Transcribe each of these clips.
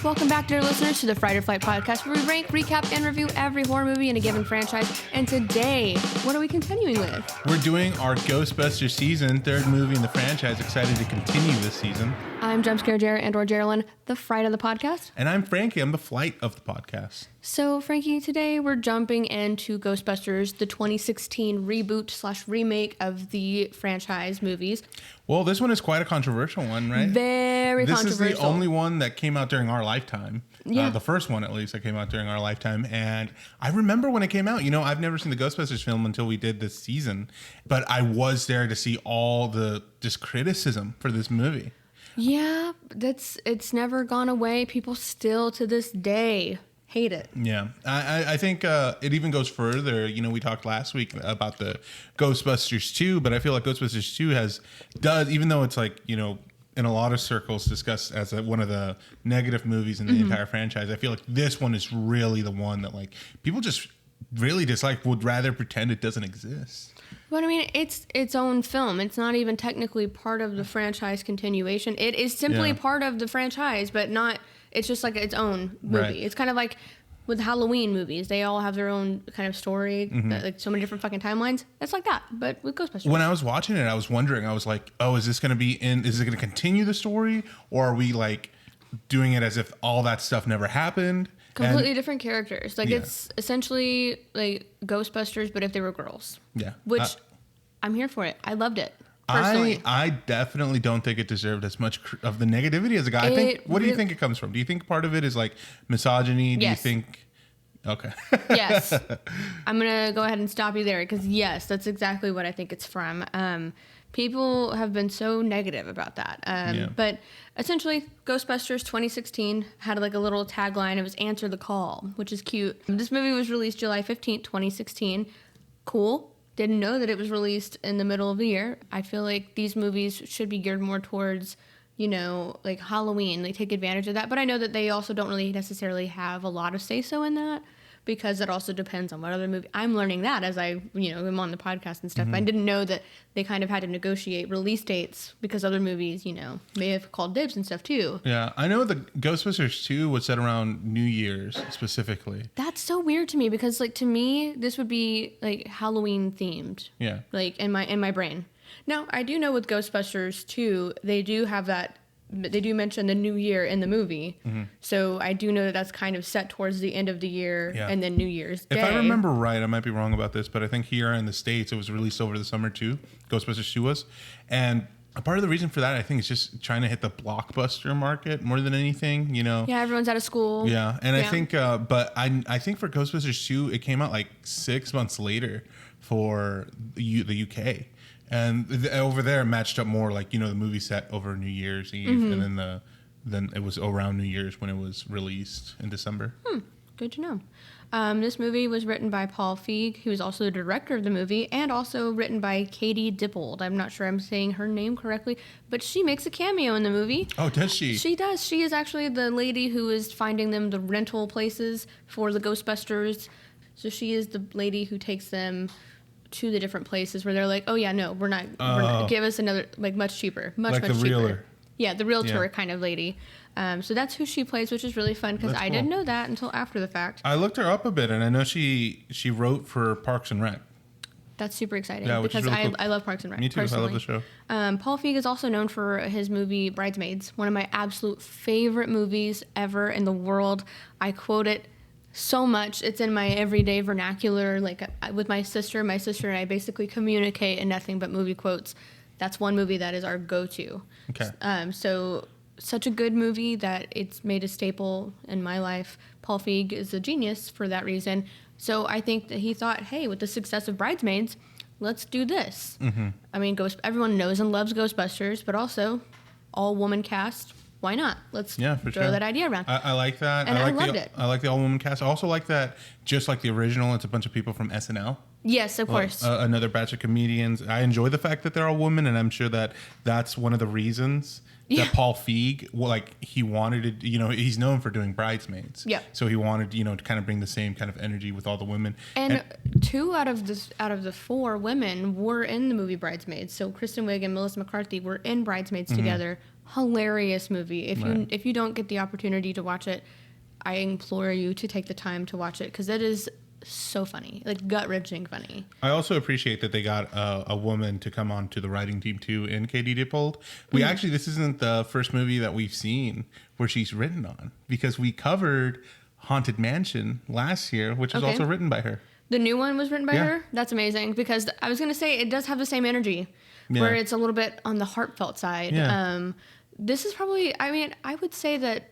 Welcome back, dear listeners, to the Fright or Flight podcast, where we rank, recap, and review every horror movie in a given franchise. And today, what are we continuing with? We're doing our Ghostbusters season, third movie in the franchise. Excited to continue this season. I'm Jumpscare Jer and/or Geraldine, the Fright of the podcast. And I'm Frankie. I'm the Flight of the podcast. So, Frankie, today we're jumping into Ghostbusters, the 2016 reboot / remake of the franchise movies. Well, this one is quite a controversial one, right? Very controversial. This is the only one that came out during our lifetime. Yeah. The first one, at least, that came out during our lifetime. And I remember when it came out. You know, I've never seen the Ghostbusters film until we did this season. But I was there to see all this criticism for this movie. Yeah, it's never gone away. People still, to this day, hate it. Yeah, I think it even goes further. You know, we talked last week about the Ghostbusters 2, but I feel like Ghostbusters 2 does, even though it's like, you know, in a lot of circles discussed as one of the negative movies in the entire franchise, I feel like this one is really the one that like people just really dislike, would rather pretend it doesn't exist. But I mean, it's its own film. It's not even technically part of the franchise continuation. It is simply part of the franchise, but not. It's just like its own movie. Right. It's kind of like with Halloween movies. They all have their own kind of story, like so many different fucking timelines. It's like that, but with Ghostbusters. When I was watching it, I was wondering. I was like, oh, is this going to be in? Is it going to continue the story, or are we like doing it as if all that stuff never happened? Completely different characters. Like it's essentially like Ghostbusters, but if they were girls. Yeah. Which I'm here for it. I loved it. Personally. I definitely don't think it deserved as much of the negativity as a guy. What do you think it comes from? Do you think part of it is like misogyny? Do you think? Okay. Yes. I'm going to go ahead and stop you there because yes, that's exactly what I think it's from. People have been so negative about that. But essentially, Ghostbusters 2016 had like a little tagline. It was Answer the Call, which is cute. This movie was released July 15th, 2016. Cool. Didn't know that it was released in the middle of the year. I feel like these movies should be geared more towards, you know, like Halloween. They take advantage of that. But I know that they also don't really necessarily have a lot of say-so in that, because it also depends on what other movie. I'm learning that as I, you know, am on the podcast and stuff. I didn't know that they kind of had to negotiate release dates because other movies, you know, may have called dibs and stuff too. Yeah, I know the Ghostbusters 2 was set around New Year's specifically. That's so weird to me because, like, to me, this would be like Halloween themed. Yeah. Like in my brain. Now, I do know with Ghostbusters 2, they do have that. They do mention the new year in the movie. So I do know that that's kind of set towards the end of the year and then New Year's Day. If I remember right, I might be wrong about this, but I think here in the States, it was released over the summer too. Ghostbusters 2 was. And a part of the reason for that, I think, is just trying to hit the blockbuster market more than anything, you know? Yeah, everyone's out of school. Yeah. And I think, but I think for Ghostbusters 2, it came out like 6 months later for the UK. And over there, it matched up more like, you know, the movie set over New Year's Eve, and then it was around New Year's when it was released in December. Good to know. This movie was written by Paul Feig, who is also the director of the movie, and also written by Katie Dippold. I'm not sure I'm saying her name correctly, but she makes a cameo in the movie. Oh, does she? She does. She is actually the lady who is finding them the rental places for the Ghostbusters. So she is the lady who takes them to the different places where they're like, oh yeah, no, we're not give us another, like, much cheaper, much cheaper. Realtor. Yeah, the realtor kind of lady. So that's who she plays, which is really fun because I didn't know that until after the fact. I looked her up a bit, and I know she wrote for Parks and Rec. That's super exciting because really cool. I love Parks and Rec. Me too. Personally. I love the show. Paul Feig is also known for his movie Bridesmaids, one of my absolute favorite movies ever in the world. I quote it so much. It's in my everyday vernacular. Like with my sister and I basically communicate in nothing but movie quotes. That's one movie that is our go-to. Okay. So such a good movie that it's made a staple in my life. Paul Feig is a genius for that reason. So I think that he thought, hey, with the success of Bridesmaids, let's do this. I mean, everyone knows and loves Ghostbusters, but also all-woman cast. Why not? Let's throw that idea around. I like that. And I loved it. I like the all-woman cast. I also like that, just like the original, it's a bunch of people from SNL. Yes, of course. Another batch of comedians. I enjoy the fact that they're all women, and I'm sure that that's one of the reasons that Paul Feig, he wanted to, he's known for doing Bridesmaids. Yeah. So he wanted, to kind of bring the same kind of energy with all the women. And 2 out of the 4 women were in the movie Bridesmaids. So Kristen Wiig and Melissa McCarthy were in Bridesmaids together. Hilarious movie. If you don't get the opportunity to watch it, I implore you to take the time to watch it, because it is so funny, like gut-wrenching funny. I also appreciate that they got a woman to come on to the writing team too, in Katie Dippold. This isn't the first movie that we've seen where she's written on, because we covered Haunted Mansion last year, which was also written by her. The new one was written by her? That's amazing, because I was going to say it does have the same energy, where it's a little bit on the heartfelt side. Yeah. This is probably, I would say that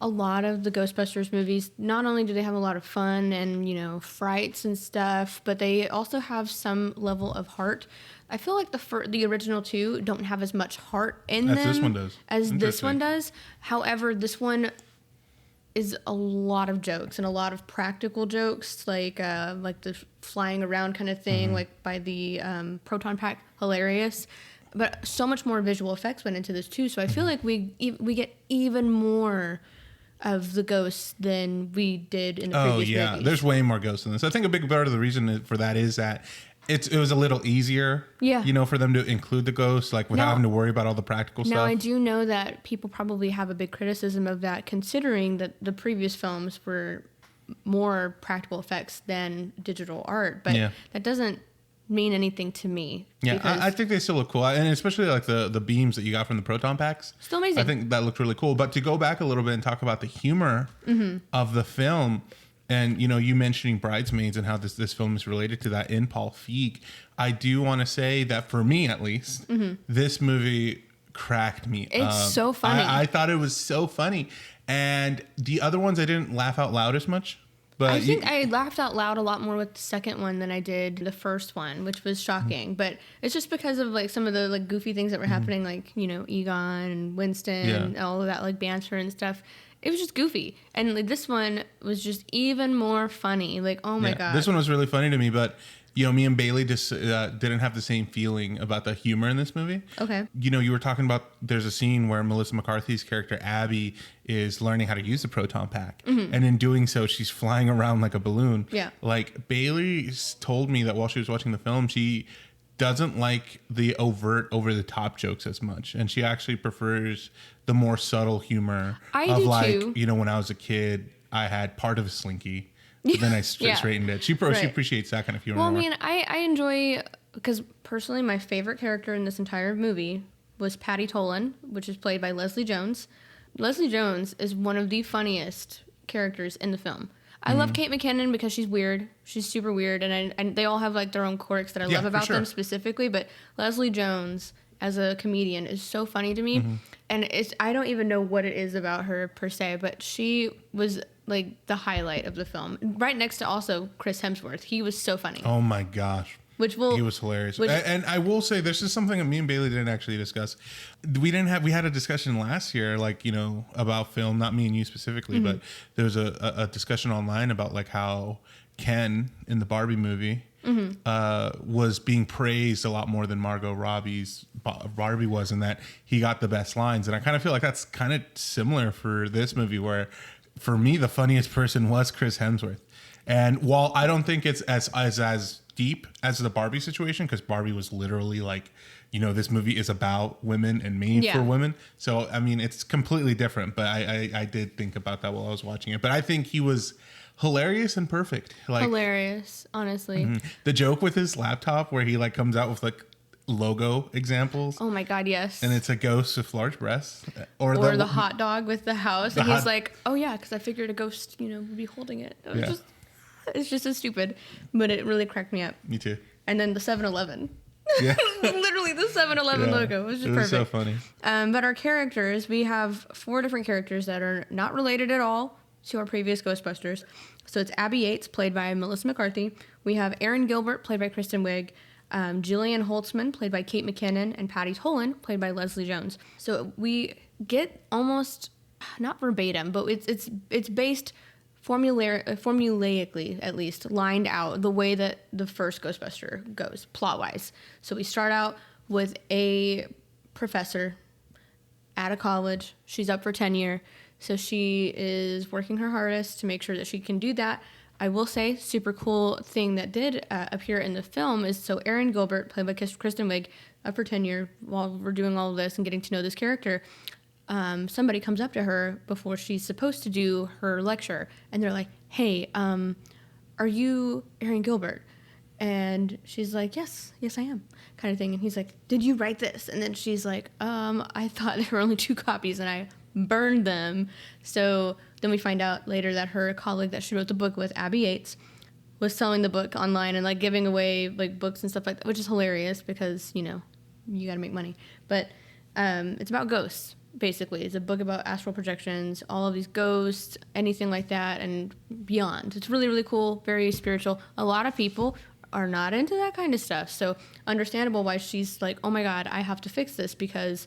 a lot of the Ghostbusters movies, not only do they have a lot of fun and, frights and stuff, but they also have some level of heart. I feel like the original 2 don't have as much heart in them as this one does. However, this one is a lot of jokes and a lot of practical jokes, like the flying around kind of thing, like by the proton pack, hilarious. But so much more visual effects went into this too. So I feel like we get even more of the ghosts than we did in the previous movies. There's way more ghosts in this. I think a big part of the reason for that is that it was a little easier, for them to include the ghosts, like without having to worry about all the practical stuff. Now, I do know that people probably have a big criticism of that, considering that the previous films were more practical effects than digital art, but that doesn't mean anything to me. Yeah, I think they still look cool, and especially like the beams that you got from the proton packs. Still amazing. I think that looked really cool. But to go back a little bit and talk about the humor of the film, and you mentioning Bridesmaids and how this film is related to that in Paul Feig, I do want to say that for me at least, this movie cracked me up. It's so funny. I thought it was so funny, and the other ones I didn't laugh out loud as much. But I think I laughed out loud a lot more with the second one than I did the first one, which was shocking. But it's just because of like some of the like goofy things that were happening, like Egon and Winston and all of that like banter and stuff. It was just goofy, and like this one was just even more funny. Like, oh my god, this one was really funny to me. But me and Bailey just didn't have the same feeling about the humor in this movie. Okay. You were talking about there's a scene where Melissa McCarthy's character, Abby, is learning how to use the proton pack. And in doing so, she's flying around like a balloon. Yeah. Like, Bailey told me that while she was watching the film, she doesn't like the overt, over-the-top jokes as much. And she actually prefers the more subtle humor. I do too. When I was a kid, I had part of a Slinky. But then I straightened it. She appreciates that kind of humor. Well, more. I enjoy, because personally my favorite character in this entire movie was Patty Tolan, which is played by Leslie Jones. Leslie Jones is one of the funniest characters in the film. I love Kate McKinnon because she's weird. She's super weird, and they all have like their own quirks that I love about them specifically. But Leslie Jones as a comedian is so funny to me, and I don't even know what it is about her per se, but she was like the highlight of the film. Right next to also Chris Hemsworth. He was so funny. Oh my gosh. He was hilarious. And I will say, this is something that me and Bailey didn't actually discuss. We had a discussion last year, about film, not me and you specifically, but there was a discussion online about like how Ken in the Barbie movie was being praised a lot more than Margot Robbie's Barbie was, and that he got the best lines. And I kind of feel like that's kind of similar for this movie, where for me, the funniest person was Chris Hemsworth. And while I don't think it's as deep as the Barbie situation, because Barbie was literally like, this movie is about women and made for women. So, it's completely different. But I did think about that while I was watching it. But I think he was hilarious and perfect. Hilarious, honestly. The joke with his laptop where he comes out with logo examples. Oh my god, yes. And it's a ghost with large breasts. Or the hot dog with the house. And he's like, oh yeah, because I figured a ghost, would be holding it. It's just so stupid. But it really cracked me up. Me too. And then the 7-Eleven. Yeah. Literally the 7-Eleven logo. It was just perfect. So funny. But our characters, we have 4 different characters that are not related at all to our previous Ghostbusters. So it's Abby Yates, played by Melissa McCarthy. We have Aaron Gilbert, played by Kristen Wiig. Jillian Holtzman, played by Kate McKinnon, and Patty Tolan, played by Leslie Jones. So we get almost, not verbatim, but it's based formulaically at least lined out the way that the first Ghostbuster goes plot wise. So we start out with a professor at a college. She's up for tenure, so she is working her hardest to make sure that she can do that. I will say, super cool thing that did appear in the film is, so Erin Gilbert, played by Kristen Wiig, up for tenure while we're doing all of this and getting to know this character. Somebody comes up to her before she's supposed to do her lecture, and they're like, "Hey, are you Erin Gilbert?" And she's like, yes, I am, kind of thing. And he's like, "Did you write this?" And then she's like, I thought there were only 2 copies, and I burned them. So then we find out later that her colleague that she wrote the book with, Abby Yates, was selling the book online and like giving away like books and stuff like that, which is hilarious because, you got to make money. But it's about ghosts. Basically, it's a book about astral projections, all of these ghosts, anything like that, and beyond. It's really, really cool, very spiritual. A lot of people are not into that kind of stuff, so understandable why she's like, oh my god, I have to fix this because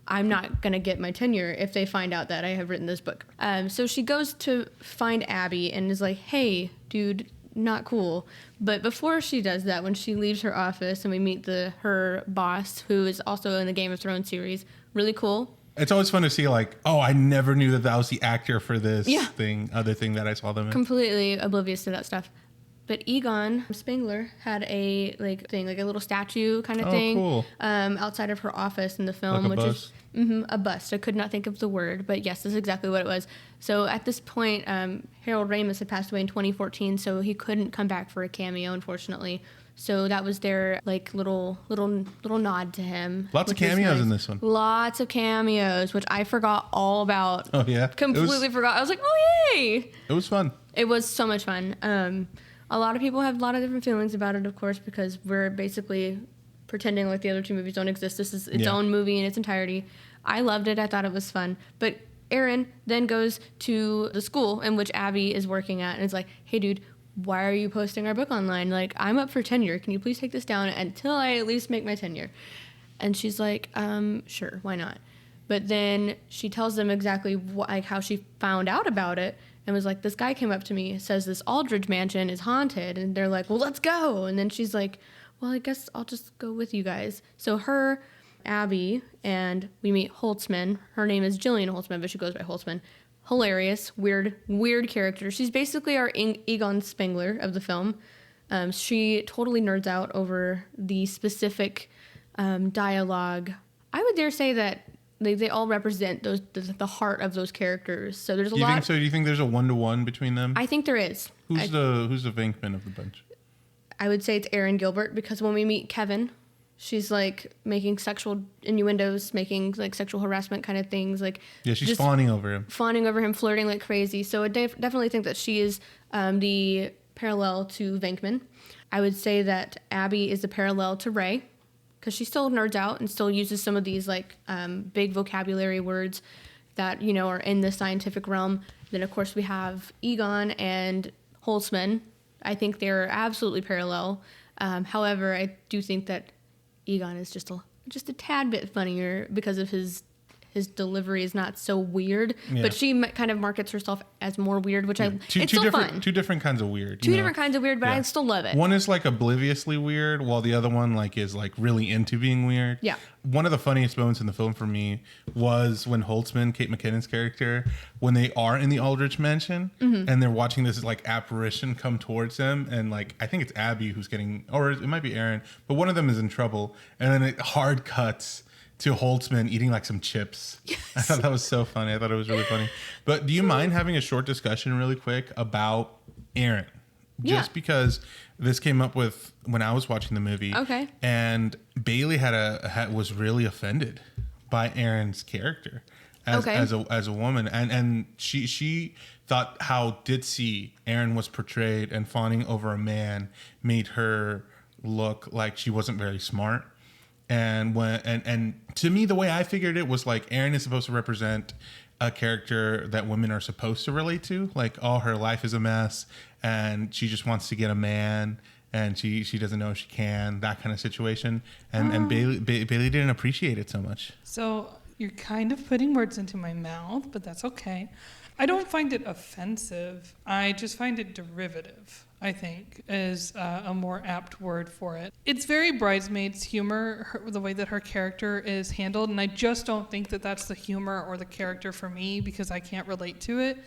I'm not going to get my tenure if they find out that I have written this book. So she goes to find Abby and is like, hey, dude, not cool. But before she does that, when she leaves her office and we meet her boss, who is also in the Game of Thrones series, really cool. It's always fun to see, like, oh, I never knew that was the actor for this other thing that I saw them in. Completely oblivious to that stuff. But Egon Spengler had a a little statue kind of thing, cool. Outside of her office in the film, like is a bust. I could not think of the word, but yes, that's exactly what it was. So at this point, Harold Ramis had passed away in 2014, so he couldn't come back for a cameo, unfortunately. So that was their little nod to him. Lots of cameos in this one. Lots of cameos, which I forgot all about. Oh yeah, completely forgot. I was like, oh yay! It was fun. It was so much fun. A lot of people have a lot of different feelings about it, of course, because we're basically pretending like the other 2 movies don't exist. This is its own movie in its entirety. I loved it. I thought it was fun. But Erin then goes to the school in which Abby is working at and is like, hey, dude, why are you posting our book online? Like, I'm up for tenure. Can you please take this down until I at least make my tenure? And she's like, sure, why not? But then she tells them exactly how she found out about it and was like, this guy came up to me, says this Aldridge mansion is haunted. And they're like, well, let's go. And then she's like, well, I guess I'll just go with you guys. So her, Abby, and we meet Holtzman. Her name is Jillian Holtzman, but she goes by Holtzman. Hilarious, weird character. She's basically our Egon Spengler of the film. She totally nerds out over the specific dialogue. I would dare say that they all represent the heart of those characters. So there's a lot. Do you think there's a 1-to-1 between them? I think there is. Who's the Venkman of the bunch? I would say it's Erin Gilbert, because when we meet Kevin, she's like making sexual innuendos, making like sexual harassment kind of things. Like, yeah, she's fawning over him, flirting like crazy. So I definitely think that she is the parallel to Venkman. I would say that Abby is the parallel to Ray, because she still nerds out and still uses some of these like big vocabulary words that are in the scientific realm. Then of course we have Egon and Holtzman. I think they're absolutely parallel. However, I do think that Egon is just a tad bit funnier because of his delivery is not so weird, but she kind of markets herself as more weird, which it's still fun. 2 different kinds of weird. Different kinds of weird, but I still love it. One is like obliviously weird, while the other one is really into being weird. Yeah. One of the funniest moments in the film for me was when Holtzman, Kate McKinnon's character, when they are in the Aldrich mansion and they're watching this apparition come towards them, and I think it's Abby who's getting, or it might be Erin, but one of them is in trouble, and then it hard cuts to Holtzman eating some chips. Yes. I thought that was so funny. I thought it was really funny. But do you mind having a short discussion really quick about Erin? Just because this came up with when I was watching the movie. Okay. And Bailey was really offended by Erin's character as a woman, and she thought how ditzy Erin was portrayed, and fawning over a man made her look like she wasn't very smart. And to me, the way I figured it was Erin is supposed to represent a character that women are supposed to relate to. Her life is a mess, and she just wants to get a man, and she doesn't know if she can, that kind of situation. And Bailey didn't appreciate it so much. So you're kind of putting words into my mouth, but that's okay. I don't find it offensive. I just find it derivative, I think, is a more apt word for it. It's very Bridesmaids humor, the way that her character is handled, and I just don't think that that's the humor or the character for me because I can't relate to it.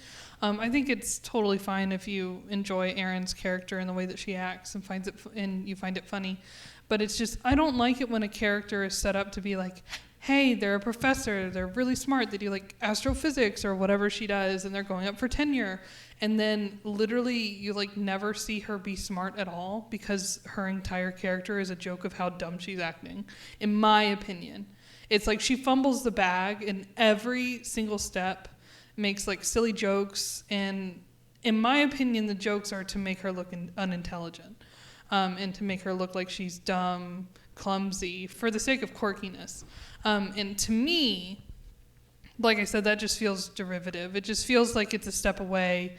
I think it's totally fine if you enjoy Erin's character and the way that she acts and you find it funny. But it's just, I don't like it when a character is set up to be like, hey, they're a professor, they're really smart, they do like astrophysics or whatever she does, and they're going up for tenure. And then literally you like never see her be smart at all because her entire character is a joke of how dumb she's acting, in my opinion. It's like she fumbles the bag in every single step, makes like silly jokes, and in my opinion, the jokes are to make her look unintelligent, and to make her look like she's dumb, clumsy, for the sake of quirkiness. And to me, like I said, that just feels derivative. It just feels like it's a step away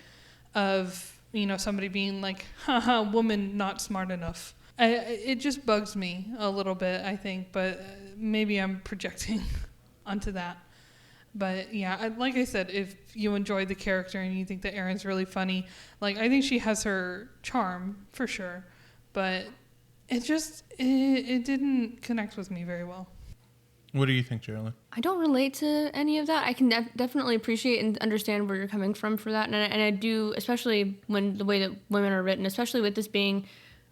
of, somebody being like, haha, woman not smart enough. It just bugs me a little bit, I think, but maybe I'm projecting onto that. But yeah, like I said, if you enjoy the character and you think that Erin's really funny, like I think she has her charm for sure, but it didn't connect with me very well. What do you think, Geraldine? I don't relate to any of that. I can definitely appreciate and understand where you're coming from for that. And I do, especially when the way that women are written, especially with this being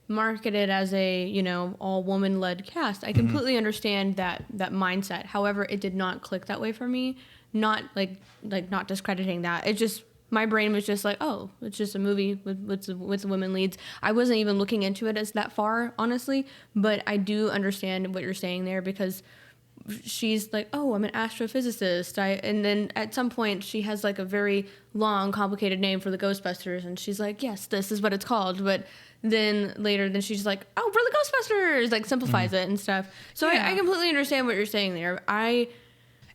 marketed as a, all woman-led cast. I completely understand that mindset. However, it did not click that way for me. Not like not discrediting that. It just, my brain was just like, oh, it's just a movie with women leads. I wasn't even looking into it as that far, honestly. But I do understand what you're saying there because she's like, oh, I'm an astrophysicist. And then at some point she has like a very long, complicated name for the Ghostbusters, and she's like, yes, this is what it's called. But then later, she's like, oh, we're the Ghostbusters, like simplifies it and stuff. So yeah. I completely understand what you're saying there.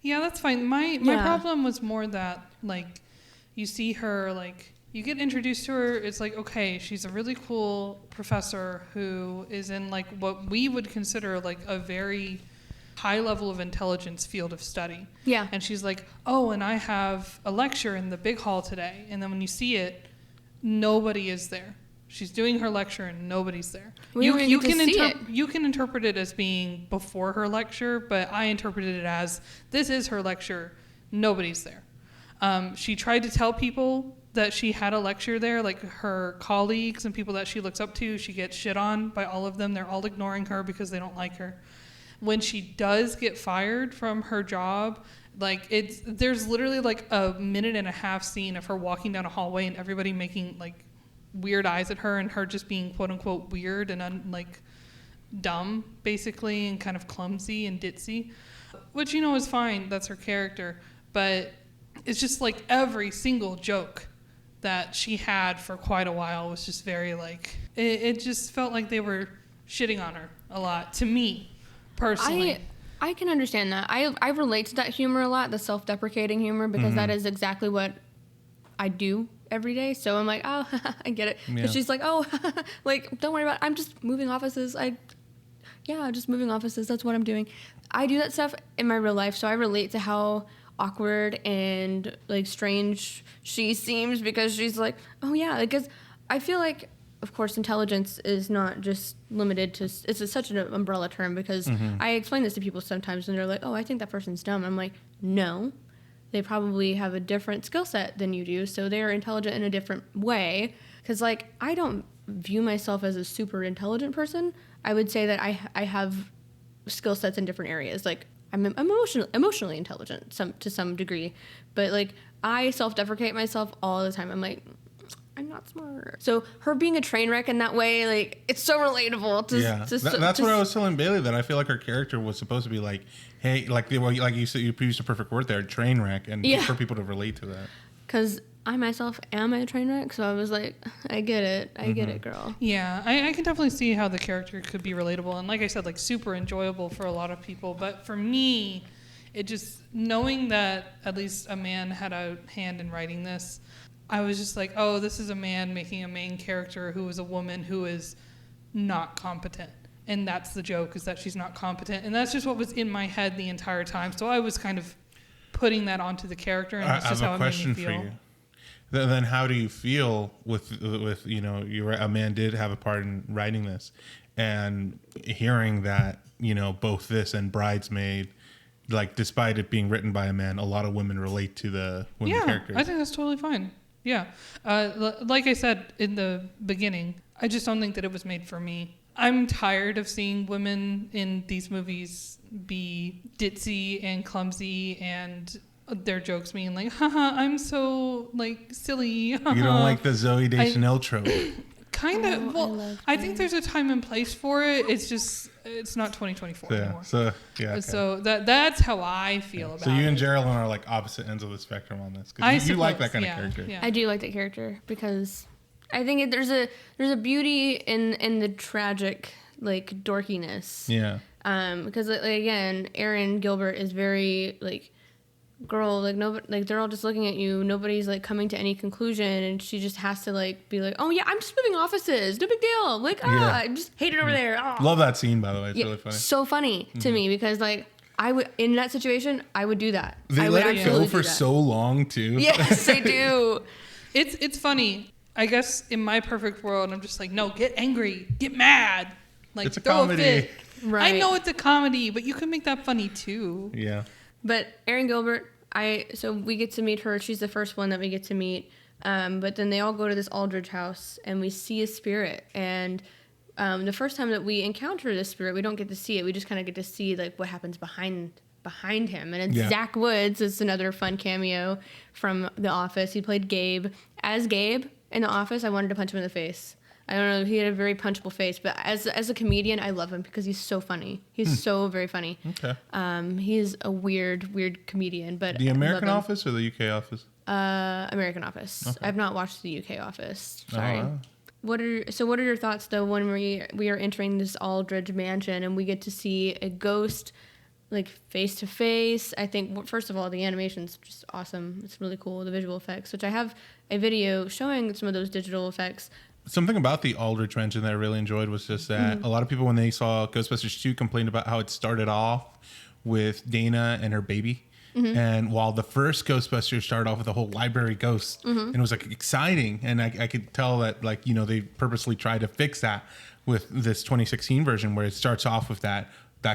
Yeah, that's fine. My problem was more that like you see her, like you get introduced to her, it's like, okay, she's a really cool professor who is in like what we would consider like a very high level of intelligence field of study. Yeah. And she's like, oh, and I have a lecture in the big hall today. And then when you see it, nobody is there. She's doing her lecture and nobody's there. You can interpret it as being before her lecture, but I interpreted it as this is her lecture, nobody's there. She tried to tell people that she had a lecture there, like her colleagues and people that she looks up to. She gets shit on by all of them. They're all ignoring her because they don't like her. When she does get fired from her job, like there's literally like a 1.5-minute scene of her walking down a hallway and everybody making like weird eyes at her and her just being quote unquote weird and like dumb basically and kind of clumsy and ditzy, which is fine. That's her character. But it's just like every single joke that she had for quite a while was just very like, it just felt like they were shitting on her a lot to me. Personally. I can understand that. I relate to that humor a lot, the self-deprecating humor, because that is exactly what I do every day. So I'm like, oh, I get it. Because she's like, oh, like, don't worry about it. I'm just moving offices. Just moving offices. That's what I'm doing. I do that stuff in my real life, so I relate to how awkward and, like, strange she seems because she's like, oh, yeah. Because I feel like, of course, intelligence is not just limited to, it's such an umbrella term because I explain this to people sometimes and they're like, oh, I think that person's dumb. I'm like, no, they probably have a different skill set than you do. So they are intelligent in a different way. Because like, I don't view myself as a super intelligent person. I would say that I have skill sets in different areas. Like I'm emotionally intelligent to some degree, but like I self-deprecate myself all the time. I'm like, I'm not smart. So her being a train wreck in that way, like, it's so relatable. That's what I was telling Bailey, that I feel like her character was supposed to be like, hey, like you said, you used a perfect word there, train wreck, and for people to relate to that. Because I myself am a train wreck, so I was like, I get it. I get it, girl. Yeah, I can definitely see how the character could be relatable. And like I said, like, super enjoyable for a lot of people. But for me, it just, knowing that at least a man had a hand in writing this, I was just like, oh, this is a man making a main character who is a woman who is not competent. And that's the joke, is that she's not competent. And that's just what was in my head the entire time. So I was kind of putting that onto the character, and that's just how it made me feel. I have a question for you. then how do you feel with a man did have a part in writing this, and hearing that both this and Bridesmaid, like despite it being written by a man, a lot of women relate to the women characters. I think that's totally fine. Yeah, like I said in the beginning, I just don't think that it was made for me. I'm tired of seeing women in these movies be ditzy and clumsy and their jokes being like, haha, I'm so like silly. You don't like the Zooey Deschanel trope? Kind of. Well, I think there's a time and place for it. It's just, it's not 2024 anymore. So okay. So that's how I feel about it. So you and Geraldine are like opposite ends of the spectrum on this, because you like that kind of character. Yeah. I do like that character because I think there's a beauty in the tragic like dorkiness. Yeah. Because like, again, Erin Gilbert is very like, girl, like nobody, like they're all just looking at you. Nobody's like coming to any conclusion, and she just has to like be like, oh yeah, I'm just moving offices, no big deal. Like I just hate it over there. Oh. Love that scene, by the way. It's really funny. So funny to me because like I would in that situation I would do that. They let it go for so long too. Yes, they do. It's funny. I guess in my perfect world, I'm just like, no, get angry, get mad, like it's a throw comedy. a fit. Right. I know it's a comedy, but you can make that funny too. Yeah. But Erin Gilbert, so we get to meet her. She's the first one that we get to meet. But then they all go to this Aldridge house, and we see a spirit. And the first time that we encounter this spirit, we don't get to see it. We just kind of get to see like what happens behind him. And it's Zach Woods. It's another fun cameo from The Office. He played Gabe. As Gabe in The Office, I wanted to punch him in the face. I don't know. He had a very punchable face, but as a comedian, I love him because he's so funny. He's so very funny. Okay. He's a weird comedian, but the American Office or the UK Office? American Office. Okay. I've not watched the UK Office. Sorry. Oh, wow. What are your thoughts though when we are entering this Aldridge mansion and we get to see a ghost like face to face? I think first of all the animation's just awesome. It's really cool, the visual effects, which I have a video showing some of those digital effects. Something about the Aldridge Mansion that I really enjoyed was just that a lot of people, when they saw Ghostbusters 2, complained about how it started off with Dana and her baby. And while the first Ghostbusters started off with a whole library ghost, and it was like exciting, and I could tell that like they purposely tried to fix that with this 2016 version, where it starts off with that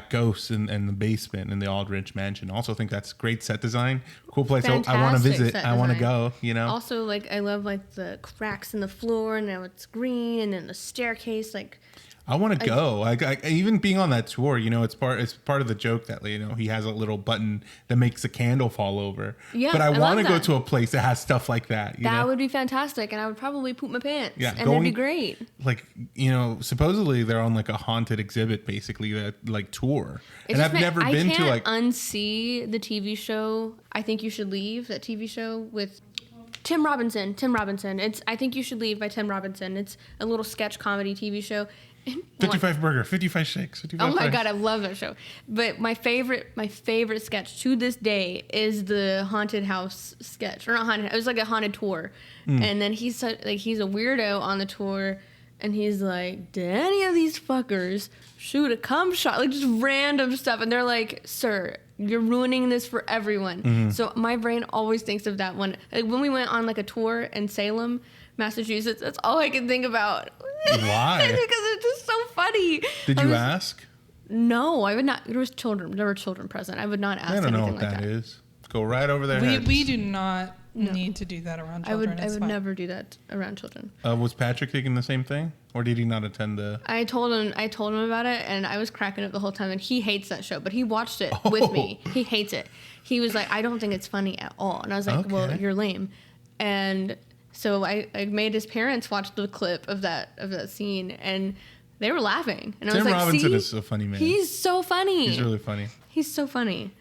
ghost in the basement in the Aldridge Mansion. Also think that's great set design. Cool place. I want to visit. I want to go, Also, like, I love, like, the cracks in the floor, and now it's green, and then the staircase, like... I want to go. Like, even being on that tour, it's part of the joke that he has a little button that makes a candle fall over. Yeah, but I want to go to a place that has stuff like that. That would be fantastic, and I would probably poop my pants. Yeah, and that'd be great. Like, supposedly they're on like a haunted exhibit, basically, that like tour. And I've never been to like unsee the TV show. I Think You Should Leave, that TV show with Tim Robinson. It's I Think You Should Leave by Tim Robinson. It's a little sketch comedy TV show. 55 burger, 55 shakes, 55 Oh my fries. God, I love that show. But my favorite sketch to this day is the haunted house sketch. Or not haunted, it was like a haunted tour. And then he's a weirdo on the tour, and he's like, did any of these fuckers shoot a cum shot? Like just random stuff. And they're like, sir, you're ruining this for everyone. So my brain always thinks of that one. Like when we went on like a tour in Salem, Massachusetts, that's all I can think about. Why? Because it's just so funny. Did you ask? No, I would not. There were children present. I would not ask anything like that. I don't know what that is. Go right over their heads. We do not need to do that around children. I would never do that around children. Was Patrick thinking the same thing, or did he not attend the? I told him about it, and I was cracking up the whole time. And he hates that show, but he watched it with me. He hates it. He was like, I don't think it's funny at all, and I was like, well, you're lame, and. So I made his parents watch the clip of that scene, and they were laughing. And I was like, Robinson is a funny man. He's so funny. He's really funny. He's so funny.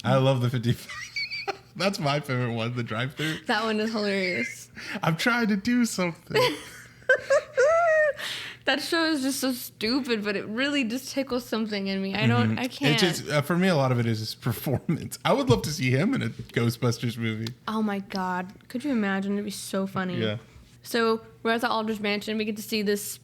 I love the 50. That's my favorite one, the drive-thru. That one is hilarious. I'm trying to do something. That show is just so stupid, but it really just tickles something in me. I can't. It's just, for me, a lot of it is his performance. I would love to see him in a Ghostbusters movie. Oh my God. Could you imagine? It'd be so funny. Yeah. So we're at the Aldridge Mansion. We get to see this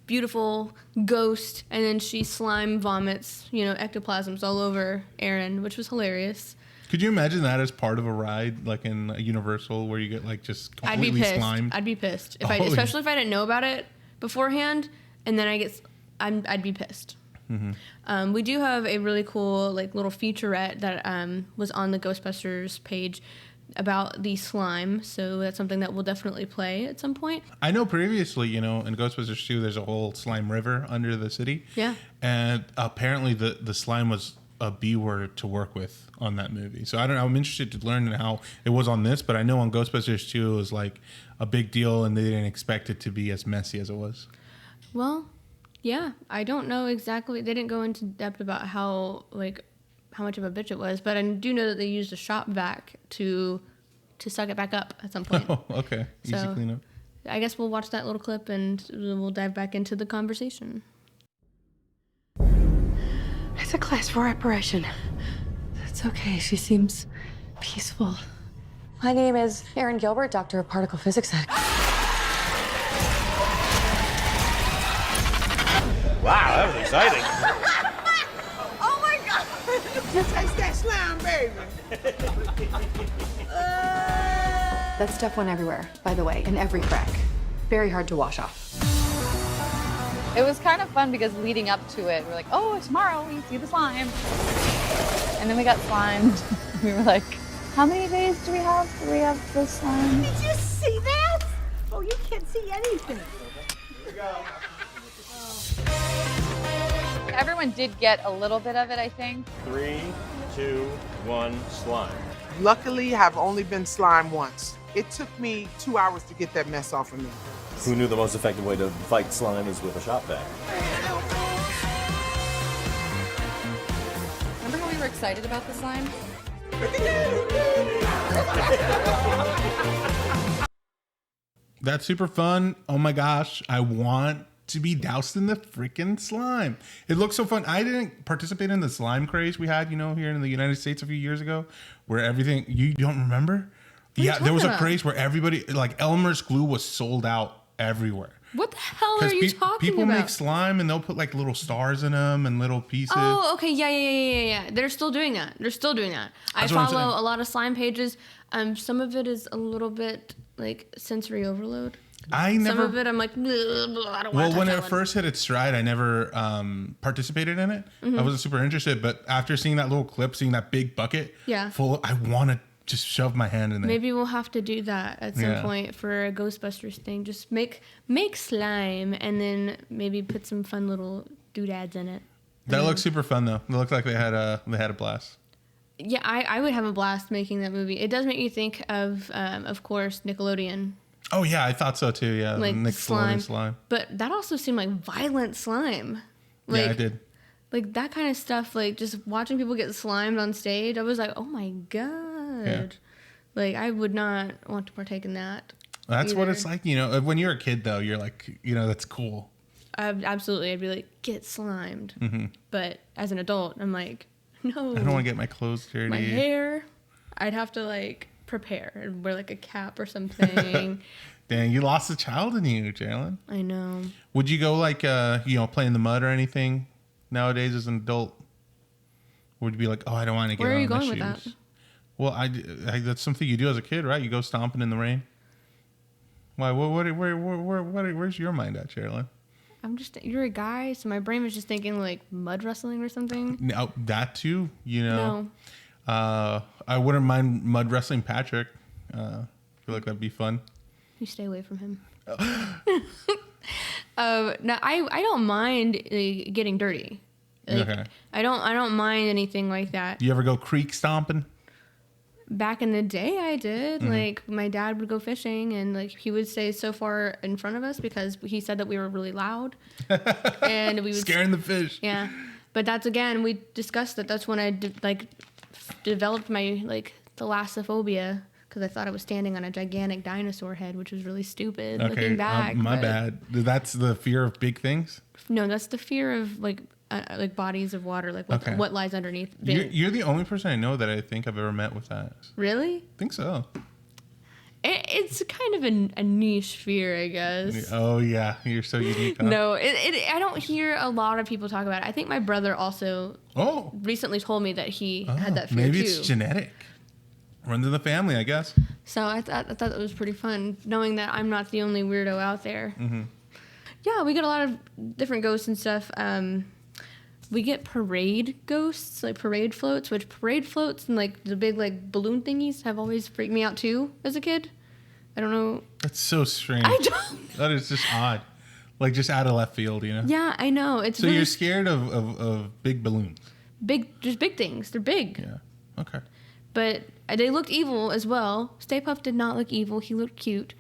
beautiful ghost, and then she slime vomits, ectoplasms all over Aaron, which was hilarious. Could you imagine that as part of a ride, like in Universal, where you get like just completely slimed? I'd be pissed. Especially if I didn't know about it beforehand, and then I'd be pissed. Mm-hmm. We do have a really cool like little featurette that was on the Ghostbusters page about the slime, so that's something that we'll definitely play at some point. I know previously, in Ghostbusters 2, there's a whole slime river under the city. Yeah. And apparently the slime was a B word to work with on that movie. So I don't know. I'm interested to learn how it was on this, but I know on Ghostbusters 2 it was like a big deal and they didn't expect it to be as messy as it was. Well, yeah. I don't know exactly. They didn't go into depth about how much of a bitch it was, but I do know that they used a shop vac to suck it back up at some point. Oh, okay. Easy cleanup. I guess we'll watch that little clip and we'll dive back into the conversation. It's a class 4 operation. It's okay. She seems peaceful. My name is Erin Gilbert, doctor of particle physics. Wow, that was exciting. Oh my God! Just taste that slime, baby. That stuff went everywhere, by the way, in every crack. Very hard to wash off. It was kind of fun because leading up to it, we're like, oh, tomorrow we see the slime. And then we got slimed. We were like, how many days do we have? Do we have the slime? Did you see that? Oh, you can't see anything. Everyone did get a little bit of it, I think. 3, 2, 1, slime. Luckily, I've only been slimed once. It took me 2 hours to get that mess off of me. Who knew the most effective way to fight slime is with a shop vac? Remember how we were excited about the slime? That's super fun. Oh my gosh. I want to be doused in the freaking slime. It looks so fun. I didn't participate in the slime craze we had, here in the United States a few years ago, where everything, you don't remember? Yeah, there was a craze where everybody, like Elmer's glue was sold out everywhere. What the hell are you talking about? People make slime and they'll put like little stars in them and little pieces. Oh, okay. Yeah. They're still doing that. I follow a lot of slime pages. Some of it is a little bit like sensory overload. Some of it I'm like, I don't want to. Well, when it first hit its stride, I never participated in it. Mm-hmm. I wasn't super interested, but after seeing that little clip, seeing that big bucket full, I want to just shove my hand in there. Maybe we'll have to do that at some point for a Ghostbusters thing. Just make slime and then maybe put some fun little doodads in it. That looks super fun though. It looked like they had a blast. Yeah, I would have a blast making that movie. It does make you think of course, Nickelodeon. Oh yeah, I thought so too. Yeah, like Nickelodeon slime. But that also seemed like violent slime. Yeah, I did. Like that kind of stuff. Like just watching people get slimed on stage, I was like, oh my god. Yeah. Like I would not want to partake in that. That's either. What it's like, when you're a kid though, you're like, that's cool. Absolutely. I'd be like, get slimed. Mm-hmm. But as an adult, I'm like, no. I don't want to get my clothes dirty. My hair, I'd have to like prepare and wear like a cap or something. Dang, you lost a child in you, Jalen. I know. Would you go like, play in the mud or anything nowadays as an adult? Would you be like, oh, I don't want to get on my shoes? Where are you going with that? Well, I that's something you do as a kid, right? You go stomping in the rain. Why? Where's your mind at, Sherilyn? You're a guy, so my brain was just thinking like mud wrestling or something. No, that too. No. I wouldn't mind mud wrestling Patrick. I feel like that'd be fun. You stay away from him. No, I don't mind getting dirty. Like, okay. I don't mind anything like that. You ever go creek stomping? Back in the day, I did. Mm-hmm. Like, my dad would go fishing, and like he would stay so far in front of us because he said that we were really loud, and we would scaring the fish. Yeah, but that's again we discussed that. That's when I developed my thalassophobia because I thought I was standing on a gigantic dinosaur head, which was really stupid. Okay, looking back, my bad. That's the fear of big things. No, that's the fear of like bodies of water, like what lies underneath. You're the only person I know that I think I've ever met with that. Really? I think so. It's kind of a niche fear, I guess. Oh yeah, you're so unique. Huh? No, I don't hear a lot of people talk about it. I think my brother also recently told me that he had that fear maybe too. It's genetic. Runs in the family, I guess. So I thought it was pretty fun knowing that I'm not the only weirdo out there. Mm-hmm. Yeah, we get a lot of different ghosts and stuff. We get parade ghosts, like parade floats, which parade floats and like the big like balloon thingies have always freaked me out too as a kid. I don't know. That's so strange. I don't. That is just odd. Like just out of left field, you know? Yeah, I know. It's so really you're scared of big balloons? Just big things. They're big. Yeah. Okay. But they looked evil as well. Stay Puft did not look evil. He looked cute.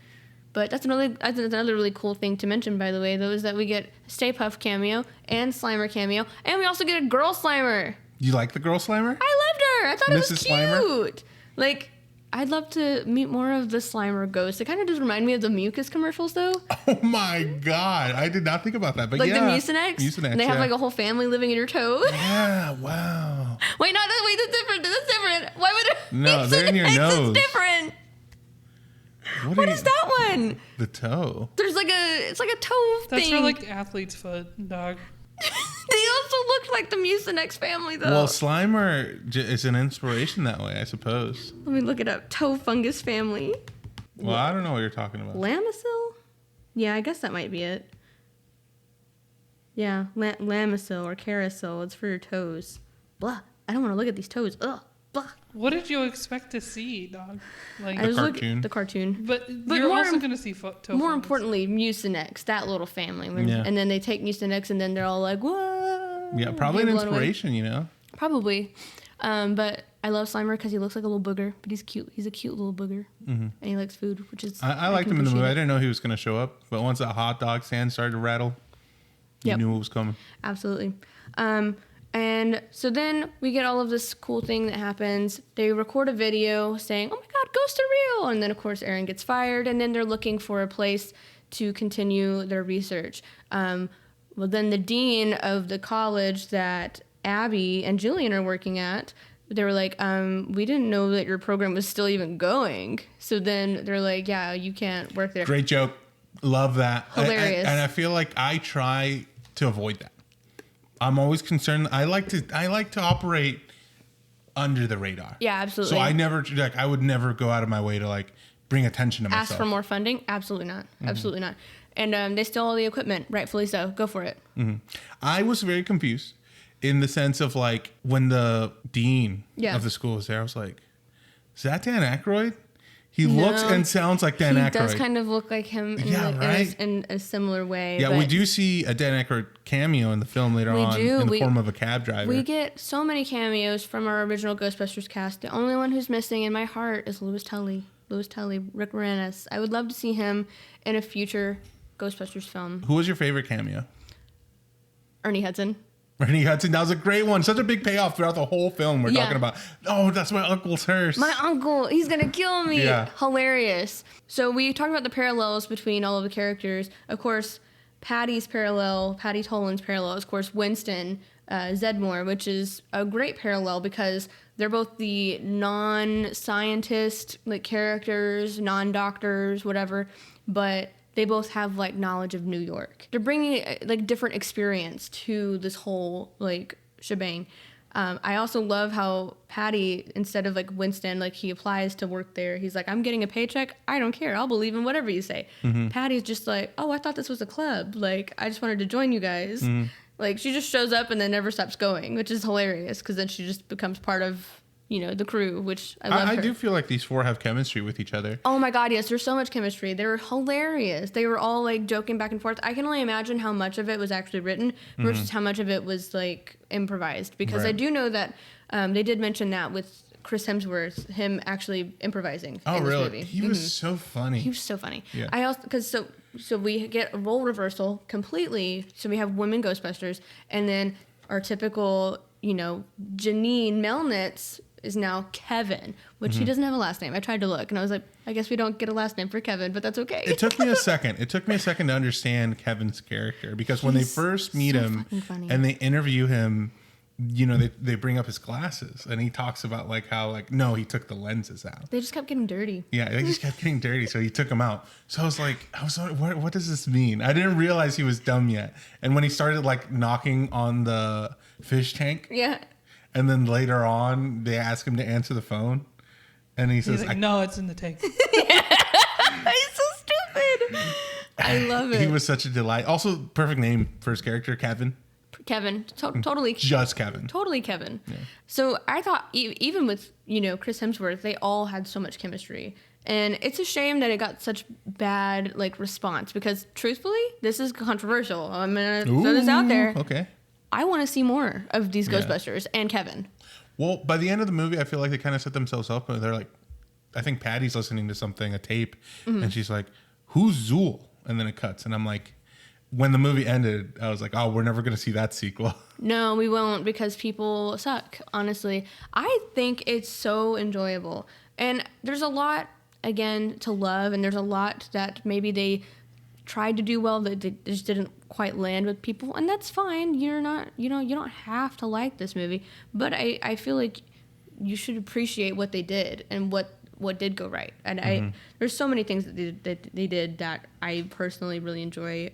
But that's another really cool thing to mention, by the way, though, is that we get Stay Puft cameo and Slimer cameo, and we also get a girl Slimer. You like the girl Slimer? I loved her. I thought it was cute. Slimer? Like, I'd love to meet more of the Slimer ghosts. It kind of does remind me of the Mucus commercials, though. Oh my God. I did not think about that. But like yeah. Like the Mucinex? And they have like a whole family living in your toe. Yeah, wow. Wait, that's different. That's different. Why would it? No, they're in your nose. It's different. What is that one? The toe. There's it's like a toe thing. That's for like athlete's foot, dog. They also look like the Mucinex family, though. Well, Slimer is an inspiration that way, I suppose. Let me look it up. Toe fungus family. Well, I don't know what you're talking about. Lamisil? Yeah, I guess that might be it. Yeah, Lamisil or Carousel. It's for your toes. Blah. I don't want to look at these toes. Ugh. Blah. What did you expect to see, dog? Like the cartoon. But you're also going to see toe more fungus. Importantly, Mucinex, that little family. And then they take Mucinex and then they're all like, whoa. Yeah, probably an inspiration, you know? Probably. But I love Slimer because he looks like a little booger, but he's cute. He's a cute little booger. Mm-hmm. And he likes food, which is... I liked him in the movie. I didn't know he was going to show up. But once that hot dog stand started to rattle, you knew it was coming. Absolutely. And so then we get all of this cool thing that happens. They record a video saying, oh my God, ghosts are real. And then, of course, Aaron gets fired. And then they're looking for a place to continue their research. Well, then the dean of the college that Abby and Julian are working at, they were like, we didn't know that your program was still even going. So then they're like, yeah, you can't work there. Great joke. Love that. Hilarious. And I feel like I try to avoid that. I'm always concerned. I like to operate under the radar. Yeah, absolutely. So I would never go out of my way to like bring attention to myself. Ask for more funding? Absolutely not. Mm-hmm. Absolutely not. And they stole all the equipment, rightfully so. Go for it. Mm-hmm. I was very confused in the sense of like when the dean of the school was there, I was like, is that Dan Aykroyd? He looks and sounds like Dan Aykroyd. He does kind of look like him in a similar way. Yeah, we do see a Dan Aykroyd cameo in the film later on in the form of a cab driver. We get so many cameos from our original Ghostbusters cast. The only one who's missing in my heart is Louis Tully, Rick Moranis. I would love to see him in a future Ghostbusters film. Who was your favorite cameo? Ernie Hudson. Ernie Hudson, that was a great one. Such a big payoff throughout the whole film. We're talking about, oh, that's my uncle's hearse. My uncle, he's going to kill me. Yeah. Hilarious. So we talked about the parallels between all of the characters. Of course, Patty Tolan's parallel is, of course, Winston Zedmore, which is a great parallel because they're both the non-scientist like characters, non-doctors, whatever, but they both have like knowledge of New York. They're bringing like different experience to this whole like shebang. I also love how Patty, instead of like Winston, like he applies to work there. He's like, I'm getting a paycheck. I don't care. I'll believe in whatever you say. Mm-hmm. Patty's just like, oh, I thought this was a club. Like, I just wanted to join you guys. Mm-hmm. Like, she just shows up and then never stops going, which is hilarious because then she just becomes part of, you know, the crew, which I love. I do feel like these four have chemistry with each other. Oh my God, yes. There's so much chemistry. They were hilarious. They were all like joking back and forth. I can only imagine how much of it was actually written versus how much of it was like improvised. Because I do know that they did mention that with Chris Hemsworth, him actually improvising. Oh, in this really? movie. He was so funny. He was so funny. Yeah. I also, because so we get a role reversal completely. So we have women Ghostbusters, and then our typical, you know, Janine Melnitz is now Kevin, which he doesn't have a last name. I tried to look, and I was like, I guess we don't get a last name for Kevin, but that's okay. It took me a second. It took me a second to understand Kevin's character, because when they first meet him and they interview him they bring up his glasses and he talks about like how like, no, he took the lenses out. They just kept getting dirty. Yeah, they just kept getting dirty. So he took them out. So I was like, what does this mean? I didn't realize he was dumb yet. And when he started like knocking on the fish tank. Yeah. And then later on, they ask him to answer the phone. And he says, like, no, it's in the tank. He's so stupid. I love it. He was such a delight. Also, perfect name for his character, Kevin. Totally. Just Kevin. Totally Kevin. Yeah. So I thought even with, Chris Hemsworth, they all had so much chemistry. And it's a shame that it got such bad like response because truthfully, this is controversial. I'm going to throw this out there. Okay. I want to see more of these Ghostbusters and Kevin. Well, by the end of the movie, I feel like they kind of set themselves up. They're like, I think Patty's listening to something, a tape, and she's like, who's Zool? And then it cuts. And I'm like, when the movie ended, I was like, oh, we're never going to see that sequel. No, we won't because people suck, honestly. I think it's so enjoyable. And there's a lot, again, to love. And there's a lot that maybe they tried to do well that they just didn't quite land with people. And that's fine. You don't have to like this movie. But I feel like you should appreciate what they did and what did go right. And there's so many things that they did that I personally really enjoy.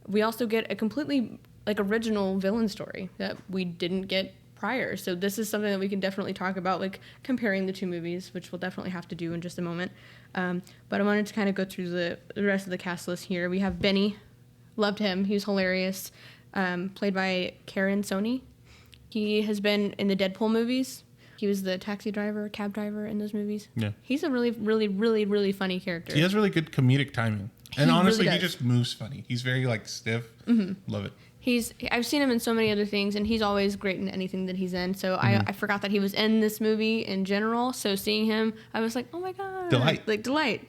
We also get a completely like original villain story that we didn't get prior. So this is something that we can definitely talk about, like comparing the two movies, which we'll definitely have to do in just a moment. But I wanted to kind of go through the rest of the cast list here. We have Benny. Loved him. He was hilarious. Played by Karen Sony. He has been in the Deadpool movies. He was the taxi driver, cab driver in those movies. Yeah. He's a really, really, really, really funny character. He has really good comedic timing. And honestly, he just moves funny. He's very like stiff. Love it. I've seen him in so many other things, and he's always great in anything that he's in. So I forgot that he was in this movie in general. So seeing him, I was like, oh my God. Delight.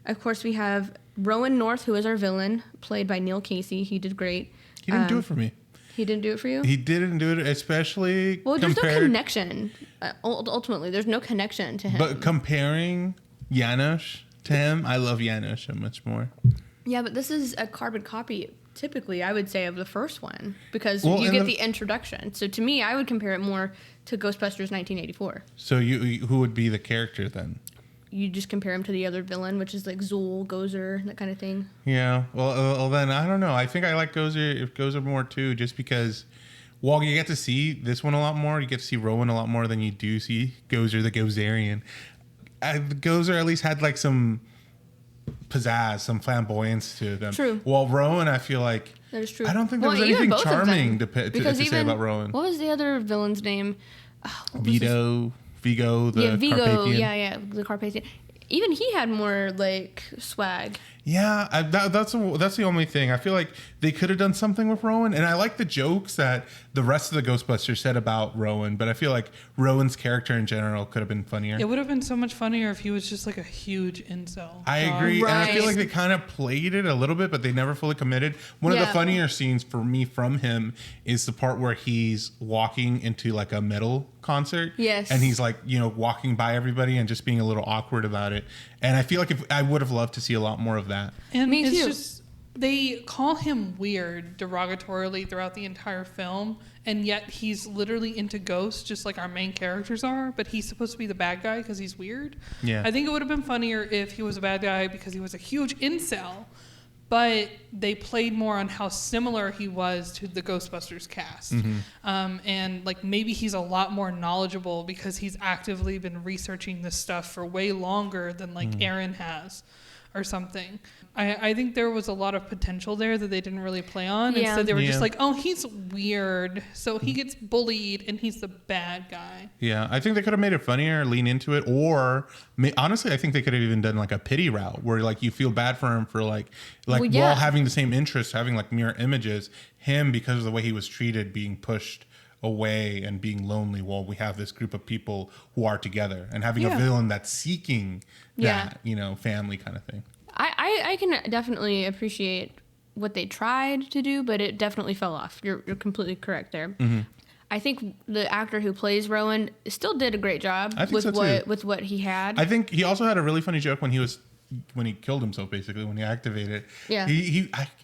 Of course, we have Rowan North, who is our villain, played by Neil Casey. He did great. He didn't do it for me. He didn't do it for you? He didn't do it, especially there's no connection. Ultimately, there's no connection to him. But comparing Janos to him, I love Janos so much more. Yeah, but this is a carbon copy, typically, I would say, of the first one. Because you get the introduction. So to me, I would compare it more to Ghostbusters 1984. So who would be the character then? You just compare him to the other villain, which is like Zool, Gozer, that kind of thing. Yeah. Well, then I don't know. I think I like Gozer more too, just because. Well, you get to see this one a lot more. You get to see Rowan a lot more than you do see Gozer, the Gozerian. Gozer at least had like some pizzazz, some flamboyance to them. True. Well, Rowan, I feel like that is true. I don't think there was anything charming to say about Rowan. What was the other villain's name? Vigo, the Carpathian. Yeah, the Carpathian. Even he had more like swag. Yeah, that's the only thing. I feel like they could have done something with Rowan, and I like the jokes that the rest of the Ghostbusters said about Rowan, but I feel like Rowan's character in general could have been funnier. It would have been so much funnier if he was just like a huge incel. I agree, right. And I feel like they kind of played it a little bit, but they never fully committed. One of the funnier scenes for me from him is the part where he's walking into like a metal concert. Yes. And he's like, walking by everybody and just being a little awkward about it. And I feel like I would have loved to see a lot more of that. And me too. Just, they call him weird derogatorily throughout the entire film, and yet he's literally into ghosts just like our main characters are, but he's supposed to be the bad guy because he's weird. Yeah. I think it would have been funnier if he was a bad guy because he was a huge incel, but they played more on how similar he was to the Ghostbusters cast. And like maybe he's a lot more knowledgeable because he's actively been researching this stuff for way longer than like Aaron has or something. I think there was a lot of potential there that they didn't really play on. Yeah. Instead they were just like, oh, he's weird, so he gets bullied and he's the bad guy. Yeah, I think they could have made it funnier, lean into it, or honestly, I think they could have even done like a pity route where like you feel bad for him for while having the same interests, having like mirror images, him because of the way he was treated, being pushed away and being lonely while we have this group of people who are together and having a villain that's seeking that, family kind of thing. I can definitely appreciate what they tried to do, but it definitely fell off. You're completely correct there. I think the actor who plays Rowan still did a great job with what he had. I think he also had a really funny joke when he was when he killed himself, basically when he activated it. Yeah.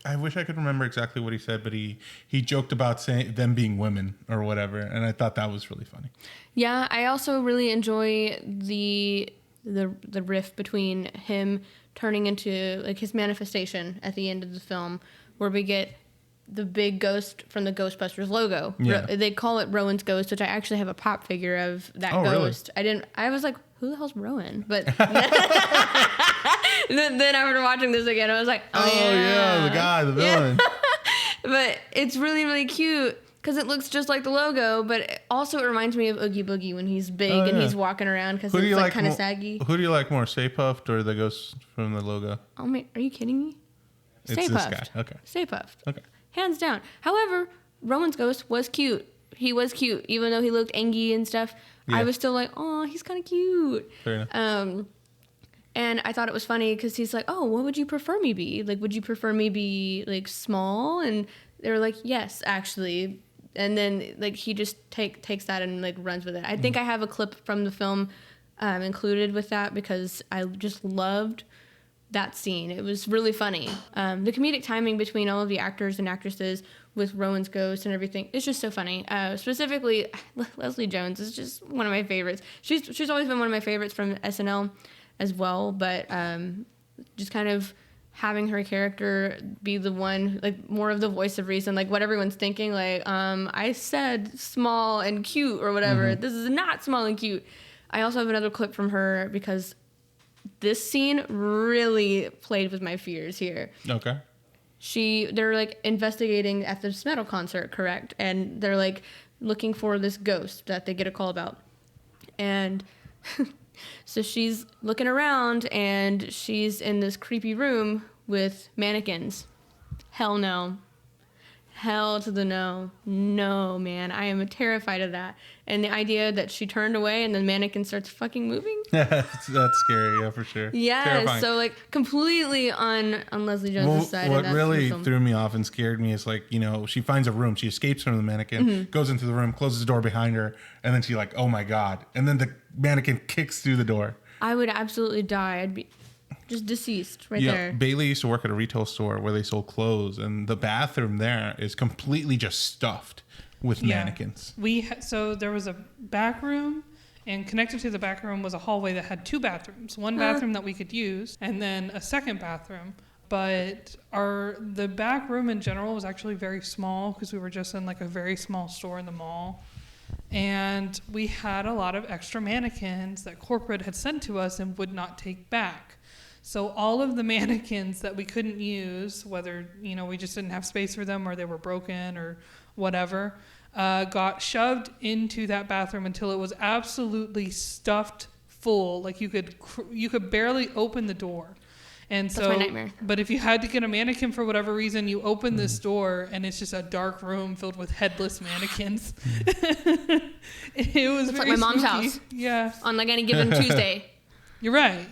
I wish I could remember exactly what he said, but he joked about saying them being women or whatever, and I thought that was really funny. Yeah, I also really enjoy the riff between him turning into like his manifestation at the end of the film, where we get the big ghost from the Ghostbusters logo. Yeah. They call it Rowan's ghost, which I actually have a pop figure of that ghost. Really? I was like, who the hell's Rowan? But then after watching this again, I was like, oh yeah, the guy, the villain. But it's really, really cute because it looks just like the logo, but also it reminds me of Oogie Boogie when he's big and he's walking around because it's like kind of saggy. Who do you like more, Stay Puft or the ghost from the logo? Oh man, are you kidding me? It's this guy. Okay. Stay Puft. Okay. Hands down. However, Rowan's ghost was cute. He was cute, even though he looked angry and stuff. Yeah. I was still like, oh, he's kind of cute. Fair enough. And I thought it was funny because he's like, oh, what would you prefer me be? Like, would you prefer me be like small? And they were like, yes, actually. And then like he just takes that and like runs with it. I think I have a clip from the film included with that because I just loved that scene. It was really funny. The comedic timing between all of the actors and actresses with Rowan's ghost and everything is just so funny. Specifically, Leslie Jones is just one of my favorites. She's always been one of my favorites from SNL as well, but just kind of having her character be the one, like more of the voice of reason, like what everyone's thinking, like I said small and cute or whatever. This is not small and cute. I also have another clip from her because this scene really played with my fears here. Okay. They're like investigating at this metal concert, correct? And they're like looking for this ghost that they get a call about. And so she's looking around and she's in this creepy room with mannequins. Hell no. Hell to the no. No, man. I am terrified of that. And the idea that she turned away and the mannequin starts fucking moving. that's scary, yeah, for sure. Yeah, terrifying. So like completely on Leslie Jones' side. What really threw me off and scared me is like, you know, she finds a room. She escapes from the mannequin, goes into the room, closes the door behind her, and then she's like, oh my God. And then the mannequin kicks through the door. I would absolutely die. I'd be just deceased right there. Bailey used to work at a retail store where they sold clothes, and the bathroom there is completely just stuffed with mannequins. So there was a back room, and connected to the back room was a hallway that had two bathrooms. One bathroom that we could use, and then a second bathroom. But the back room in general was actually very small because we were just in like a very small store in the mall. And we had a lot of extra mannequins that corporate had sent to us and would not take back. So all of the mannequins that we couldn't use, whether, you know, we just didn't have space for them or they were broken or whatever, got shoved into that bathroom until it was absolutely stuffed full. Like you could barely open the door. And that's my nightmare. But if you had to get a mannequin for whatever reason, you open this door and it's just a dark room filled with headless mannequins. It was it's like my mom's house. Yeah. On like any given Tuesday. You're right.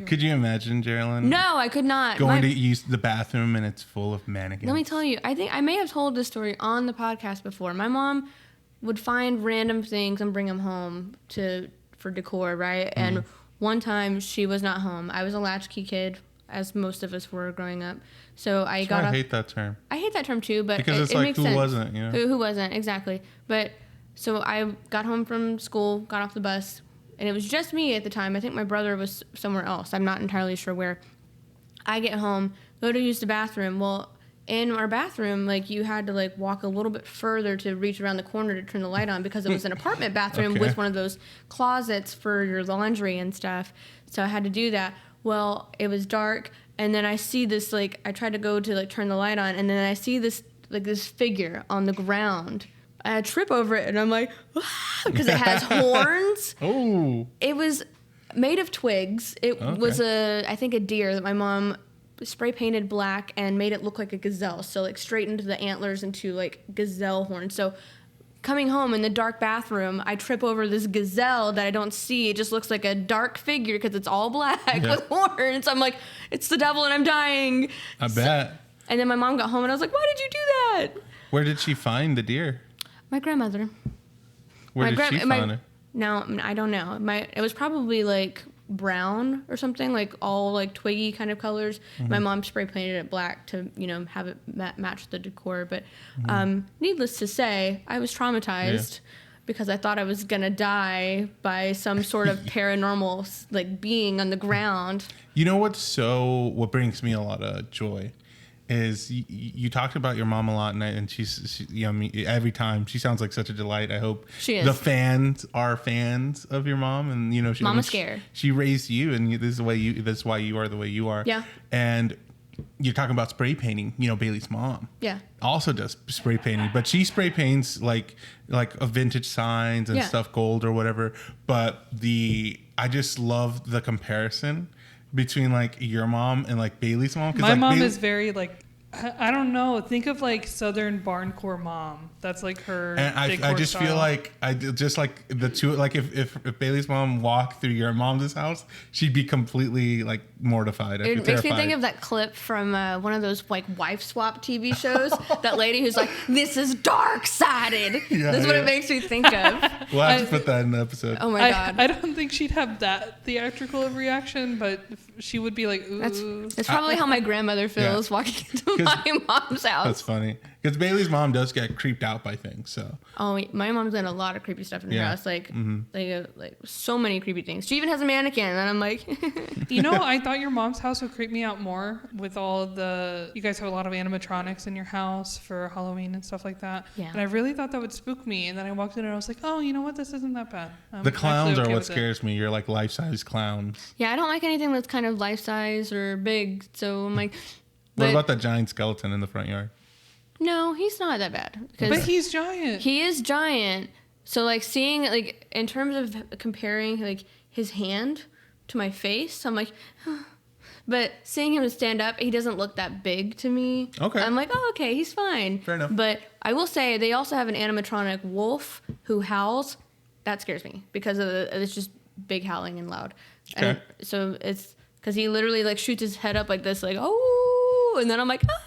Could you imagine, Geraldine? No, I could not. Going to use the bathroom and it's full of mannequins. Let me tell you, I think I may have told this story on the podcast before. My mom would find random things and bring them home for decor, right? And one time she was not home. I was a latchkey kid, as most of us were growing up. So I hate that term. I hate that term too, but because it's it like makes who sense. wasn't, you know? Who wasn't, exactly. But so I got home from school, got off the bus, and it was just me at the time. I think my brother was somewhere else. I'm not entirely sure where. I get home, go to use the bathroom. Well, in our bathroom, like you had to like walk a little bit further to reach around the corner to turn the light on because it was an apartment bathroom with one of those closets for your laundry and stuff. So I had to do that. Well, it was dark, and then I see this like I tried to go to like turn the light on, and then I see this figure on the ground. I trip over it, and I'm like, because it has horns. Oh. It was made of twigs. It was I think a deer that my mom spray painted black and made it look like a gazelle. So like straightened the antlers into like gazelle horns. So coming home in the dark bathroom, I trip over this gazelle that I don't see. It just looks like a dark figure because it's all black with horns. I'm like, it's the devil and I'm dying. I bet. And then my mom got home and I was like, why did you do that? Where did she find the deer? My grandmother. Where did she find it? No, I don't know. It was probably like brown or something, like all like twiggy kind of colors. My mom spray painted it black to, you know, have it match the decor. But needless to say, I was traumatized because I thought I was going to die by some sort of paranormal like being on the ground. You know what brings me a lot of joy is you talked about your mom a lot, and she's you know, every time she sounds like such a delight. I hope she is. The fans are fans of your mom, and you know, Mama's scared. She raised you, and this is why you are the way you are. Yeah. And you're talking about spray painting. You know, Bailey's mom. Yeah. Also does spray painting, but she spray paints like a vintage signs and stuff, gold or whatever. But I just love the comparison between like your mom and like Bailey's mom. My mom is very like, I don't know. Think of like Southern barncore mom. That's like her. And I just style. feel like just like the two, like if Bailey's mom walked through your mom's house, she'd be completely like mortified. It makes me think of that clip from one of those like wife swap TV shows. That lady who's like, "This is dark sided." That's what it makes me think of. We'll have to put that in the episode. Oh my god! I don't think she'd have that theatrical of reaction, but she would be like, "Ooh." That's probably how my grandmother feels walking into my mom's house. That's funny because Bailey's mom does get creeped out by things. So my mom's done a lot of creepy stuff in her house, like so many creepy things. She even has a mannequin, and I'm like, you know, I thought your mom's house would creep me out more with all the. You guys have a lot of animatronics in your house for Halloween and stuff like that. Yeah. And I really thought that would spook me, and then I walked in and I was like, oh, you know what? This isn't that bad. The clowns are what scares me. You're like life-size clowns. Yeah, I don't like anything that's kind of life-size or big. So I'm like, what about that giant skeleton in the front yard? No, he's not that bad. But he's giant. He is giant. So like seeing like in terms of comparing like his hand to my face, I'm like, but seeing him stand up, he doesn't look that big to me. Okay. I'm like, oh, okay, he's fine. Fair enough. But I will say they also have an animatronic wolf who howls. That scares me because it's just big howling and loud. Okay. And so it's because he literally like shoots his head up like this, like, oh, and then I'm like, ah.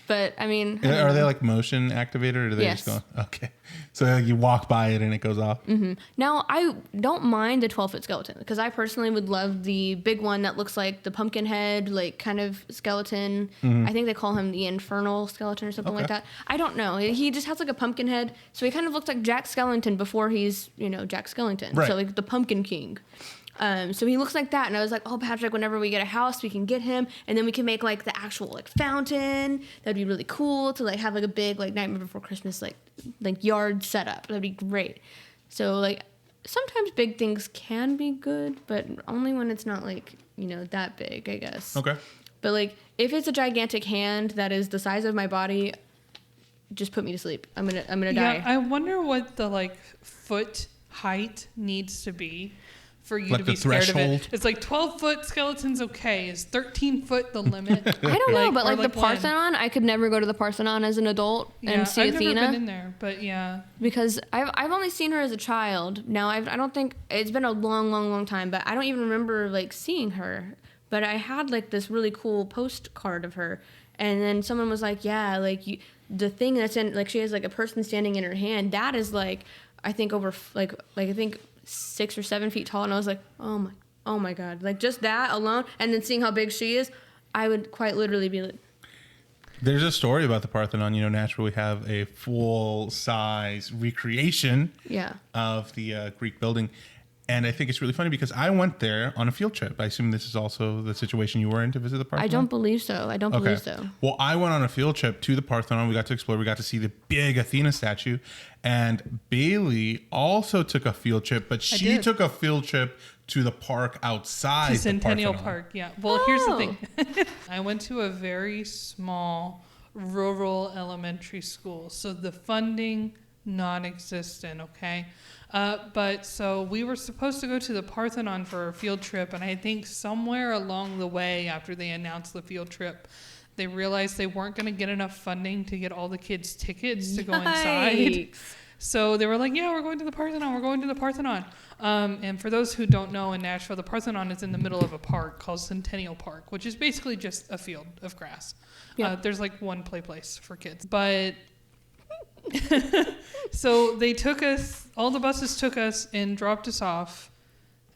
But I mean, are they like motion activated, or do they just go? Okay, so you walk by it and it goes off. Mm-hmm. Now I don't mind the 12-foot skeleton because I personally would love the big one that looks like the pumpkin head, like kind of skeleton. I think they call him the infernal skeleton or something like that. I don't know. He just has like a pumpkin head, so he kind of looks like Jack Skellington before he's Jack Skellington. Right. So like the Pumpkin King. So he looks like that, and I was like, oh, Patrick, whenever we get a house, we can get him, and then we can make like the actual like fountain. That'd be really cool to like have like a big like Nightmare Before Christmas like yard setup. That'd be great. So like sometimes big things can be good, but only when it's not like that big, I guess. Okay. But like if it's a gigantic hand that is the size of my body, just put me to sleep. I'm gonna die. I wonder what the like foot height needs to be for you like to be scared threshold? of it. It's like 12-foot skeleton's okay. Is 13 foot the limit? I don't know, but like the Parthenon, I could never go to the Parthenon as an adult and see Athena. I've never been in there, but yeah. Because I've only seen her as a child. Now I don't think it's been a long time, but I don't even remember like seeing her. But I had like this really cool postcard of her, and then someone was like, "Yeah, like the thing that's in like she has like a person standing in her hand. That is like I think over like I think 6 or 7 feet tall." And I was like, oh my god, like just that alone, and then seeing how big she is, I would quite literally be like. There's a story about the Parthenon. Naturally, we have a full-size recreation of the Greek building. And I think it's really funny because I went there on a field trip. I assume this is also the situation you were in to visit the Parthenon? I don't believe so. Believe so. Well, I went on a field trip to the Parthenon. We got to explore. We got to see the big Athena statue. And Bailey also took a field trip, but she took a field trip to the park outside to Centennial the Park, yeah. Well, here's the thing. I went to a very small rural elementary school. So the funding, non-existent, okay? But so we were supposed to go to the Parthenon for a field trip, and I think somewhere along the way after they announced the field trip, they realized they weren't going to get enough funding to get all the kids tickets to go inside. So they were like, yeah, we're going to the Parthenon. And for those who don't know, in Nashville, the Parthenon is in the middle of a park called Centennial Park, which is basically just a field of grass. Yeah. There's like one place for kids. But so they took us, all the buses took us and dropped us off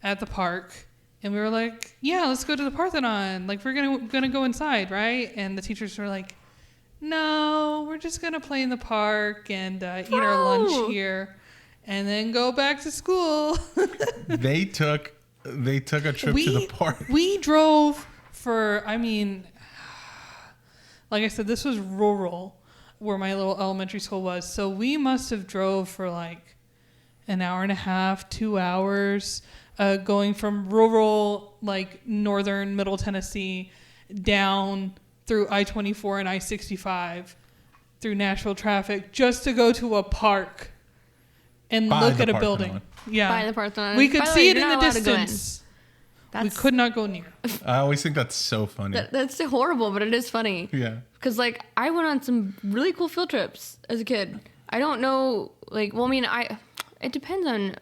at the park. And we were like, yeah, let's go to the Parthenon. Like, we're gonna go inside, right? And the teachers were like, no, we're just going to play in the park and eat our lunch here and then go back to school. They took a trip to the park. We drove for, I mean, like I said, this was rural where my little elementary school was. So we must have drove for like an hour and a half, 2 hours, going from rural, like northern middle Tennessee down through I-24 and I-65 through Nashville traffic just to go to a park and look at a building. Yeah. By the Parthenon. We could see it in the allowed to go in. distance. We could not go near. I always think that's so funny. That's horrible, but it is funny. Yeah. Because, like, I went on some really cool field trips as a kid. I don't know, like, well, I mean, it depends on,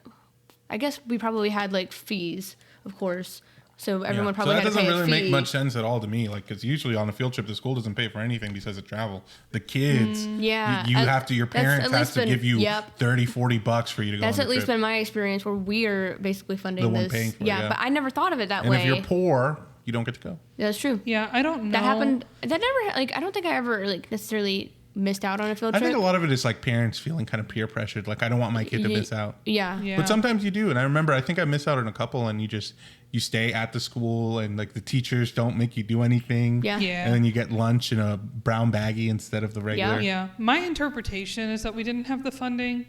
I guess we probably had, like, fees, of course. So everyone probably had to pay a fee. So that doesn't really make much sense at all to me. Like, because usually on a field trip, the school doesn't pay for anything besides the travel. The kids, your parents have to give you $30, $40 for you to go on That's the at least trip. been my experience where we are basically funding this. Paying for it, yeah. But I never thought of it that and way. if you're poor, you don't get to go. Yeah, that's true. Yeah, I don't know. That happened. That never, like, I don't think I ever, like, necessarily missed out on a field trip. I think a lot of it is like parents feeling kind of peer pressured. Like, I don't want my kid to miss out. Yeah. But sometimes you do. And I think I missed out on a couple, and you stay at the school, and like the teachers don't make you do anything. Yeah. And then you get lunch in a brown baggie instead of the regular. Yeah. My interpretation is that we didn't have the funding.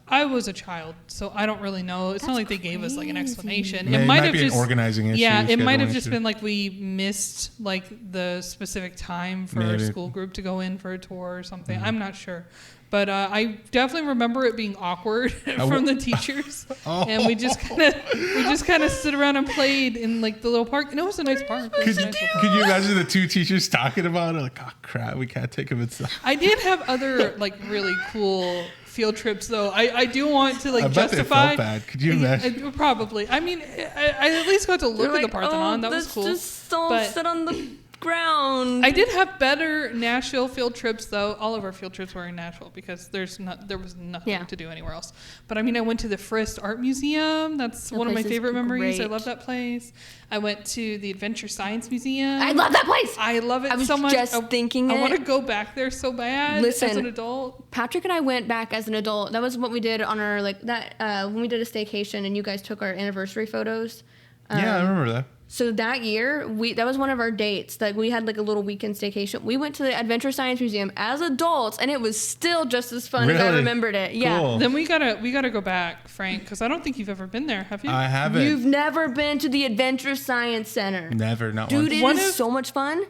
I was a child, so I don't really know. It's not like they gave us like an explanation. It might be an organizing issue. Yeah, it might have just been like we missed like the specific time for our school group to go in for a tour or something. I'm not sure. But I definitely remember it being awkward from the teachers, and we just kind of stood around and played in like the little park, and it was a nice park. Could you imagine the two teachers talking about it? Like, oh crap, we can't take him inside. I did have other like really cool field trips though. I do want to like justify. I bet they felt bad. Could you imagine? Probably. I mean, I at least got to look at the Parthenon. That was cool. Just don't sit on the ground. I did have better Nashville field trips though. All of our field trips were in Nashville because there was nothing to do anywhere else. But I mean, I went to the Frist Art Museum. That's one of my favorite memories. I love that place. I went to the Adventure Science Museum. I love that place. I love it so much. I was just thinking I want to go back there so bad. Listen, as an adult. Patrick and I went back as an adult. That was what we did on our when we did a staycation and you guys took our anniversary photos. Yeah, I remember that. So that year, that was one of our dates. That we had like a little weekend staycation. We went to the Adventure Science Museum as adults, and it was still just as fun as I remembered it. Cool. Yeah. Then we gotta go back, Frank, because I don't think you've ever been there, have you? I haven't. You've never been to the Adventure Science Center. Never, not once. Dude, Dude, it is so much fun.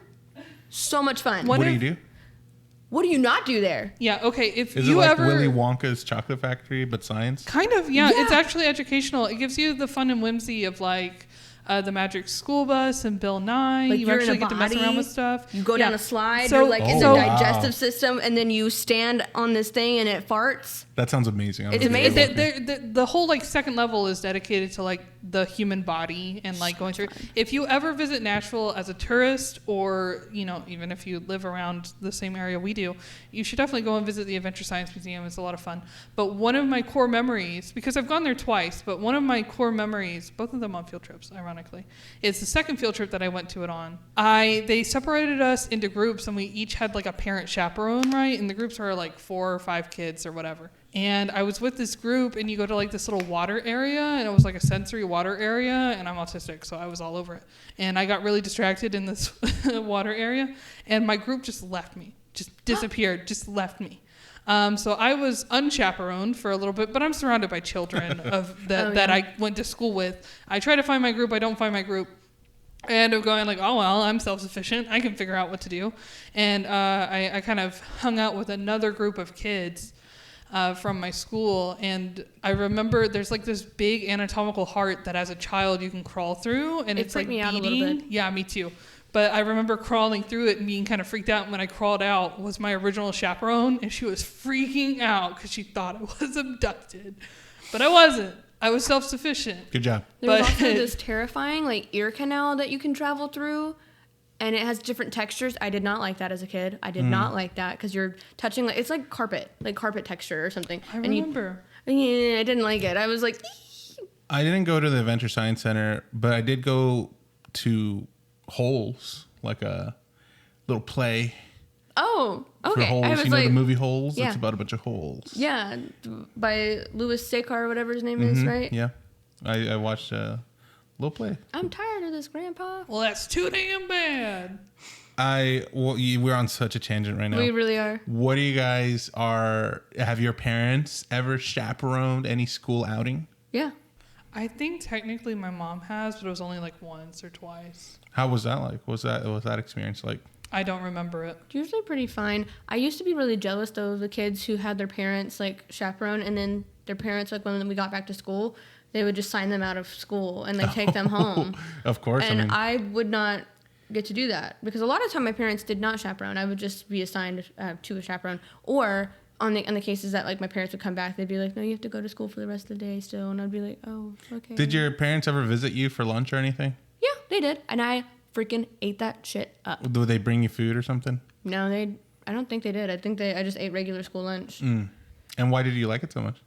So much fun. What do you do? What do you not do there? Yeah, okay. Is it like Willy Wonka's Chocolate Factory, but science? Kind of, yeah. It's actually educational. It gives you the fun and whimsy of like the Magic School Bus and Bill Nye. Like you actually get to mess around with stuff. You go down a slide. You're like in the digestive system, and then you stand on this thing, and it farts. That sounds amazing. It's amazing. The whole like second level is dedicated to like the human body and like going through. If you ever visit Nashville as a tourist, or even if you live around the same area we do, you should definitely go and visit the Adventure Science Museum. It's a lot of fun. But one of my core memories, because I've gone there twice, but one of my core memories, both of them on field trips, ironically, is the second field trip that I went to it on. They separated us into groups, and we each had like a parent chaperone, right? And the groups were like 4 or 5 kids or whatever. And I was with this group, and you go to like this little water area, and it was like a sensory water area, and I'm autistic, so I was all over it. And I got really distracted in this water area, and my group just left me, just disappeared, just left me. So I was unchaperoned for a little bit, but I'm surrounded by children that I went to school with. I try to find my group, I don't find my group. And I'm going like, oh, well, I'm self-sufficient. I can figure out what to do. And I kind of hung out with another group of kids from my school, and I remember there's like this big anatomical heart that as a child you can crawl through, and it's like me beating. out a little bit. Yeah, me too. But I remember crawling through it and being kind of freaked out. And when I crawled out was my original chaperone, and she was freaking out because she thought I was abducted, but I wasn't. I was self-sufficient. Good job. There's also this terrifying like ear canal that you can travel through. And it has different textures. I did not like that as a kid. I did not like that because you're touching it's like carpet texture or something. I remember. I didn't like it. I was like, I didn't go to the Adventure Science Center, but I did go to Holes, like a little play. Oh, okay. For Holes, I was you know like, the movie Holes? yeah. It's about a bunch of holes. Yeah, by Louis Sekar or whatever his name is, right? Yeah. I watched a little play. I'm tired of this, Grandpa. Well, that's too damn bad. We're on such a tangent right now. We really are. What do you guys have your parents ever chaperoned any school outing? Yeah. I think technically my mom has, but it was only like once or twice. How was that like? What was that experience like? I don't remember it. It's usually pretty fine. I used to be really jealous though of the kids who had their parents like chaperone, and then their parents, like when we got back to school, they would just sign them out of school and like take them home. Of course. And I would not get to do that because a lot of time my parents did not chaperone. I would just be assigned to a chaperone, or on the cases that like my parents would come back, they'd be like, no, you have to go to school for the rest of the day still, and I'd be like, oh, okay. Did your parents ever visit you for lunch or anything? Yeah, they did, and I freaking ate that shit up. Would they bring you food or something? No, I don't think they did. I think I just ate regular school lunch. And why did you like it so much?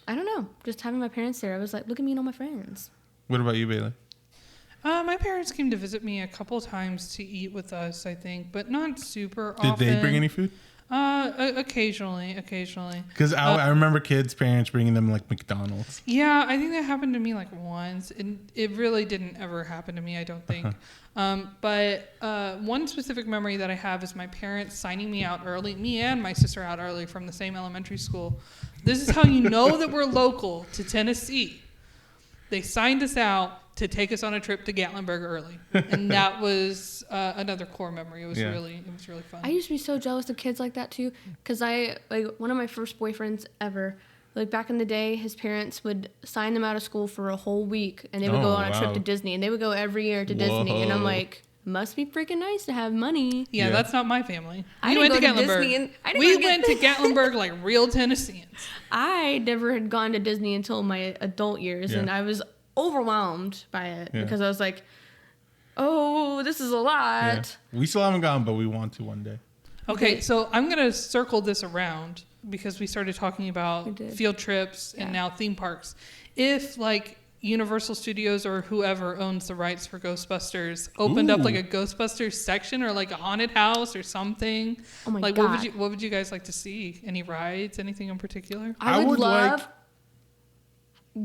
I don't know. Just having my parents there, I was like, look at me and all my friends. What about you, Bailey? My parents came to visit me a couple times to eat with us, I think, but not super Did often. they bring any food? Occasionally. Because I remember kids' parents bringing them like McDonald's. Yeah, I think that happened to me like once, and it really didn't ever happen to me, I don't think. But one specific memory that I have is my parents signing me out early, me and my sister out early from the same elementary school. This is how you know that we're local to Tennessee. They signed us out to take us on a trip to Gatlinburg early, and that was another core memory. It was really fun. I used to be so jealous of kids like that too, because one of my first boyfriends ever, like back in the day, his parents would sign them out of school for a whole week, and they would go on a trip to Disney, and they would go every year to Disney, and I'm like, must be freaking nice to have money. Yeah, that's not my family. We went to Gatlinburg. We went to Gatlinburg like real Tennesseans. I never had gone to Disney until my adult years, and I was overwhelmed by it because I was like, oh, this is a lot. Yeah. We still haven't gone, but we want to one day. Okay, so I'm going to circle this around because we started talking about field trips and now theme parks. If like Universal Studios or whoever owns the rights for Ghostbusters opened up like a Ghostbusters section or like a haunted house or something, oh my like God. what would you guys like to see? Any rides? Anything in particular? I would love.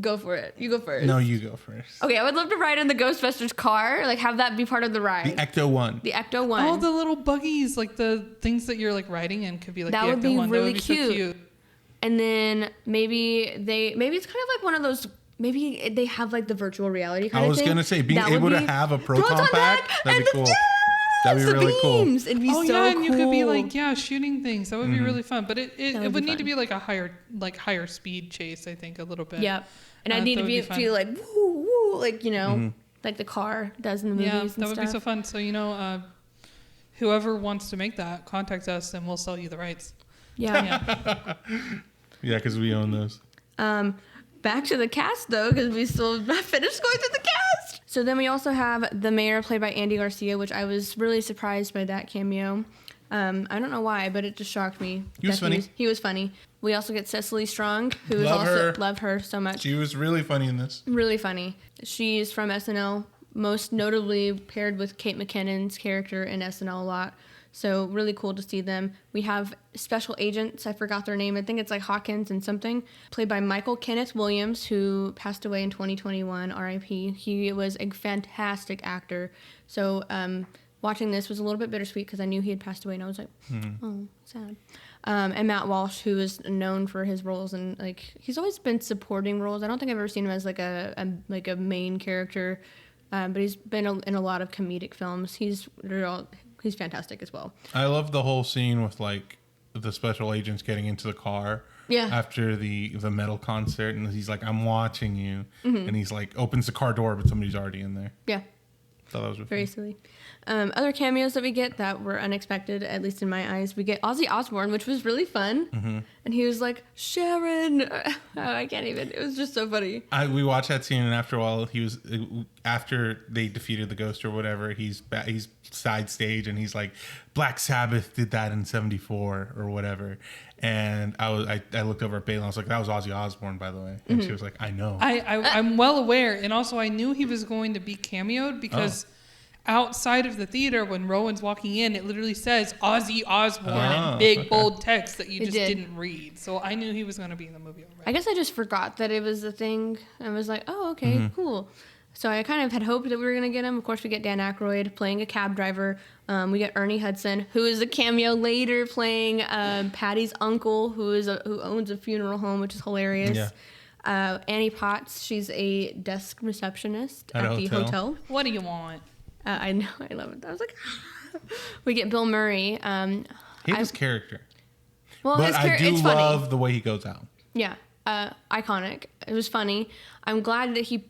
Go for it. You go first. No, you go first. Okay, I would love to ride in the Ghostbusters car, like have that be part of the ride. The Ecto One. The Ecto One. Oh, the little buggies, like the things that you're like riding in could be like that the would Ecto be One. really That would be cute. so cute. And then maybe it's kind of like one of those. Maybe they have like the virtual reality kind I of was thing. gonna say being That able would to be- have a proton pack. That'd be cool. That'd be the really beams. cool. It'd be Oh so yeah, and cool. you could be like shooting things. That would be really fun. But it would would be need fun. to be like a higher speed chase. I think a little bit. Yep. And I need that to would be fun. feel like woo woo, like like the car does in the movies. Yeah, and that would be stuff. so fun. So whoever wants to make that, contact us and we'll sell you the rights. Yeah. Yeah, because we own those. Back to the cast though, because we still not finished going through the cast. So then we also have the mayor played by Andy Garcia, which I was really surprised by that cameo. I don't know why, but it just shocked me. He was funny. He was funny. We also get Cecily Strong, who is love her so much. She was really funny in this. Really funny. She's from SNL, most notably paired with Kate McKinnon's character in SNL a lot. So really cool to see them. We have special agents. I forgot their name. I think it's like Hawkins and something. Played by Michael Kenneth Williams, who passed away in 2021, R.I.P. He was a fantastic actor. So watching this was a little bit bittersweet because I knew he had passed away, and I was like, oh, sad. And Matt Walsh, who is known for his roles, and like he's always been supporting roles. I don't think I've ever seen him as like a main character, but he's been in a lot of comedic films. He's fantastic as well. I love the whole scene with like the special agents getting into the car after the metal concert, and he's like, "I'm watching you," and he's like opens the car door, but somebody's already in there. Yeah. Thought that was very silly. Other cameos that we get that were unexpected, at least in my eyes, we get Ozzy Osbourne, which was really fun. And he was like, Sharon. Oh, I can't even. It was just so funny. We watched that scene, and after a while, after they defeated the ghost or whatever, he's side stage, and he's like, Black Sabbath did that in '74 or whatever. And I looked over at Bailey and I was like, that was Ozzy Osbourne, by the way. And she was like, I know. I'm well aware. And also I knew he was going to be cameoed because outside of the theater, when Rowan's walking in, it literally says Ozzy Osbourne in big, bold text that you just didn't read. So I knew he was going to be in the movie already. I guess I just forgot that it was a thing. I was like, oh, okay, cool. So I kind of had hoped that we were going to get him. Of course, we get Dan Aykroyd playing a cab driver. We get Ernie Hudson, who is a cameo later playing Patty's uncle, who owns a funeral home, which is hilarious. Yeah. Annie Potts, she's a desk receptionist at the hotel. What do you want? I know, I love it. I was like, we get Bill Murray. His character. Well, but I do it's love funny. the way he goes out. Yeah, iconic. It was funny. I'm glad that he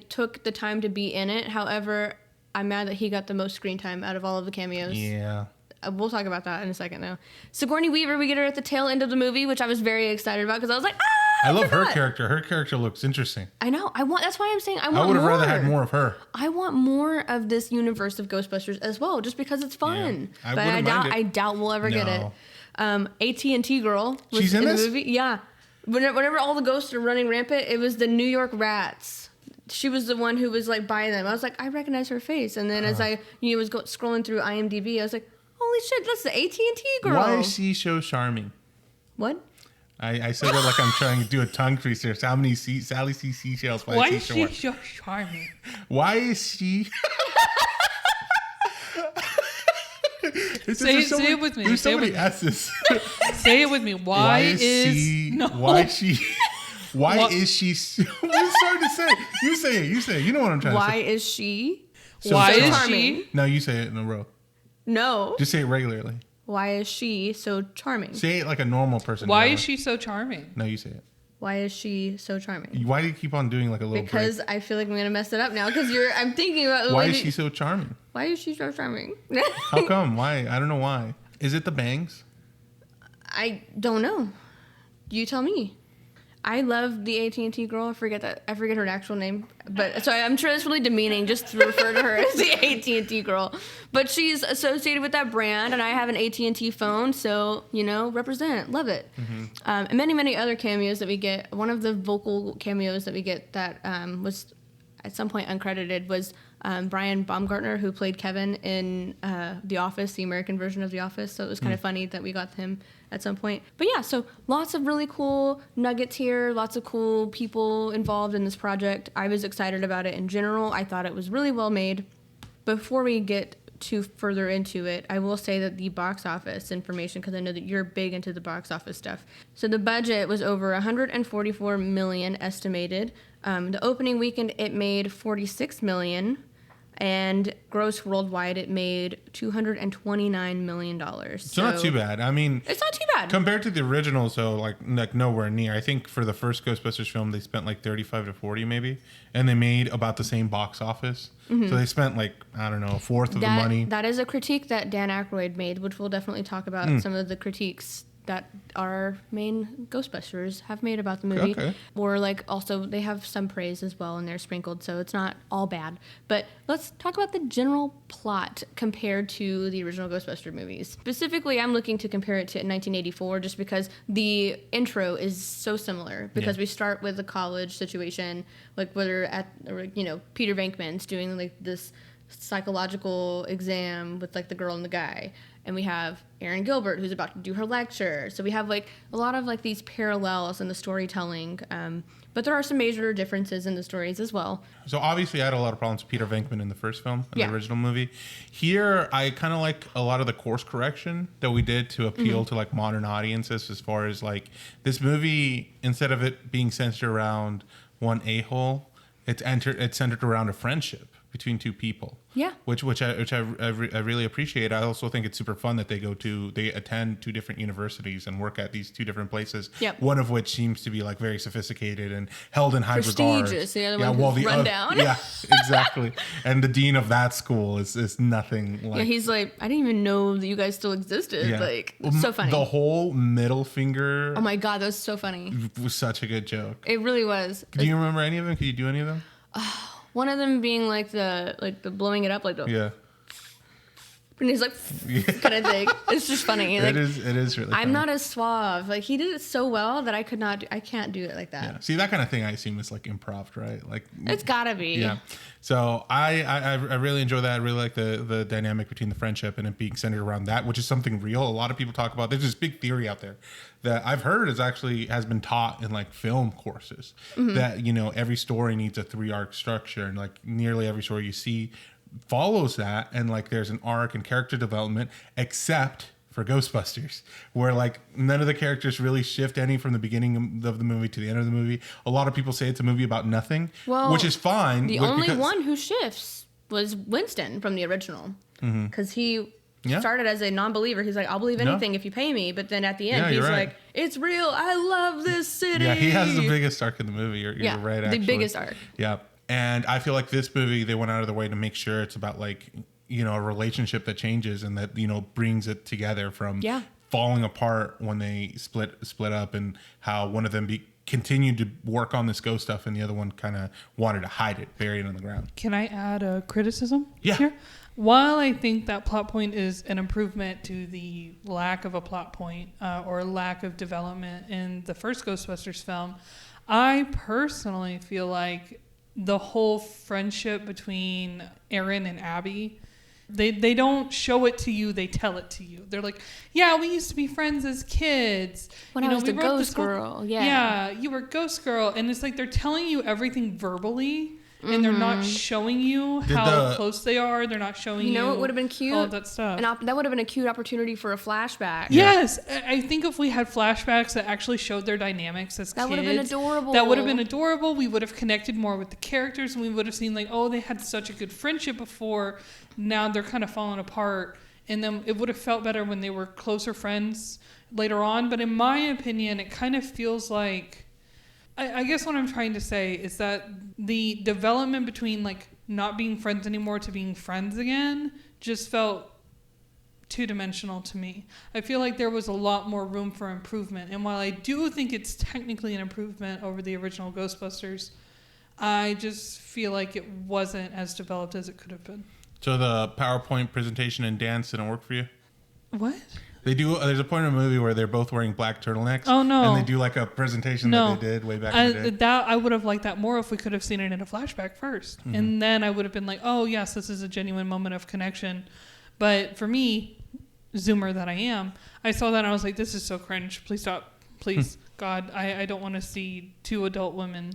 took the time to be in it. However, I'm mad that he got the most screen time out of all of the cameos. Yeah. We'll talk about that in a second, though. Sigourney Weaver, we get her at the tail end of the movie, which I was very excited about because I was like, I love her character. Her character looks interesting. I know. That's why I'm saying I want more. I would have rather had more of her. I want more of this universe of Ghostbusters as well, just because it's fun. Yeah. But I doubt we'll ever get it. AT&T girl was She's in the this? movie. Yeah. Whenever all the ghosts are running rampant, it was the New York Rats. She was the one who was by them. I was like, I recognize her face. And then as I was scrolling through IMDb, I was like, holy shit, that's the AT&T girl. Why is she so charming? What? I said that like I'm trying to do a tongue twister. How many Sally C. seashells? Why is she so charming? Why is she? Say it with me. There's so many S's. Say it with me. Why is she? Why is she? It's hard to say. You say it. You know what I'm trying to say. Why is she? Why is she? No, you say it in a row. No. Just say it regularly. Why is she so charming? Say it like a normal person. Why is she so charming? No, you say it. Why is she so charming? Why do you keep on doing like a little Because break? I feel like I'm going to mess it up now because I'm thinking about... Why is she so charming? Why is she so charming? How come? Why? I don't know why. Is it the bangs? I don't know. You tell me. I love the AT&T girl. I forget her actual name, but so I'm sure it's really demeaning just to refer to her as the AT&T girl. But she's associated with that brand, and I have an AT&T phone, so represent, love it. Mm-hmm. And many other cameos that we get. One of the vocal cameos that we get that was at some point uncredited was Brian Baumgartner, who played Kevin in The Office, the American version of The Office. So it was kind of funny that we got him at some point. But yeah, so lots of really cool nuggets here, lots of cool people involved in this project. I was excited about it in general. I thought it was really well made. Before we get too further into it, I will say that the box office information, because I know that you're big into the box office stuff. So the budget was over $144 million estimated. The opening weekend, it made $46 million. And gross worldwide, it made $229 million. So not too bad. I mean, it's not too bad compared to the original. So like nowhere near. I think for the first Ghostbusters film, they spent like 35 to 40 maybe, and they made about the same box office. Mm-hmm. So they spent like a fourth of the money. That is a critique that Dan Aykroyd made, which we'll definitely talk about. Some of the critiques that our main Ghostbusters have made about the movie. Okay. Or also they have some praise as well, and they're sprinkled, so it's not all bad. But let's talk about the general plot compared to the original Ghostbuster movies. Specifically, I'm looking to compare it to 1984 just because the intro is so similar, because we start with a college situation, whether Peter Venkman's doing this psychological exam with the girl and the guy, and we have Erin Gilbert who's about to do her lecture. So we have a lot of these parallels in the storytelling, but there are some major differences in the stories as well. So obviously I had a lot of problems with Peter Venkman in the first film, in the original movie. Here I kind of like a lot of the course correction that we did to appeal to modern audiences, as far as this movie, instead of it being centered around one a-hole, it's centered around a friendship between two people. Yeah. Which I really appreciate. I also think it's super fun that they attend two different universities and work at these two different places. Yep. One of which seems to be very sophisticated and held in high regard. Prestigious. The other one run down. Yeah, exactly. And the dean of that school is nothing like. Yeah, he's I didn't even know that you guys still existed. Yeah. So funny. The whole middle finger. Oh my God, that was so funny. Was such a good joke. It really was. Do you remember any of them? Could you do any of them? One of them being the blowing it up, Yeah. And he's like, kind of thing. It's just funny. Like, it is really funny. I'm not as suave. Like, he did it so well that I can't do it like that. Yeah. See, that kind of thing I assume is like improv, right? Like, it's gotta be. Yeah. So I really enjoy that. I really like the dynamic between the friendship and it being centered around that, which is something real. A lot of people talk about. There's this big theory out there that I've heard has been taught in like film courses that, you know, every story needs a 3-arc structure, and like nearly every story you see follows that, and like there's an arc and character development, except for Ghostbusters, where like none of the characters really shift any from the beginning of the movie to the end of the movie. A lot of people say it's a movie about nothing, which is fine. The only one who shifts was Winston from the original, because he started as a non-believer. He's like, I'll believe anything if you pay me, but then at the end he's like, it's real, I love this city. Yeah, he has the biggest arc in the movie. You're right, actually. The biggest arc. Yeah. And I feel like this movie, they went out of their way to make sure it's about like, you know, a relationship that changes and that, you know, brings it together from falling apart when they split up, and how one of them continued to work on this ghost stuff and the other one kind of wanted to hide it, bury it on the ground. Can I add a criticism here? While I think that plot point is an improvement to the lack of a plot point or lack of development in the first Ghostbusters film, I personally feel like the whole friendship between Aaron and Abby, they don't show it to you, they tell it to you. They're like, yeah, we used to be friends as kids. When I was the ghost girl. Yeah, you were ghost girl. And it's like they're telling you everything verbally, and they're not showing you how close they are. They're not showing you. You know what would have been cute? All of that stuff. That would have been a cute opportunity for a flashback. Yes. I think if we had flashbacks that actually showed their dynamics as kids. That would have been adorable. That would have been adorable. We would have connected more with the characters, and we would have seen like, oh, they had such a good friendship before. Now they're kind of falling apart. And then it would have felt better when they were closer friends later on. But in my opinion, it kind of feels like, I guess what I'm trying to say is that the development between like not being friends anymore to being friends again just felt two-dimensional to me. I feel like there was a lot more room for improvement. And while I do think it's technically an improvement over the original Ghostbusters, I just feel like it wasn't as developed as it could have been. So the PowerPoint presentation and dance didn't work for you? What? They do. There's a point in the movie where they're both wearing black turtlenecks. Oh no! And they do like a presentation that they did way back in the day. I would have liked that more if we could have seen it in a flashback first, and then I would have been like, oh yes, this is a genuine moment of connection. But for me, Zoomer that I am, I saw that and I was like, this is so cringe. Please stop. Please, God, I don't want to see two adult women.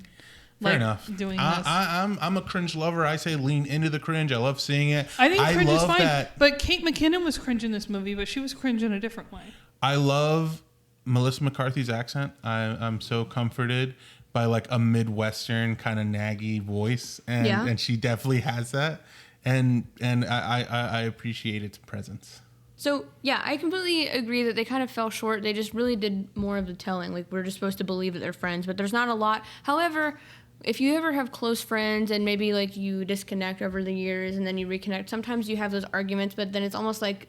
Fair enough. Doing this. I'm a cringe lover. I say lean into the cringe. I love seeing it. I think cringe is fine. But Kate McKinnon was cringe in this movie, but she was cringe in a different way. I love Melissa McCarthy's accent. I'm so comforted by like a Midwestern kind of naggy voice, and she definitely has that, and I appreciate its presence. So, yeah, I completely agree that they kind of fell short. They just really did more of the telling. Like, we're just supposed to believe that they're friends, but there's not a lot. However, if you ever have close friends and maybe, like, you disconnect over the years and then you reconnect, sometimes you have those arguments, but then it's almost like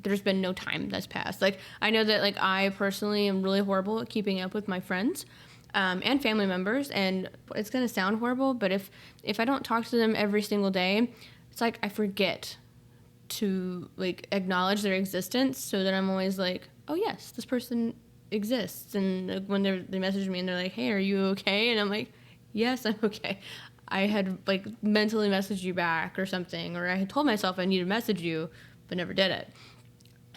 there's been no time that's passed. Like, I know that, like, I personally am really horrible at keeping up with my friends and family members, and it's going to sound horrible, but if I don't talk to them every single day, it's like I forget to like acknowledge their existence, so that I'm always like, oh yes, this person exists. And when they message me and they're like, hey, are you okay? And I'm like, yes, I'm okay. I had like mentally messaged you back or something, or I had told myself I needed to message you but never did it.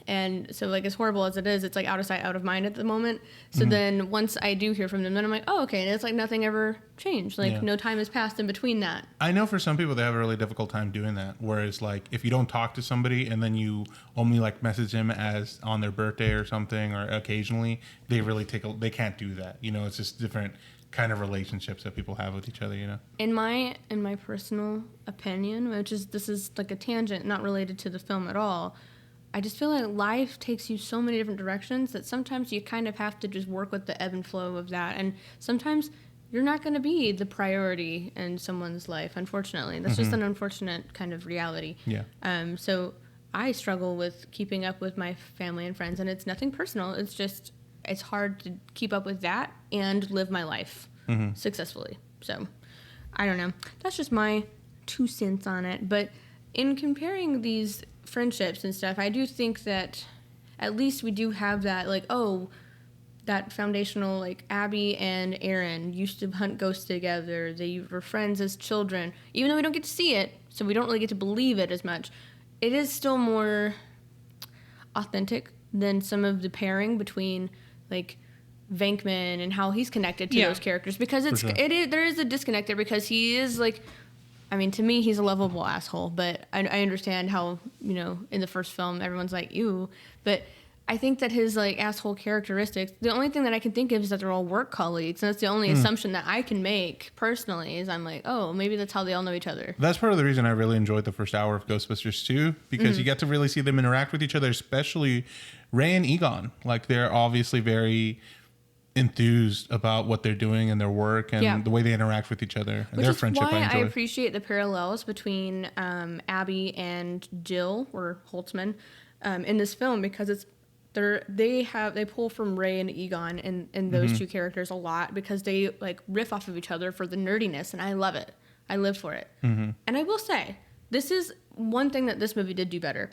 And so, like, as horrible as it is, it's like out of sight, out of mind at the moment. So then once I do hear from them, then I'm like, oh, okay. And it's like nothing ever changed. Like, no time has passed in between that. I know for some people, they have a really difficult time doing that. Whereas, like, if you don't talk to somebody and then you only, like, message them as on their birthday or something, or occasionally, they really they can't do that. You know, it's just different kind of relationships that people have with each other, you know? In my personal opinion, this is like a tangent, not related to the film at all, I just feel like life takes you so many different directions that sometimes you kind of have to just work with the ebb and flow of that. And sometimes you're not going to be the priority in someone's life, unfortunately. That's just an unfortunate kind of reality. Yeah. So I struggle with keeping up with my family and friends, and it's nothing personal. It's just, it's hard to keep up with that and live my life successfully. So I don't know. That's just my 2 cents on it. But in comparing these friendships and stuff, I do think that at least we do have that, like, oh, that foundational, like, Abby and Aaron used to hunt ghosts together. They were friends as children. Even though we don't get to see it, so we don't really get to believe it as much, it is still more authentic than some of the pairing between, like, Venkman and how he's connected to those characters. Because there is a disconnect there, because he is, like, I mean, to me, he's a lovable asshole, but I understand how, you know, in the first film, everyone's like, ew. But I think that his, like, asshole characteristics, the only thing that I can think of is that they're all work colleagues. And that's the only assumption that I can make personally, is I'm like, oh, maybe that's how they all know each other. That's part of the reason I really enjoyed the first hour of Ghostbusters 2, because you get to really see them interact with each other, especially Ray and Egon. Like, they're obviously very enthused about what they're doing and their work and the way they interact with each other and their friendship. Which is why I appreciate the parallels between Abby and Jill, or Holtzman, in this film, because they pull from Ray and Egon in those two characters a lot, because they, like, riff off of each other for the nerdiness, and I love it. I live for it. And I will say, this is one thing that this movie did do better.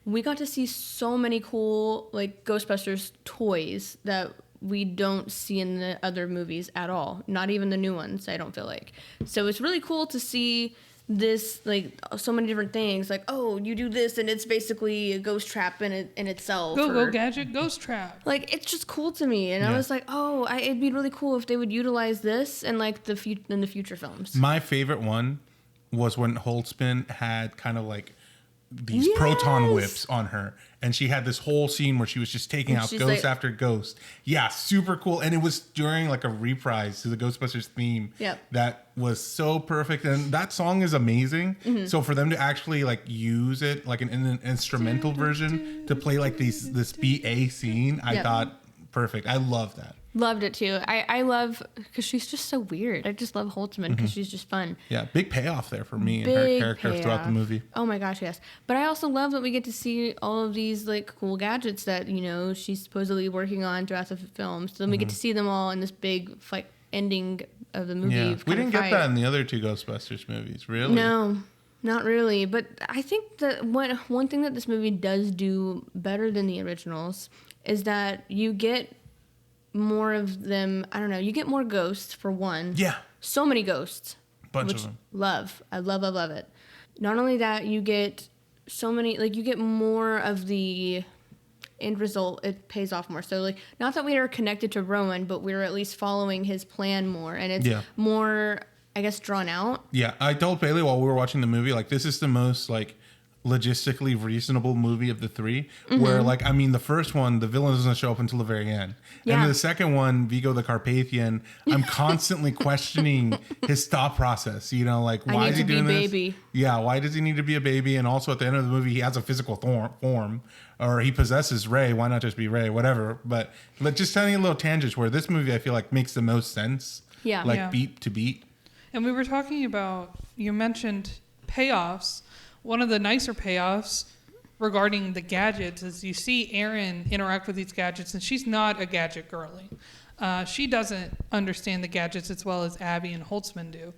We got to see so many cool, like, Ghostbusters toys that we don't see in the other movies at all. Not even the new ones, I don't feel like. So it's really cool to see this, like, so many different things. Like, oh, you do this, and it's basically a ghost trap in itself. Go gadget ghost trap. Like, it's just cool to me. And I was like, oh, it'd be really cool if they would utilize this in, like, in the future films. My favorite one was when Holtzman had kind of, like, these proton whips on her, and she had this whole scene where she was just taking out ghost, like, after ghost. Yeah, super cool. And it was during, like, a reprise to the Ghostbusters theme. That was so perfect, and that song is amazing. So for them to actually, like, use it like an instrumental version to play, like, this BA scene, I thought perfect. I love that. Loved it too. I love, because she's just so weird. I just love Holtzman because she's just fun. Yeah, big payoff there for me and her character throughout the movie. Oh my gosh, yes. But I also love that we get to see all of these, like, cool gadgets that, you know, she's supposedly working on throughout the film. So then we get to see them all in this big fight ending of the movie. Yeah, we didn't get that in the other two Ghostbusters movies, really. No, not really. But I think that one thing that this movie does do better than the originals is that you get more of them. I don't know. You get more ghosts, for one. Yeah. So many ghosts. Bunch of them. Love. I love it. Not only that, you get so many, like, you get more of the end result. It pays off more. So, like, not that we are connected to Rowan, but we're at least following his plan more. And it's more, I guess, drawn out. Yeah. I told Bailey while we were watching the movie, like, this is the most, like, logistically reasonable movie of the three, where, like, I mean, the first one, the villain doesn't show up until the very end, and the second one, Vigo the Carpathian, I'm constantly questioning his thought process, you know, like, why is he doing this? Baby. Yeah, why does he need to be a baby? And also at the end of the movie, he has a physical form, or he possesses Ray. Why not just be Ray? Whatever. But just tiny little tangents where this movie, I feel like, makes the most sense, beat to beat. And we were talking about, you mentioned payoffs. One of the nicer payoffs regarding the gadgets is you see Erin interact with these gadgets, and she's not a gadget girly. She doesn't understand the gadgets as well as Abby and Holtzman do.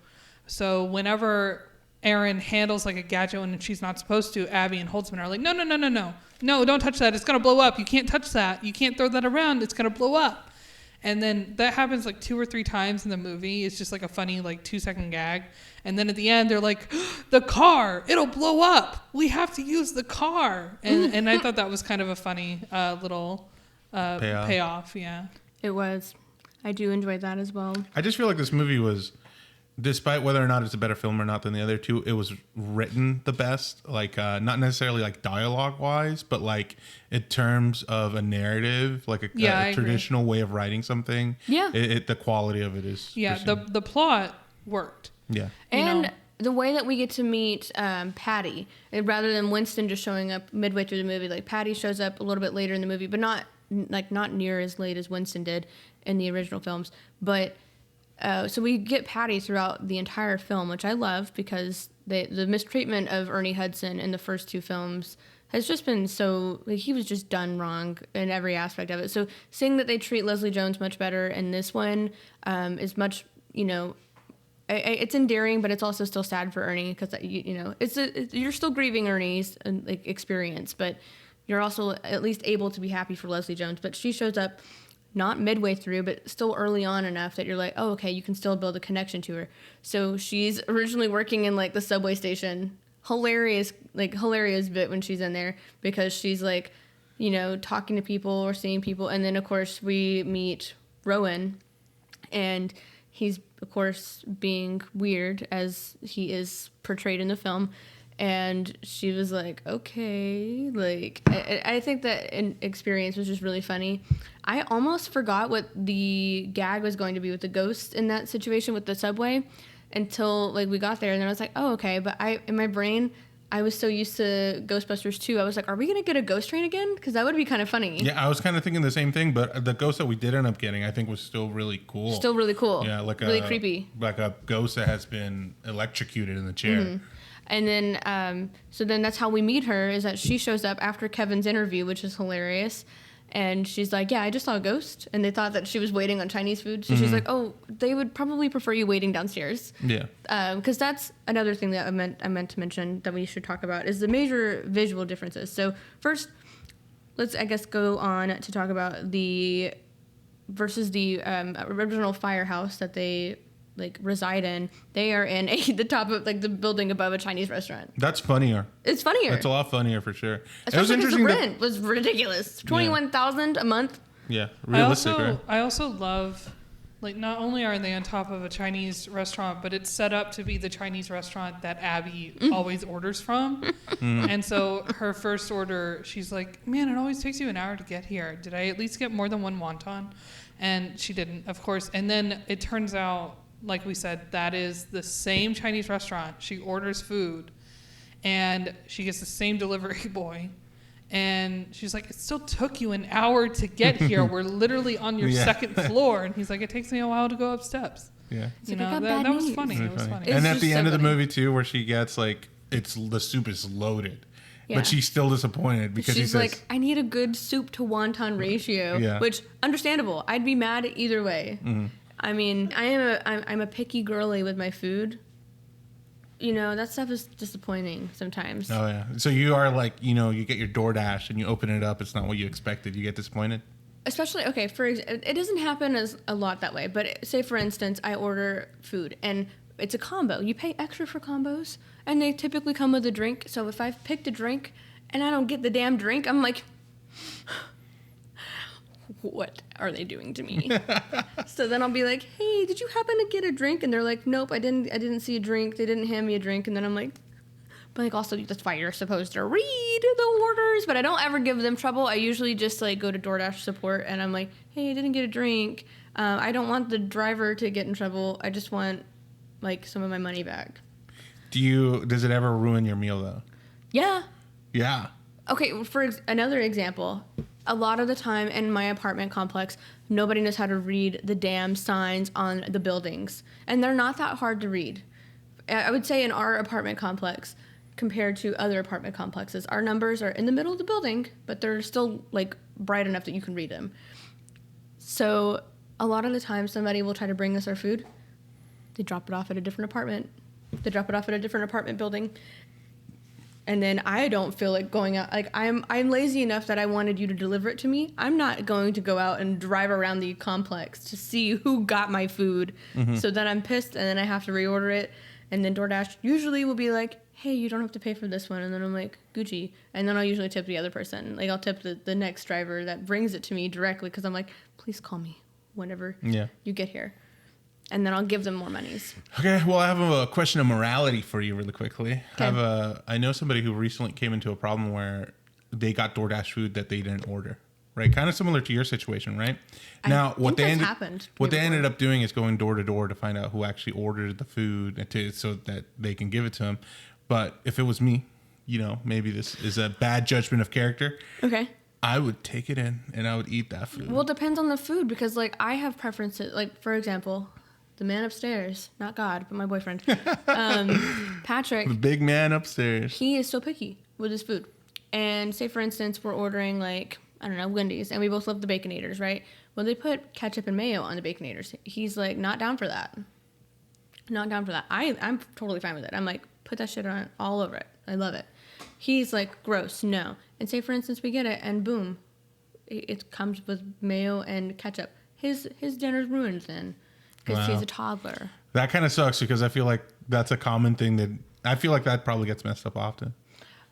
So whenever Erin handles, like, a gadget when she's not supposed to, Abby and Holtzman are like, no, don't touch that. It's going to blow up. You can't touch that. You can't throw that around. It's going to blow up. And then that happens, like, 2 or 3 times in the movie. It's just, like, a funny, like, 2-second gag. And then at the end, they're like, the car, it'll blow up. We have to use the car. And I thought that was kind of a funny little payoff. Yeah. It was. I do enjoy that as well. I just feel like this movie was, despite whether or not it's a better film or not than the other two, it was written the best. Like, not necessarily, like, dialogue wise, but, like, in terms of a narrative, like a traditional way of writing something. Yeah. The quality of it is. Yeah. The plot worked. Yeah. And the way that we get to meet Patty, rather than Winston just showing up midway through the movie, like, Patty shows up a little bit later in the movie, but not near as late as Winston did in the original films. But so we get Patty throughout the entire film, which I love, because the mistreatment of Ernie Hudson in the first 2 films has just been so, like, he was just done wrong in every aspect of it. So seeing that they treat Leslie Jones much better in this one is much, you know, it's endearing, but it's also still sad for Ernie because you're still grieving Ernie's like experience, but you're also at least able to be happy for Leslie Jones. But she shows up not midway through, but still early on enough that you're like, oh, okay, you can still build a connection to her. So she's originally working in like the subway station. Hilarious bit when she's in there because she's like, talking to people or seeing people. And then of course we meet Rowan and he's of course being weird as he is portrayed in the film. And she was like, okay, like, I think that experience was just really funny. I almost forgot what the gag was going to be with the ghost in that situation with the subway until, like, we got there. And then I was like, oh, okay. But in my brain, I was so used to Ghostbusters 2. I was like, are we going to get a ghost train again? Because that would be kind of funny. Yeah, I was kind of thinking the same thing. But the ghost that we did end up getting, I think, was still really cool. Still really cool. Yeah, like really creepy. Like a ghost that has been electrocuted in the chair. Mm-hmm. And then, so then that's how we meet her, is that she shows up after Kevin's interview, which is hilarious. And she's like, yeah, I just saw a ghost. And they thought that she was waiting on Chinese food. So she's like, oh, they would probably prefer you waiting downstairs. Yeah. Because that's another thing that I meant to mention that we should talk about is the major visual differences. So first, let's, I guess, go on to talk about the original firehouse that they like reside in. They are in the top of like the building above a Chinese restaurant. That's funnier. It's funnier. That's a lot funnier for sure. Especially it was interesting. The rent was ridiculous. $21,000 a month. Yeah, realistic. I also love, like, not only are they on top of a Chinese restaurant, but it's set up to be the Chinese restaurant that Abby always orders from. And so her first order, she's like, man, it always takes you an hour to get here. Did I at least get more than one wonton? And she didn't, of course. And then it turns out, like we said, that is the same Chinese restaurant. She orders food, and she gets the same delivery boy. And she's like, it still took you an hour to get here. We're literally on your second floor. And he's like, it takes me a while to go up steps. Yeah. That was funny. It was funny. And at the end of the movie, too, where she gets, like, the soup is loaded. Yeah. But she's still disappointed because she's like, I need a good soup to wonton ratio, which, understandable. I'd be mad either way. Mm-hmm. I mean, I'm a picky girly with my food. That stuff is disappointing sometimes. Oh, yeah. So you are like, you get your DoorDash and you open it up. It's not what you expected. You get disappointed? Especially, okay, it doesn't happen as a lot that way. But say, for instance, I order food and it's a combo. You pay extra for combos and they typically come with a drink. So if I've picked a drink and I don't get the damn drink, I'm like... what are they doing to me? So then I'll be like, hey, did you happen to get a drink? And they're like, nope, I didn't see a drink. They didn't hand me a drink. And then I'm like, but like also that's why you're supposed to read the orders. But I don't ever give them trouble. I usually just like go to DoorDash support and I'm like, hey, I didn't get a drink. I don't want the driver to get in trouble. I just want like some of my money back. Does it ever ruin your meal though? Yeah. Yeah. Okay, for another example, a lot of the time in my apartment complex, nobody knows how to read the damn signs on the buildings. And they're not that hard to read. I would say in our apartment complex, compared to other apartment complexes, our numbers are in the middle of the building, but they're still like bright enough that you can read them. So a lot of the time, somebody will try to bring us our food. They drop it off at a different apartment. They drop it off at a different apartment building. And then I don't feel like going out. Like I'm lazy enough that I wanted you to deliver it to me. I'm not going to go out and drive around the complex to see who got my food. Mm-hmm. So then I'm pissed and then I have to reorder it. And then DoorDash usually will be like, hey, you don't have to pay for this one. And then I'm like, Gucci. And then I'll usually tip the other person. Like I'll tip the next driver that brings it to me directly because I'm like, please call me whenever you get here. And then I'll give them more monies. Okay, well, I have a question of morality for you really quickly. Okay. I know somebody who recently came into a problem where they got DoorDash food that they didn't order, right? Kind of similar to your situation, right? Now, what they ended up doing is going door to door to find out who actually ordered the food so that they can give it to them. But if it was me, maybe this is a bad judgment of character. Okay. I would take it in and I would eat that food. Well, it depends on the food because, like, I have preferences. Like, for example... the man upstairs, not God, but my boyfriend, Patrick. The big man upstairs. He is so picky with his food. And say, for instance, we're ordering, like, I don't know, Wendy's, and we both love the Baconators, right? Well, they put ketchup and mayo on the Baconators. He's, like, not down for that. Not down for that. I'm totally fine with it. I'm like, put that shit on all over it. I love it. He's like, gross, no. And say, for instance, we get it, and boom, it comes with mayo and ketchup. His dinner's ruined then because he's a toddler. That kind of sucks because I feel like that's a common thing that I feel like that probably gets messed up often.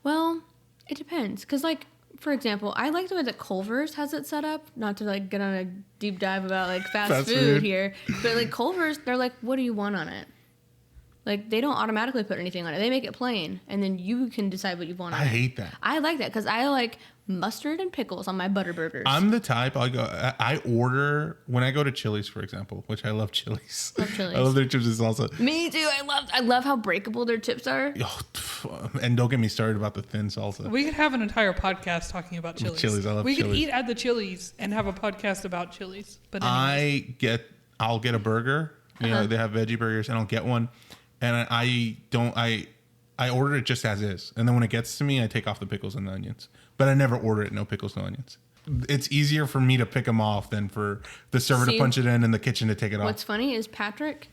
Well, it depends. Because, like, for example, I like the way that Culver's has it set up. Not to, like, get on a deep dive about, like, fast food here. But, like, Culver's, they're like, what do you want on it? Like, they don't automatically put anything on it. They make it plain, and then you can decide what you want on it. I hate that. I like that because I like mustard and pickles on my butter burgers. I'm the type, I order, when I go to Chili's, for example, which I love Chili's. Love Chili's. I love their chips and salsa. Me too. I love how breakable their chips are. And don't get me started about the thin salsa. We could have an entire podcast talking about Chili's. Chili's, I love We Chili's. could eat at the Chili's and have a podcast about Chili's. But anyways. I'll get a burger. You know, they have veggie burgers, and I'll get one. And I order it just as is. And then when it gets to me, I take off the pickles and the onions. But I never order it no pickles, no onions. It's easier for me to pick them off than for the server to punch it in and the kitchen to take it off. What's funny is Patrick,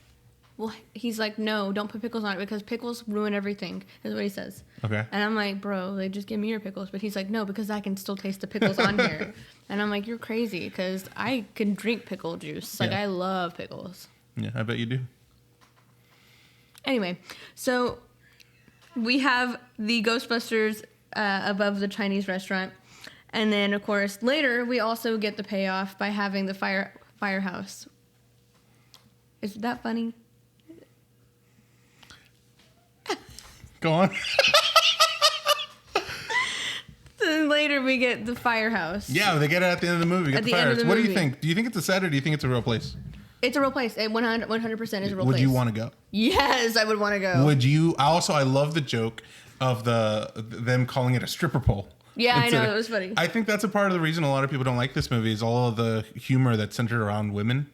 well, he's like, no, don't put pickles on it because pickles ruin everything, is what he says. Okay. And I'm like, bro, like, just give me your pickles. But he's like, no, because I can still taste the pickles on here. And I'm like, you're crazy because I can drink pickle juice. Like, I love pickles. Yeah, I bet you do. Anyway, so we have the Ghostbusters above the Chinese restaurant. And then, of course, later we also get the payoff by having the firehouse. Is that funny? Go on. Then later we get the firehouse. Yeah, they get it at the end of the movie. At the end of the What do you movie. think? Do you think it's a set or do you think it's a real place? It's a real place. It 100% is a real place. Would you want to go? Yes, I would want to go. Would you? I love the joke of them calling it a stripper pole. Yeah, I know. It was funny. I think that's a part of the reason a lot of people don't like this movie is all of the humor that's centered around women.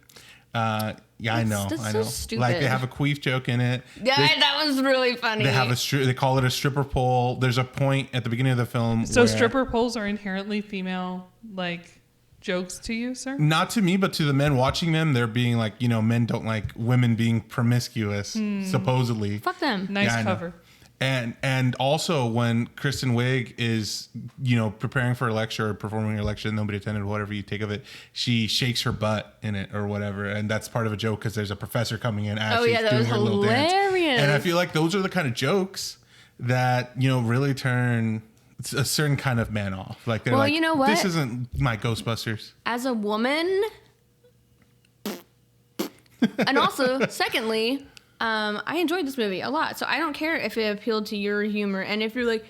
I know. So stupid. Like they have a queef joke in it. Yeah, that was really funny. They have they call it a stripper pole. There's a point at the beginning of the film. So stripper poles are inherently female, like, jokes to you, sir? Not to me, but to the men watching them. They're being like, men don't like women being promiscuous, supposedly. Fuck them. Nice cover. And also when Kristen Wiig is, preparing for a lecture or performing a lecture that nobody attended, whatever you take of it, she shakes her butt in it or whatever. And that's part of a joke because there's a professor coming in as she's doing her little dance. And I feel like those are the kind of jokes that, really turn a certain kind of man off. Like, they're like, you know what? This isn't my Ghostbusters. As a woman, and also, secondly, I enjoyed this movie a lot. So I don't care if it appealed to your humor. And if you're like,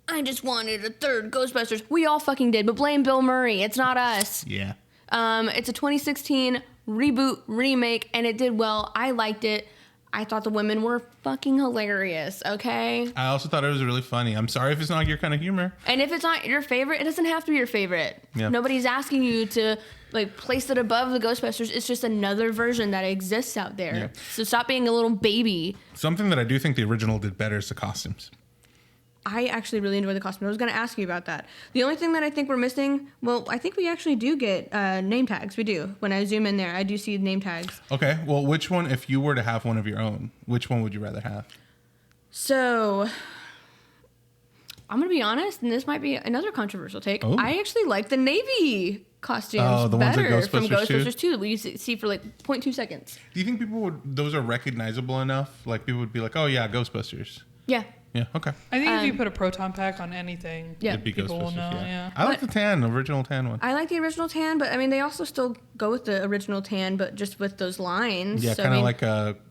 I just wanted a third Ghostbusters. We all fucking did, but blame Bill Murray. It's not us. Yeah. It's a 2016 reboot remake, and it did well. I liked it. I thought the women were fucking hilarious, okay? I also thought it was really funny. I'm sorry if it's not your kind of humor. And if it's not your favorite, it doesn't have to be your favorite. Yeah. Nobody's asking you to place it above the Ghostbusters. It's just another version that exists out there. Yeah. So stop being a little baby. Something that I do think the original did better is the costumes. I actually really enjoy the costume. I was going to ask you about that. The only thing that I think we're missing, well, I think we actually do get name tags. We do. When I zoom in there, I do see name tags. Okay. Well, which one, if you were to have one of your own, which one would you rather have? So, I'm going to be honest, and this might be another controversial take. Oh. I actually like the Navy costumes the ones better at from Ghostbusters Ghostbusters 2 that we see for 0.2 seconds. Do you think those are recognizable enough? Like people would be like, oh yeah, Ghostbusters. Yeah. Yeah, okay. I think if you put a proton pack on anything, yeah. people will know. Yeah. I like the original tan one. I like the original tan, but I mean, they also still go with the original tan, but just with those lines. Yeah, so, kind of like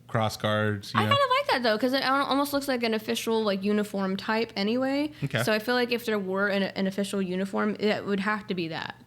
cross guards. I kind of like that though, because it almost looks like an official uniform type anyway. Okay. So I feel like if there were an official uniform, it would have to be that.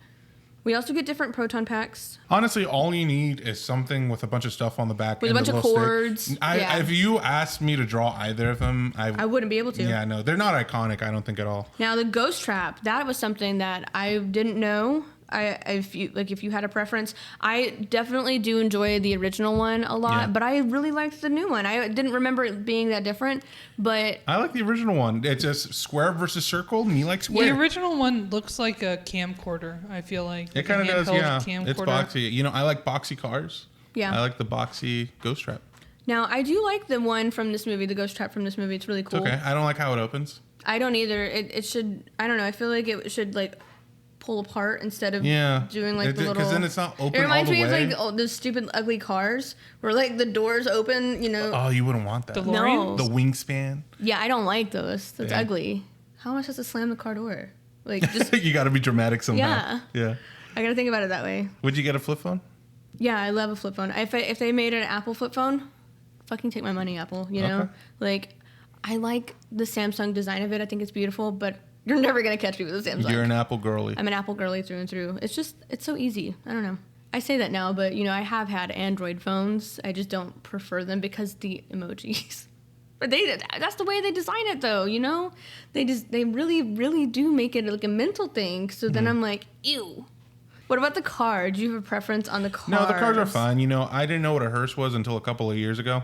We also get different proton packs. Honestly, all you need is something with a bunch of stuff on the back. With a bunch of cords. If you asked me to draw either of them, I wouldn't be able to. Yeah, no, they're not iconic, I don't think at all. Now, the ghost trap, that was something that I didn't know. If you had a preference, I definitely do enjoy the original one a lot, but I really liked the new one. I didn't remember it being that different, but I like the original one. It's just square versus circle. Me like square. The original one looks like a camcorder. I feel like it kind of does. Yeah, camcorder. It's boxy. I like boxy cars. Yeah, I like the boxy ghost trap. Now, I do like the one from this movie, the ghost trap from this movie. It's really cool. It's okay. I don't like how it opens. I don't either. It should, I don't know. I feel like it should like pull apart instead of doing like the little. Because then it's not open all the way. It reminds me of like those stupid ugly cars where like the doors open, you know. Oh, you wouldn't want that. No. The wingspan. Yeah, I don't like those. That's ugly. How am I supposed to slam the car door? Like just. You got to be dramatic somehow. Yeah. I got to think about it that way. Would you get a flip phone? Yeah, I love a flip phone. If they made an Apple flip phone, fucking take my money, Apple. You know, like I like the Samsung design of it. I think it's beautiful, but you're never gonna catch me with a Samsung. You're an Apple girly. I'm an Apple girly through and through. It's so easy. I don't know. I say that now, but you know, I have had Android phones. I just don't prefer them because the emojis. But that's the way they design it, though. You know, they really, really do make it like a mental thing. So then I'm like, ew. What about the car? Do you have a preference on the cars? No, the cars are fine. You know, I didn't know what a hearse was until a couple of years ago.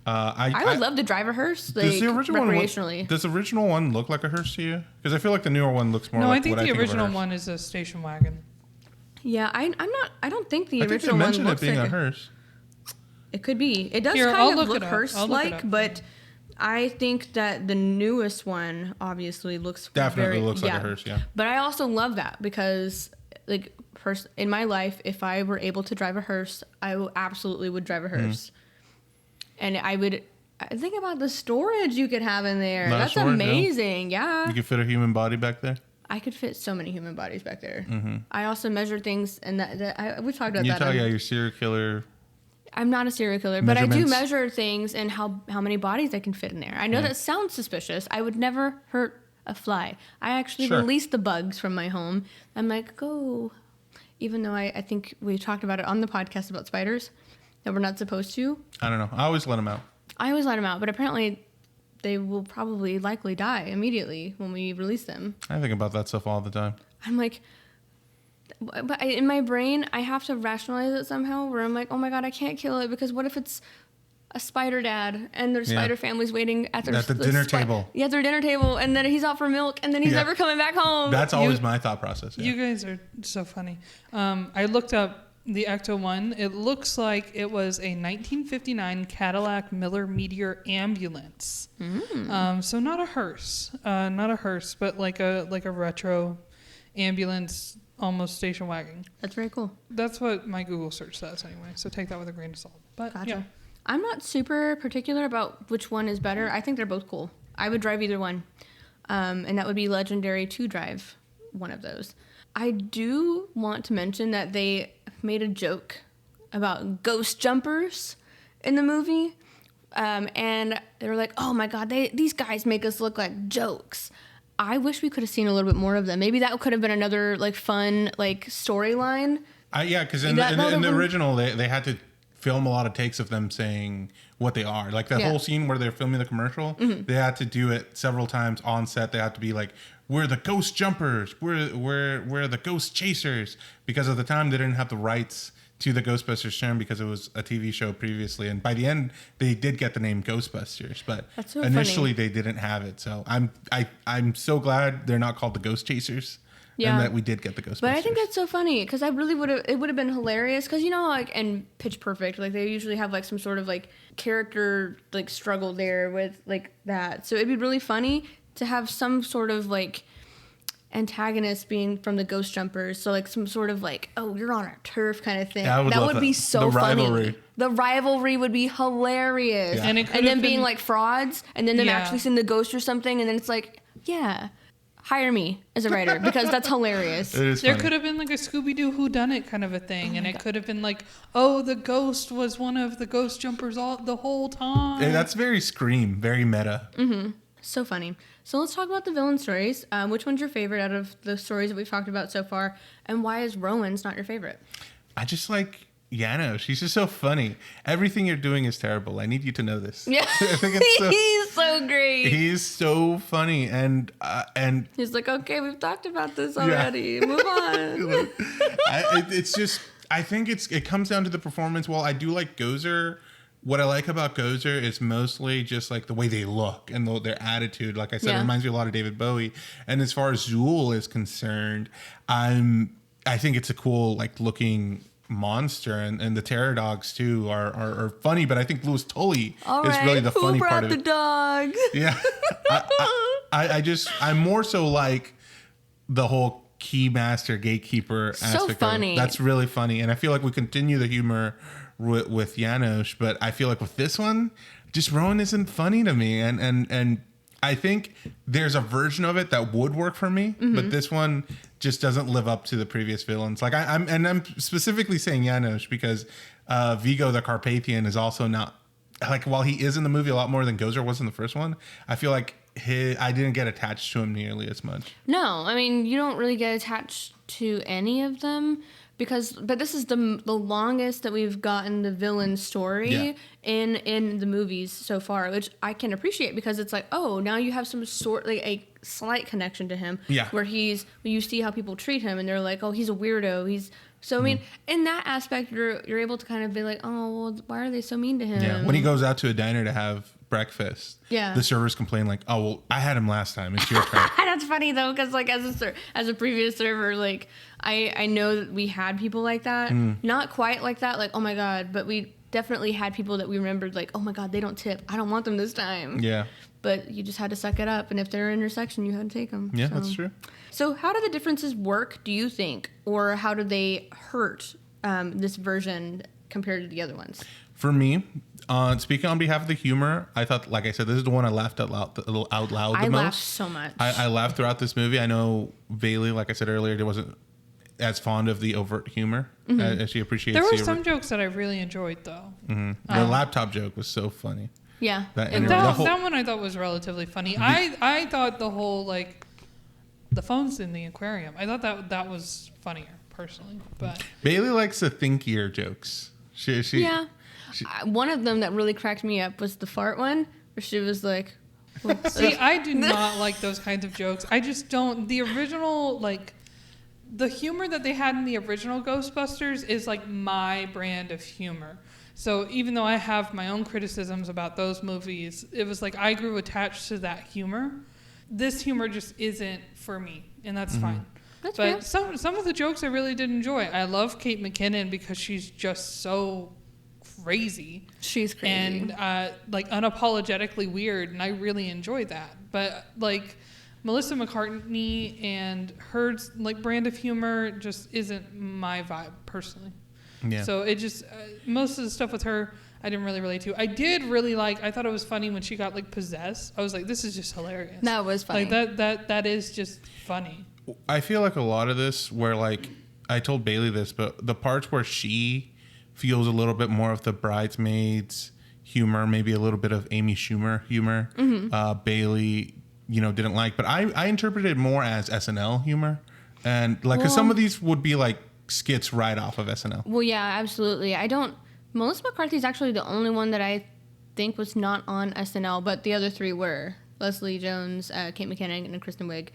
I would love to drive a hearse, like, recreationally. Does the original one look like a hearse to you? Because I feel like the newer one looks more like what I think of a hearse. No, I think the original one is a station wagon. Yeah, I don't think the original one looks it being like a hearse. It could be. It does kind of look hearse-like, but I think that the newest one obviously looks definitely looks like a hearse, yeah. But I also love that because, like, in my life, if I were able to drive a hearse, I absolutely would drive a hearse. And I think about the storage you could have in there. That's amazing. Yeah. You could fit a human body back there. I could fit so many human bodies back there. I also measure things, and we talked about that. You're serial killer. I'm not a serial killer, but I do measure things and how many bodies I can fit in there. I know that sounds suspicious. I would never hurt a fly. I actually release the bugs from my home. I'm like, go. Even though I think we talked about it on the podcast about spiders, that we're not supposed to. I don't know. I always let them out. But apparently they will probably likely die immediately when we release them. I think about that stuff all the time. I'm like, but in my brain, I have to rationalize it somehow where I'm like, oh my God, I can't kill it because what if it's a spider dad and their spider family's waiting at the dinner table. Yeah, their dinner table, and then he's out for milk, and then he's never coming back home. That's always my thought process. Yeah. You guys are so funny. I looked up the Ecto-1. It looks like it was a 1959 Cadillac Miller Meteor ambulance. So not a hearse, but like a retro ambulance, almost station wagon. That's very cool. That's what my Google search says anyway. So take that with a grain of salt. But gotcha. Yeah. I'm not super particular about which one is better. I think they're both cool. I would drive either one. And that would be legendary to drive one of those. I do want to mention that they made a joke about ghost jumpers in the movie. And they were like, oh my God, these guys make us look like jokes. I wish we could have seen a little bit more of them. Maybe that could have been another like fun like storyline. Because in the original, they had to film a lot of takes of them saying what they are. Like that whole scene where they're filming the commercial, they had to do it several times on set. They had to be like, we're the ghost jumpers, we're the ghost chasers. Because at the time they didn't have the rights to the Ghostbusters term because it was a TV show previously. And by the end, they did get the name Ghostbusters, but initially they didn't have it. So I'm so glad they're not called the Ghost Chasers. Yeah. And that we did get the Ghostbusters. But I think that's so funny because I really it would have been hilarious because, you know, like in Pitch Perfect, like they usually have like some sort of like character like struggle there with like that. So it'd be really funny to have some sort of like antagonist being from the Ghost Jumpers. So like some sort of like, oh, you're on our turf kind of thing. Yeah, that would be so funny. The rivalry would be hilarious. Yeah. And then being like frauds and then them actually seeing the ghost or something. And then it's like, yeah. Hire me as a writer because that's hilarious. There could have been like a Scooby-Doo whodunit kind of a thing, and it could have been like, oh, the ghost was one of the ghost jumpers the whole time. Yeah, that's very Scream, very meta. So funny. So let's talk about the villain stories. Which one's your favorite out of the stories that we've talked about so far, and why is Rowan's not your favorite? I just like Yano. She's just so funny. Everything you're doing is terrible. I need you to know this. Yeah, I think it's he's so great. He's so funny, and he's like, okay, we've talked about this already. Move on. It's just, I think it comes down to the performance. While I do like Gozer, what I like about Gozer is mostly just like the way they look and their attitude. Like I said, it reminds me a lot of David Bowie. And as far as Zool is concerned, I think it's a cool like looking monster, and the terror dogs too are funny, but I think Louis Tully is really the funny part of it. Who brought the dog? Yeah. I'm more so like the whole keymaster gatekeeper aspect funny. That's really funny, and I feel like we continue the humor with Janos, but I feel like with this one, just Rowan isn't funny to me, and I think there's a version of it that would work for me, but this one just doesn't live up to the previous villains. Like I'm specifically saying Janos because Vigo the Carpathian is also not, like, while he is in the movie a lot more than Gozer was in the first one, I feel like I didn't get attached to him nearly as much. No, I mean, you don't really get attached to any of them but this is the longest that we've gotten the villain story in the movies so far, which I can appreciate because it's like, oh, now you have some sort, like a slight connection to him, where you see how people treat him and they're like, oh, he's a weirdo, so I mean, in that aspect, you're able to kind of be like, oh, well, why are they so mean to him? Yeah, when he goes out to a diner to have breakfast, the servers complain like, oh, well, I had him last time, it's your turn. That's funny though, because like as a previous server, like I know that we had people like that, not quite like that, like, oh my god, but we definitely had people that we remembered like, oh my god, they don't tip, I don't want them this time. Yeah. But you just had to suck it up, and if they're in your section, you had to take them. Yeah, that's true. So how do the differences work, do you think, or how do they hurt this version compared to the other ones? For me, speaking on behalf of the humor, I thought, like I said, this is the one I laughed out loud the most. I laughed so much. I laughed throughout this movie. I know Bailey, like I said earlier, wasn't as fond of the overt humor as she appreciates. There were some jokes that I really enjoyed, though. The laptop joke was so funny. Yeah. That one I thought was relatively funny. I thought the whole, like, the phones in the aquarium, I thought that was funnier, personally. But Bailey likes the thinkier jokes. One of them that really cracked me up was the fart one, where she was like... See, I do not like those kinds of jokes. I just don't. The original, like... The humor that they had in the original Ghostbusters is, like, my brand of humor. So even though I have my own criticisms about those movies, it was like I grew attached to that humor. This humor just isn't for me, and that's fine. That's but fair. Some of the jokes I really did enjoy. I love Kate McKinnon because she's just so crazy. She's crazy. And like unapologetically weird, and I really enjoy that. But like Melissa McCartney and her like brand of humor just isn't my vibe personally. Yeah. So it just most of the stuff with her I didn't really relate to. I did really like. I thought it was funny when she got like possessed. I was like, this is just hilarious. That was funny. Like that is just funny. I feel like a lot of this where like I told Bailey this, but the parts where she feels a little bit more of the Bridesmaids humor, maybe a little bit of Amy Schumer humor. Bailey, didn't like, but I interpreted it more as SNL humor, and like because some of these would be like skits right off of SNL. Well, yeah, absolutely. Melissa McCarthy's actually the only one that I think was not on SNL, but the other three were Leslie Jones, Kate McKinnon, and Kristen Wiig.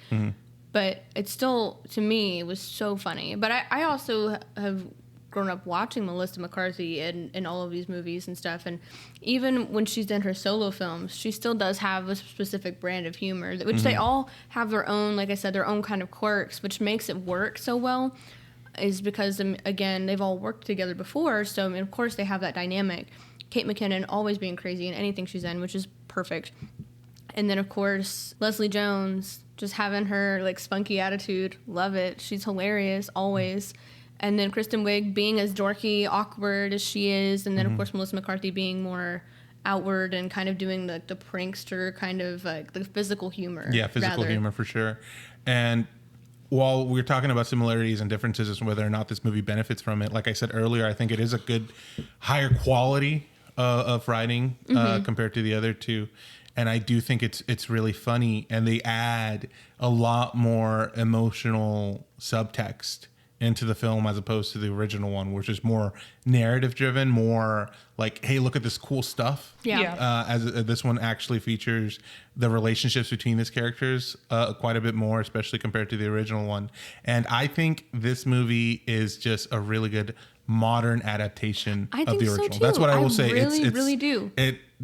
But it's still, to me, it was so funny. But I also have grown up watching Melissa McCarthy in all of these movies and stuff, and even when she's in her solo films, she still does have a specific brand of humor, which they all have their own, like I said, their own kind of quirks, which makes it work so well. Is because, again, they've all worked together before, so I mean, of course they have that dynamic. Kate McKinnon always being crazy in anything she's in, which is perfect. And then, of course, Leslie Jones, just having her, like, spunky attitude. Love it. She's hilarious, always. And then Kristen Wiig being as dorky, awkward as she is. And then, of course, Melissa McCarthy being more outward and kind of doing the prankster kind of, like, the physical humor. Yeah, physical humor for sure. And while we're talking about similarities and differences as to whether or not this movie benefits from it, like I said earlier, I think it is a good, higher quality of writing compared to the other two. And I do think it's really funny, and they add a lot more emotional subtext into the film as opposed to the original one, which is more narrative driven, more like, hey, look at this cool stuff. As this one actually features the relationships between these characters quite a bit more, especially compared to the original one. And I think this movie is just a really good modern adaptation of the original. That's what I will say. Really, really do.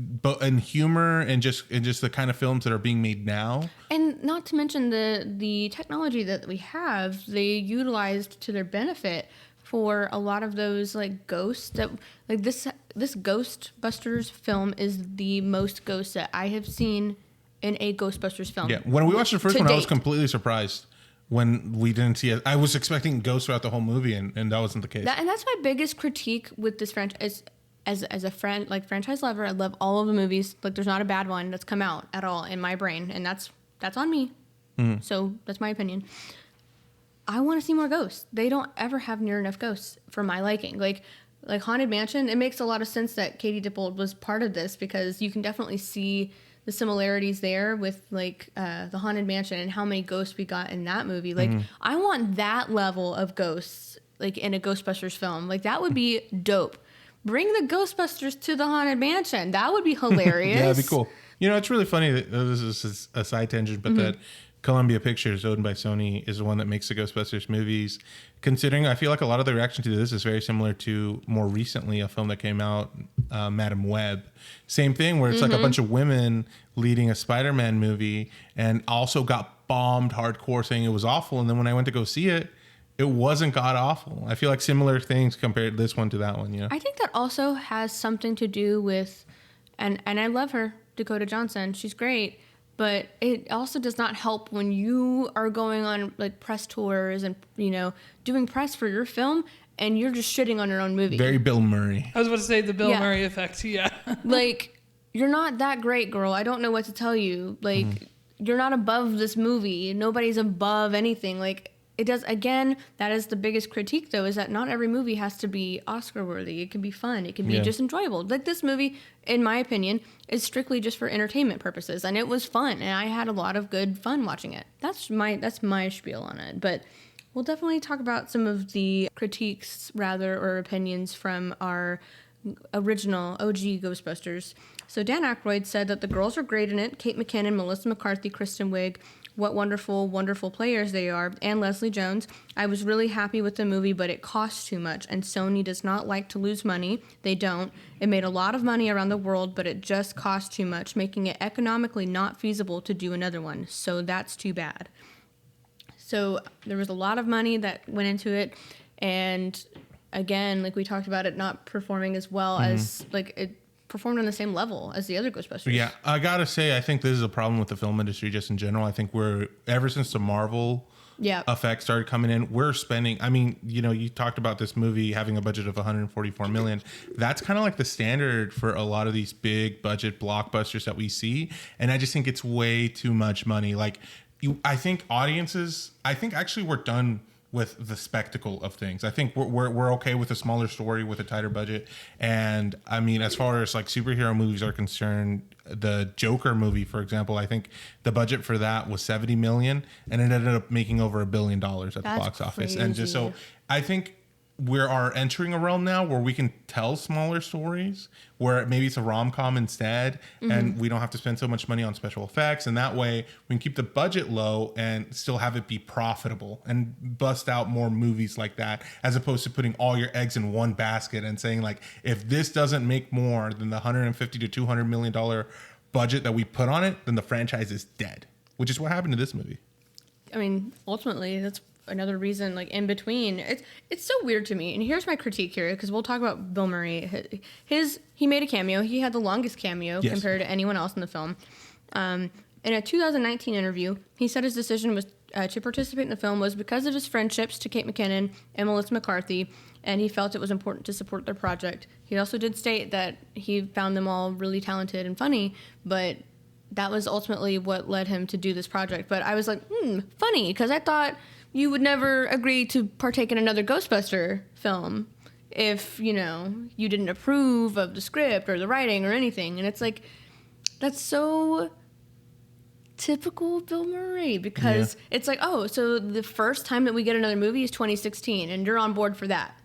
But in humor and just the kind of films that are being made now. And not to mention the technology that we have, they utilized to their benefit for a lot of those like ghosts that like this Ghostbusters film is the most ghosts that I have seen in a Ghostbusters film. Yeah, when we watched the first one, I was completely surprised when we didn't see it. I was expecting ghosts throughout the whole movie, and that wasn't the case. And that's my biggest critique with this franchise. As a friend, like franchise lover, I love all of the movies. Like, there's not a bad one that's come out at all in my brain, and that's on me. Mm-hmm. So that's my opinion. I want to see more ghosts. They don't ever have near enough ghosts for my liking. Like Haunted Mansion, it makes a lot of sense that Katie Dippold was part of this because you can definitely see the similarities there with like the Haunted Mansion and how many ghosts we got in that movie. Like I want that level of ghosts like in a Ghostbusters film. Like that would be dope. Bring the Ghostbusters to the Haunted Mansion. That would be hilarious. Yeah, that'd be cool. You know, it's really funny that this is a side tangent, but that Columbia Pictures, owned by Sony, is the one that makes the Ghostbusters movies. Considering, I feel like a lot of the reaction to this is very similar to more recently a film that came out, Madam Web. Same thing, where it's like a bunch of women leading a Spider-Man movie, and also got bombed hardcore, saying it was awful. And then when I went to go see it, it wasn't god awful. I feel like similar things compared this one to that one. You know, I think that also has something to do with, and I love her, Dakota Johnson. She's great. But it also does not help when you are going on like press tours and, you know, doing press for your film and you're just shitting on your own movie. Very Bill Murray. I was about to say the Bill Murray effect. Yeah. Like, you're not that great, girl. I don't know what to tell you. Like, you're not above this movie. Nobody's above anything. Like, it does, again, that is the biggest critique, though, is that not every movie has to be Oscar-worthy. It can be fun. It can be just enjoyable. Like, this movie, in my opinion, is strictly just for entertainment purposes, and it was fun, and I had a lot of good fun watching it. That's my spiel on it, but we'll definitely talk about some of the critiques, rather, or opinions from our original OG Ghostbusters. So Dan Aykroyd said that the girls are great in it. Kate McKinnon, Melissa McCarthy, Kristen Wiig, what wonderful, wonderful players they are, and Leslie Jones. I was really happy with the movie, but it costs too much, and Sony does not like to lose money. They don't. It made a lot of money around the world, but it just cost too much, making it economically not feasible to do another one, so that's too bad. So there was a lot of money that went into it, and again, like we talked about it not performing as well as, like, it performed on the same level as the other Ghostbusters. Yeah, I gotta say, I think this is a problem with the film industry just in general. I think ever since the Marvel effect started coming in, we're spending, I mean, you know, you talked about this movie having a budget of $144 million. That's kind of like the standard for a lot of these big budget blockbusters that we see. And I just think it's way too much money. Like, I think audiences, actually we're done with the spectacle of things. I think we're okay with a smaller story with a tighter budget. And I mean, as far as like superhero movies are concerned, the Joker movie, for example, I think the budget for that was $70 million, and it ended up making over $1 billion at the box office. And just so I think we are entering a realm now where we can tell smaller stories, where maybe it's a rom-com instead, and we don't have to spend so much money on special effects, and that way we can keep the budget low and still have it be profitable and bust out more movies like that, as opposed to putting all your eggs in one basket and saying, like, if this doesn't make more than the $150 to $200 million budget that we put on it, then the franchise is dead, which is what happened to this movie. I mean, ultimately, that's another reason, like, in between. It's so weird to me. And here's my critique here, because we'll talk about Bill Murray. He made a cameo. He had the longest cameo compared to anyone else in the film. In a 2019 interview, he said his decision was to participate in the film was because of his friendships to Kate McKinnon and Melissa McCarthy, and he felt it was important to support their project. He also did state that he found them all really talented and funny, but that was ultimately what led him to do this project. But I was like, funny, because I thought you would never agree to partake in another Ghostbuster film if, you know, you didn't approve of the script or the writing or anything. And it's like, that's so typical Bill Murray, because it's like, oh, so the first time that we get another movie is 2016 and you're on board for that.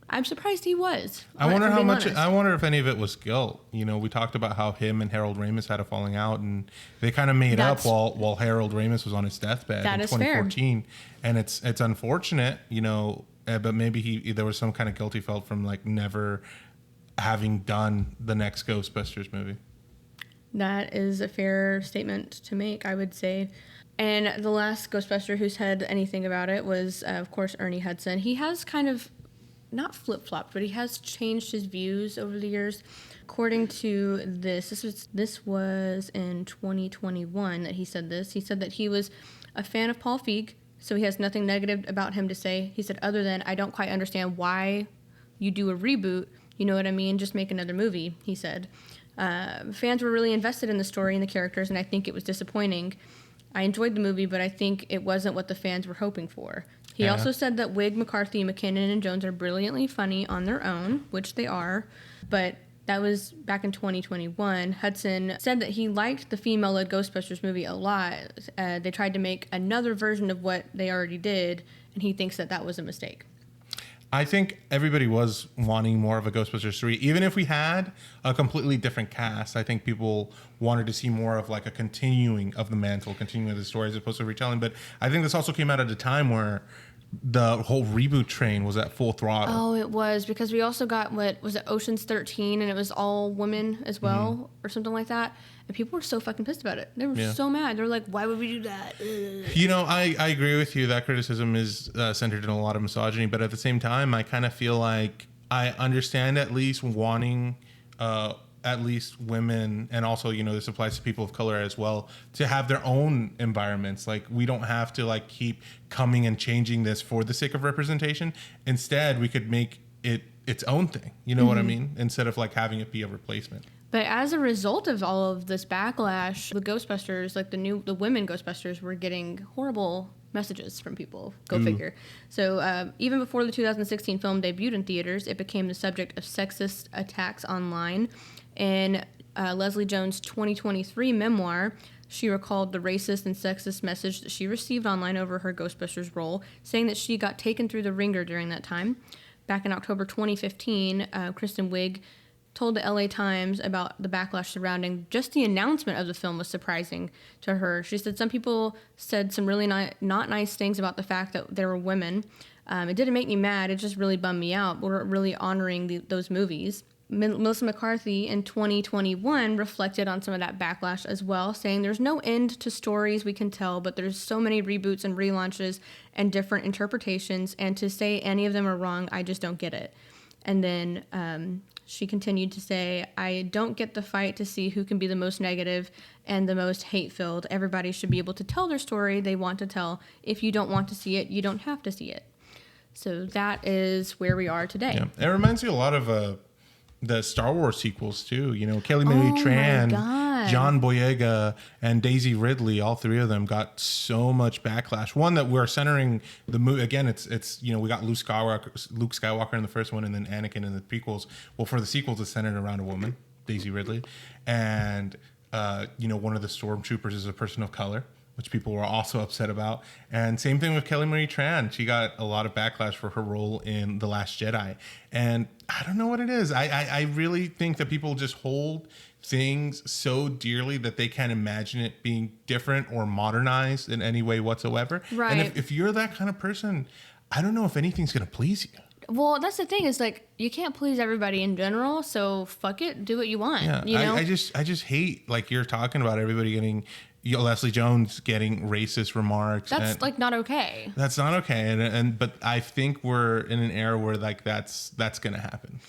I'm surprised he was. I wonder if any of it was guilt. You know, we talked about how him and Harold Ramis had a falling out, and they kind of made up while Harold Ramis was on his deathbed in 2014. Fair. And it's unfortunate, you know, but maybe there was some kind of guilt he felt from, like, never having done the next Ghostbusters movie. That is a fair statement to make, I would say. And the last Ghostbuster who said anything about it was, of course, Ernie Hudson. He has kind of, not flip-flopped, but he has changed his views over the years. According to this was in 2021 that he said this. He said that he was a fan of Paul Feig, so he has nothing negative about him to say. He said, other than, I don't quite understand why you do a reboot. You know what I mean? Just make another movie, he said. Fans were really invested in the story and the characters, and I think it was disappointing. I enjoyed the movie, but I think it wasn't what the fans were hoping for. He also said that Wig, McCarthy, McKinnon, and Jones are brilliantly funny on their own, which they are, but that was back in 2021. Hudson said that he liked the female-led Ghostbusters movie a lot. They tried to make another version of what they already did, and he thinks that that was a mistake. I think everybody was wanting more of a Ghostbusters 3. Even if we had a completely different cast, I think people wanted to see more of like a continuing of the mantle, continuing of the story as opposed to retelling. But I think this also came out at a time where the whole reboot train was at full throttle. Oh, it was, because we also got, what was it, Ocean's 13, and it was all women as well, or something like that. And people were so fucking pissed about it. They were so mad. They're like, why would we do that? Ugh. You know, I agree with you. That criticism is centered in a lot of misogyny. But at the same time, I kind of feel like I understand at least wanting at least women, and also, you know, this applies to people of color as well, to have their own environments. Like, we don't have to like keep coming and changing this for the sake of representation. Instead, we could make it its own thing. You know what I mean? Instead of like having it be a replacement. But as a result of all of this backlash, the Ghostbusters, like the women Ghostbusters, were getting horrible messages from people. Go figure. So even before the 2016 film debuted in theaters, it became the subject of sexist attacks online. In Leslie Jones' 2023 memoir, she recalled the racist and sexist message that she received online over her Ghostbusters role, saying that she got taken through the ringer during that time. Back in October 2015, Kristen Wiig told the LA Times about the backlash surrounding just the announcement of the film was surprising to her. She said some people said some really not nice things about the fact that there were women. It didn't make me mad. It just really bummed me out. We're really honoring those movies. Melissa McCarthy in 2021 reflected on some of that backlash as well, saying there's no end to stories we can tell, but there's so many reboots and relaunches and different interpretations, and to say any of them are wrong, I just don't get it. And then she continued to say, I don't get the fight to see who can be the most negative and the most hate-filled. Everybody should be able to tell their story they want to tell. If you don't want to see it, you don't have to see it. So that is where we are today. Yeah. It reminds me a lot of the Star Wars sequels too. You know, Kelly Marie Tran, John Boyega, and Daisy Ridley, all three of them got so much backlash. One, that we're centering the movie again. It's you know, we got Luke Skywalker in the first one, and then Anakin in the prequels. Well, for the sequels, it's centered around a woman, Daisy Ridley, and you know, one of the stormtroopers is a person of color, which people were also upset about. And same thing with Kelly Marie Tran. She got a lot of backlash for her role in The Last Jedi. And I don't know what it is. I really think that people just hold things so dearly that they can't imagine it being different or modernized in any way whatsoever. Right. And if you're that kind of person, I don't know if anything's going to please you. Well, that's the thing, is like, you can't please everybody in general, so fuck it, do what you want. Yeah, you know? I just hate, like you're talking about, everybody getting, you know, Leslie Jones getting racist remarks. That's like not okay. That's not okay. But I think we're in an era where like that's gonna happen.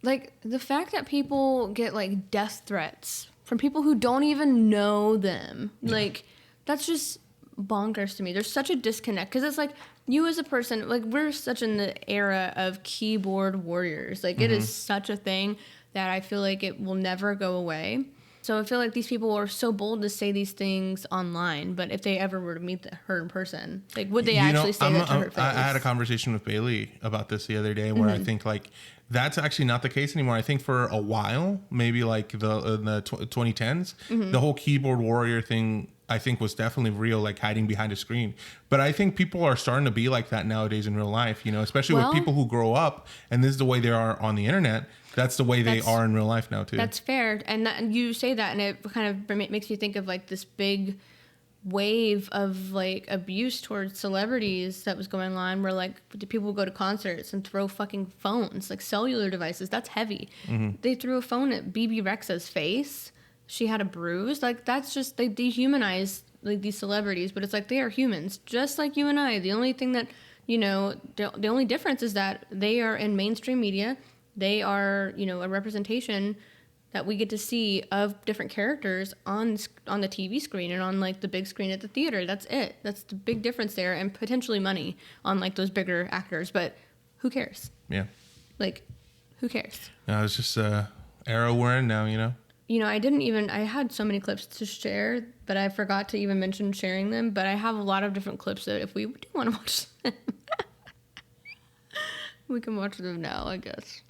Like, the fact that people get like death threats from people who don't even know them, like, that's just bonkers to me. There's such a disconnect, because it's like, you as a person, like, we're such in the era of keyboard warriors. Like, it is such a thing that I feel like it will never go away. So I feel like these people are so bold to say these things online, but if they ever were to meet her in person, like, would they actually say that to her face? I had a conversation with Bailey about this the other day, where I think like that's actually not the case anymore. I think for a while, maybe like in the 2010s, the whole keyboard warrior thing, I think, was definitely real, like hiding behind a screen. But I think people are starting to be like that nowadays in real life, you know, especially with people who grow up, and this is the way they are on the internet. That's the way they are in real life now too. That's fair. And you say that, and it kind of makes me think of like this big wave of like abuse towards celebrities that was going on, where like people would go to concerts and throw fucking phones, like cellular devices. That's heavy. They threw a phone at BB Rexha's face. she had a bruise. Like, that's just, they dehumanize like these celebrities, but it's like they are humans just like you and I. The only thing that, you know, the only difference is that they are in mainstream media. They are, you know, a representation that we get to see of different characters on the TV screen and on like the big screen at the theater. That's it. That's the big difference there, and potentially money on like those bigger actors. But who cares? Yeah. Like, who cares? No, it's just era we're in now, you know? You know, I had so many clips to share, but I forgot to even mention sharing them. But I have a lot of different clips that if we do want to watch them, we can watch them now, I guess.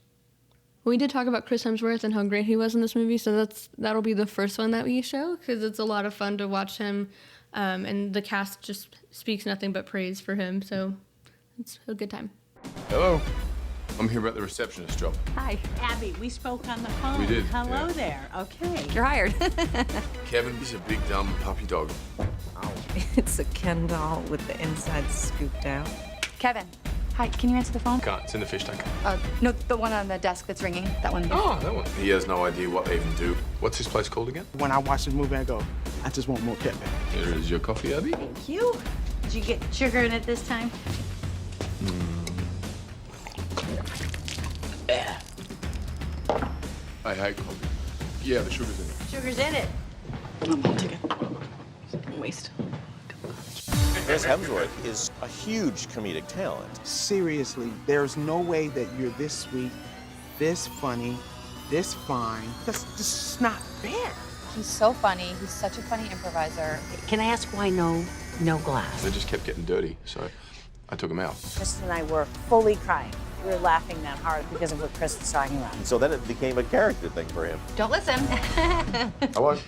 We did talk about Chris Hemsworth and how great he was in this movie, so that'll be the first one that we show, because it's a lot of fun to watch him, and the cast just speaks nothing but praise for him, so it's a good time. Hello. I'm here about the receptionist job. Hi. Abby, we spoke on the phone. We did. Hello yeah. there. Okay. You're hired. Kevin, he's a big dumb puppy dog. It's a Ken doll with the inside scooped out. Kevin, hi, can you answer the phone? Can't. It's in the fish tank. No, the one on the desk that's ringing. That one. Oh, that one. He has no idea what they even do. What's his place called again? When I watch this movie, I go, I just want more pepper. Here is your coffee, Abby. Thank you. Did you get sugar in it this time? I hate coffee. Yeah, the sugar's in it. Sugar's in it. I'll take it. Waste. Chris Hemsworth is a huge comedic talent. Seriously, there's no way that you're this sweet, this funny, this fine. That's just not fair. He's so funny. He's such a funny improviser. Can I ask why no glass? They just kept getting dirty, so I took him out. Chris and I were fully crying. We were laughing that hard because of what Chris was talking about. So then it became a character thing for him. Don't listen. I won't.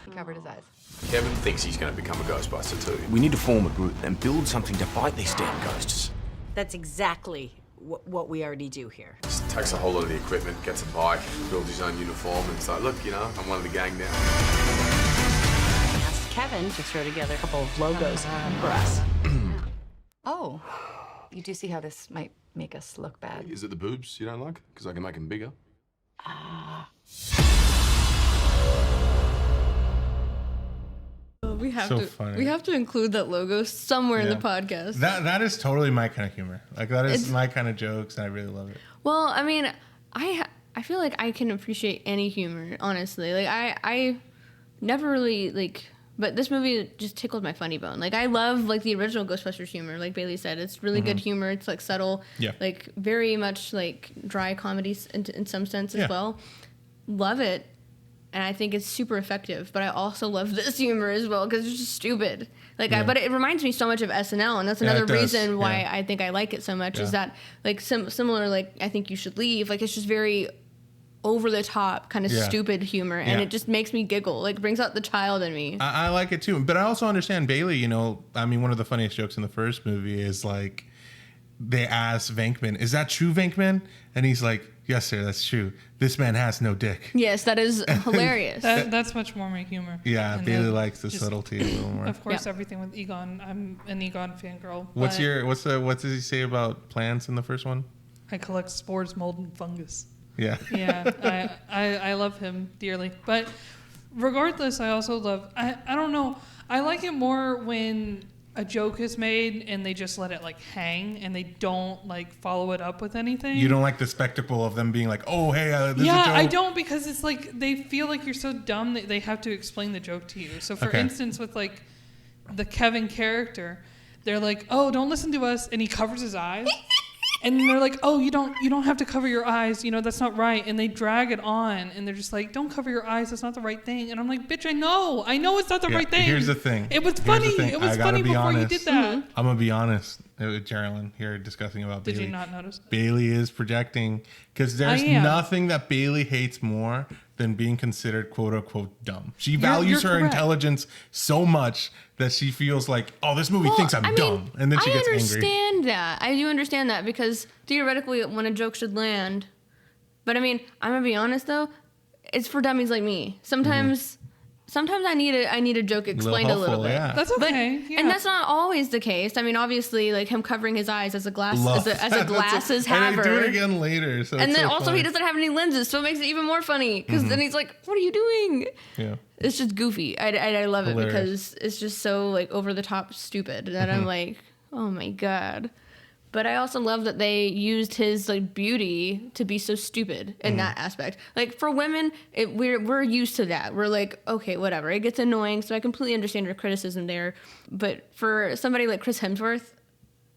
He covered his eyes. Kevin thinks he's going to become a Ghostbuster too. We need to form a group and build something to fight these damn ghosts. That's exactly what we already do here. Just takes a whole lot of the equipment, gets a bike, builds his own uniform, and it's like, look, you know, I'm one of the gang now. I asked Kevin to throw together a couple of logos for us. Oh, you do see how this might make us look bad. Is it the boobs you don't like? Because I can make them bigger. We have So to. funny. We have to include that logo somewhere in the Yeah. podcast. That is totally my kind of humor. Like, that is my kind of jokes, and I really love it. Well, I mean, I feel like I can appreciate any humor, honestly. Like, I never really, like, but this movie just tickled my funny bone. Like, I love, like, the original Ghostbusters humor, like Bailey said. It's really good humor. It's, like, subtle. Yeah. Like, very much, like, dry comedies in some sense as Yeah. well. Love it. And I think it's super effective. But I also love this humor as well because it's just stupid. Like, but it reminds me so much of SNL, and that's Yeah, another it does. reason why Yeah. I think I like it so much. Yeah. Is that like similar? Like, I think you should leave. Like, it's just very over the top, kind of Yeah. stupid humor, and Yeah. it just makes me giggle. Like, brings out the child in me. I like it too, but I also understand Bailey. You know, I mean, one of the funniest jokes in the first movie is like, they ask Venkman, "Is that true, Venkman?" And he's like, "Yes, sir, that's true. This man has no dick." Yes, that is hilarious. That's much more my humor. Yeah, And Bailey then likes the just, subtlety a little more. Of course, Yeah. everything with Egon. I'm an Egon fangirl. What but does he say about plants in the first one? I collect spores, mold, and fungus. Yeah. Yeah, I love him dearly. But regardless, I also love, I don't know, I like it more when a joke is made and they just let it like hang and they don't like follow it up with anything. You don't like the spectacle of them being like, "Oh, hey, this is a joke." I don't, because it's like they feel like you're so dumb that they have to explain the joke to you. So for Okay. instance, with like the Kevin character, they're like, "Oh, don't listen to us," and he covers his eyes. And they're like, "Oh, you don't have to cover your eyes. You know, that's not right." And they drag it on, and they're just like, "Don't cover your eyes. That's not the right thing." And I'm like, "Bitch, I know it's not the right thing." Here's the thing. It was Here's funny. the thing. It was I gotta funny be before you honest. did that. I'm gonna be honest with Geraldine here discussing about Did Bailey. you not notice? Bailey is projecting, because there's I am. nothing that Bailey hates more than being considered "quote unquote" dumb. She values you're her correct. intelligence so much that she feels like, "Oh, this movie Well, thinks I'm I mean, dumb," and then she I gets angry. understand that. I do understand that, because theoretically, when a joke should land, but I mean, I'm gonna be honest though, it's for dummies like me. Sometimes sometimes I need a joke explained a little bit. Yeah. That's okay. But, and that's not always the case. I mean, obviously, like him covering his eyes as a glasses haver. And they do it again later. So and then so also funny. he doesn't have any lenses, so it makes it even more funny. Because then he's like, "What are you doing?" Yeah. It's just goofy. I love Hilarious. it because it's just so like over the top stupid that I'm like, oh my god. But I also love that they used his like beauty to be so stupid in that aspect. Like for women, we're used to that. We're like, okay, whatever. It gets annoying, so I completely understand your criticism there. But for somebody like Chris Hemsworth,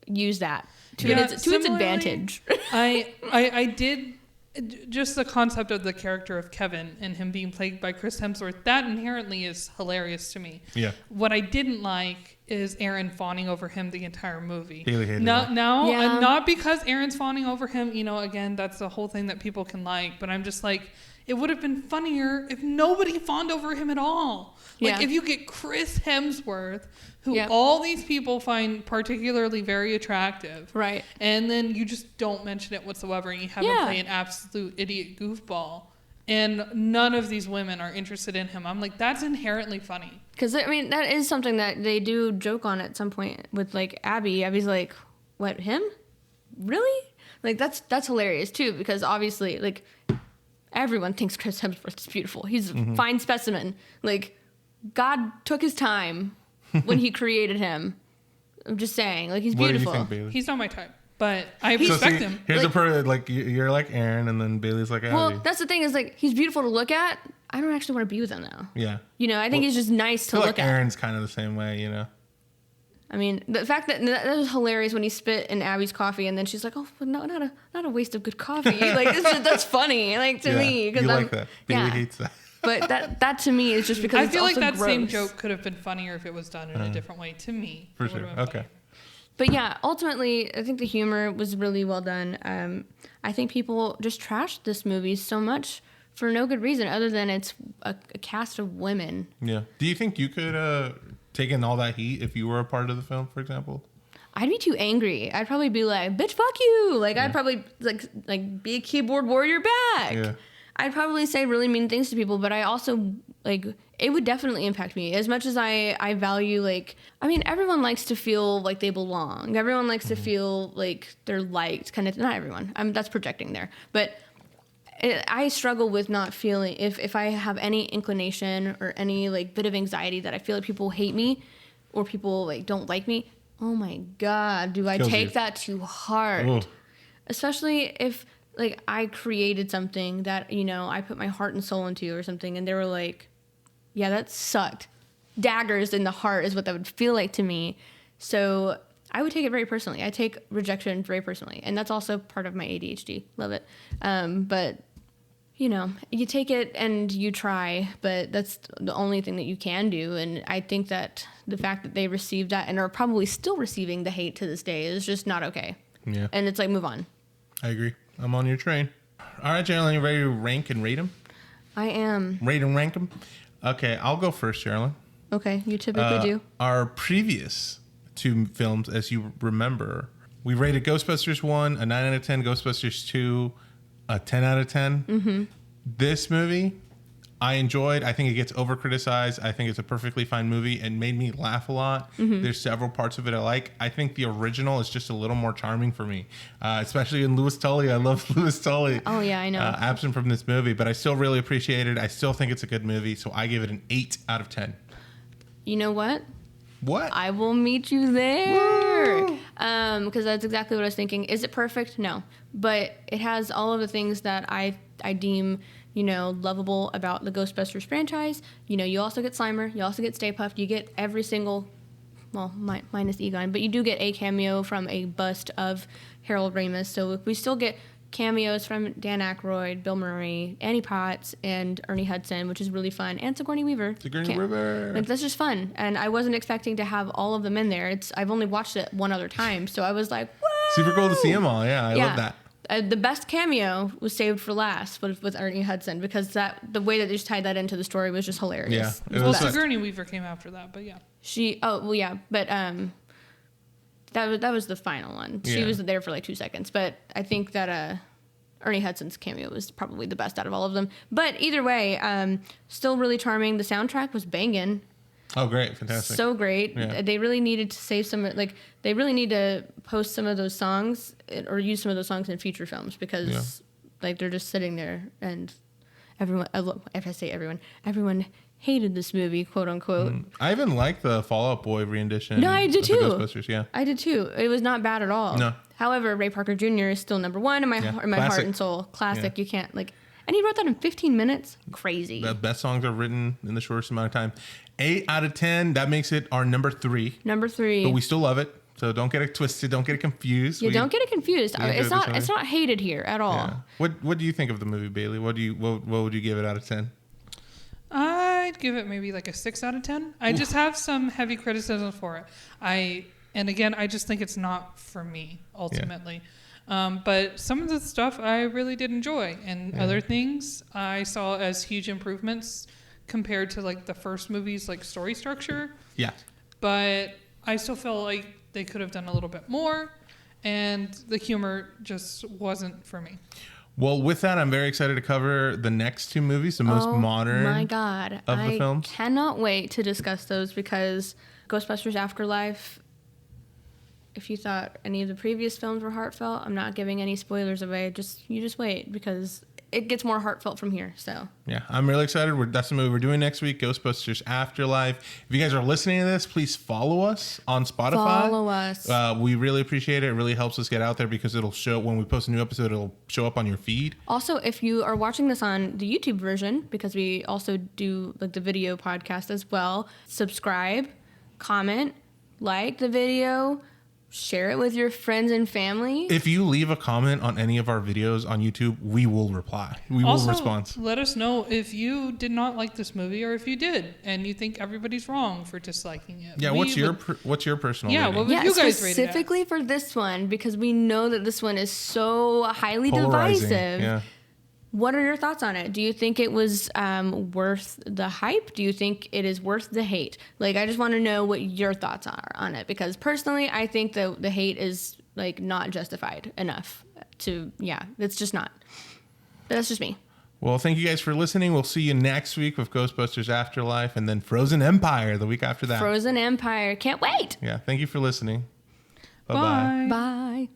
use that to its advantage. I did. Just the concept of the character of Kevin and him being played by Chris Hemsworth, that inherently is hilarious to me. Yeah. What I didn't like is Aaron fawning over him the entire movie. Bailey hated Not because Aaron's fawning over him. You know, again, that's the whole thing that people can like. But I'm just like, it would have been funnier if nobody fawned over him at all. Like if you get Chris Hemsworth, who all these people find particularly very attractive. Right. And then you just don't mention it whatsoever and you have him play an absolute idiot goofball. And none of these women are interested in him. I'm like, that's inherently funny. Because, I mean, that is something that they do joke on at some point with, like, Abby. Abby's like, what, him? Really? Like, that's hilarious, too, because obviously, like, everyone thinks Chris Hemsworth is beautiful. He's a fine specimen. Like, God took his time when he created him. I'm just saying, like, he's beautiful. What do you think, Bailey? He's not my type, but I respect him. Here's like you're like Aaron, and then Bailey's like Abby. Well, that's the thing is, like, he's beautiful to look at. I don't actually want to be with him, though. Yeah. You know, I think he's just nice to look at. Aaron's kind of the same way, you know? I mean, the fact that was hilarious when he spit in Abby's coffee, and then she's like, "Oh, no, not a waste of good coffee." Like that's funny, like to me, because you like that. Bailey hates that. But that to me is just because I feel like that gross. same joke could have been funnier if it was done in a different way. To me, for sure. Okay. But yeah, ultimately, I think the humor was really well done. I think people just trashed this movie so much for no good reason, other than it's a cast of women. Yeah. Do you think you could take in all that heat if you were a part of the film, for example? I'd be too angry. I'd probably be like, "Bitch, fuck you!" Like I'd probably like be a keyboard warrior back. Yeah. I'd probably say really mean things to people, but I also like it would definitely impact me as much as I value everyone likes to feel like they belong. Everyone likes to feel like they're liked, kind of. Not everyone. That's projecting there, but I struggle with not feeling if I have any inclination or any like bit of anxiety that I feel like people hate me or people like don't like me. Oh my God, do I take that too hard? Ugh. Especially if like I created something that, you know, I put my heart and soul into or something and they were like, yeah, that sucked. Daggers in the heart is what that would feel like to me. So I would take it very personally. I take rejection very personally. And that's also part of my ADHD. Love it. But, you know, you take it and you try, but that's the only thing that you can do. And I think that the fact that they received that and are probably still receiving the hate to this day is just not okay. Yeah. And it's like, move on. I agree. I'm on your train. All right, Geraldine, you ready to rank and rate them? I am. Rate and rank them? Okay, I'll go first, Geraldine. Okay, you typically do. Our previous two films, as you remember, we rated Ghostbusters 1, a 9 out of 10, Ghostbusters 2, a 10 out of 10. Mm-hmm. This movie, I enjoyed. I think it gets over-criticized. I think it's a perfectly fine movie. It made me laugh a lot. Mm-hmm. There's several parts of it I like. I think the original is just a little more charming for me, especially in Louis Tully. I love Louis Tully. Oh, yeah, I know. Absent from this movie, but I still really appreciate it. I still think it's a good movie, so I give it an 8 out of 10. You know what? What? I will meet you there. Because that's exactly what I was thinking. Is it perfect? No. But it has all of the things that I deem, you know, lovable about the Ghostbusters franchise. You know, you also get Slimer. You also get Stay Puft. You get every single, well, minus Egon, but you do get a cameo from a bust of Harold Ramis. So we still get cameos from Dan Aykroyd, Bill Murray, Annie Potts, and Ernie Hudson, which is really fun, and Sigourney Weaver. Sigourney Weaver. Like, that's just fun, and I wasn't expecting to have all of them in there. I've only watched it one other time, so I was like, whoa! Super cool to see them all. Yeah, I love that. The best cameo was saved for last with Ernie Hudson because the way that they just tied that into the story was just hilarious. Yeah, well, Sigourney Weaver came after that, but yeah. That was the final one. She was there for like 2 seconds, but I think that Ernie Hudson's cameo was probably the best out of all of them. But either way, still really charming. The soundtrack was banging. Oh, great. Fantastic. So great. Yeah. They really needed to save they really need to post some of those songs or use some of those songs in future films because they're just sitting there and everyone, if I say everyone hated this movie, quote unquote. I even like the Fall Out Boy rendition. No, I did too. Ghostbusters, yeah. I did too. It was not bad at all. No. However, Ray Parker Jr. is still number one in my heart and soul. Classic. Yeah. You can't and he wrote that in 15 minutes. Crazy. The best songs are written in the shortest amount of time. 8 out of 10. That makes it our number 3. Number 3. But we still love it. So don't get it twisted. Don't get it confused. Yeah, don't get it confused. It's not hated here at all. Yeah. What do you think of the movie, Bailey? What would you give it out of 10? I'd give it maybe like a 6 out of 10. I just have some heavy criticism for it. And again, I just think it's not for me ultimately. Yeah. But some of the stuff I really did enjoy, and other things I saw as huge improvements compared to the first movie's story structure. Yeah. But I still feel like they could have done a little bit more, and the humor just wasn't for me. Well, with that, I'm very excited to cover the next 2 movies, the most modern my God. of the films. I cannot wait to discuss those because Ghostbusters Afterlife, if you thought any of the previous films were heartfelt, I'm not giving any spoilers away. You just wait because it gets more heartfelt from here. So yeah, I'm really excited. That's the movie we're doing next week, Ghostbusters Afterlife. If you guys are listening to this, please follow us on Spotify. Follow us. We really appreciate it. It really helps us get out there because it'll show when we post a new episode. It'll show up on your feed. Also, if you are watching this on the YouTube version, because we also do the video podcast as well, subscribe, comment, like the video. Share it with your friends and family. If you leave a comment on any of our videos on YouTube, we will reply. We will respond. Let us know if you did not like this movie or if you did and you think everybody's wrong for disliking it. Yeah, what's your personal rating? What would you guys rate it specifically for this one because we know that this one is so highly divisive. Yeah. What are your thoughts on it? Do you think it was worth the hype? Do you think it is worth the hate? I just want to know what your thoughts are on it because personally, I think the hate is not justified enough it's just not. But that's just me. Well, thank you guys for listening. We'll see you next week with Ghostbusters Afterlife and then Frozen Empire the week after that. Frozen Empire. Can't wait. Yeah. Thank you for listening. Bye-bye. Bye.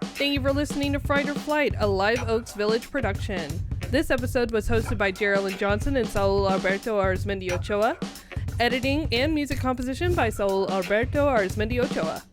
Thank you for listening to Fright or Flight, a Live Oaks Village production. This episode was hosted by Geraldine Johnson and Saul Alberto Arizmendi Ochoa. Editing and music composition by Saul Alberto Arizmendi Ochoa.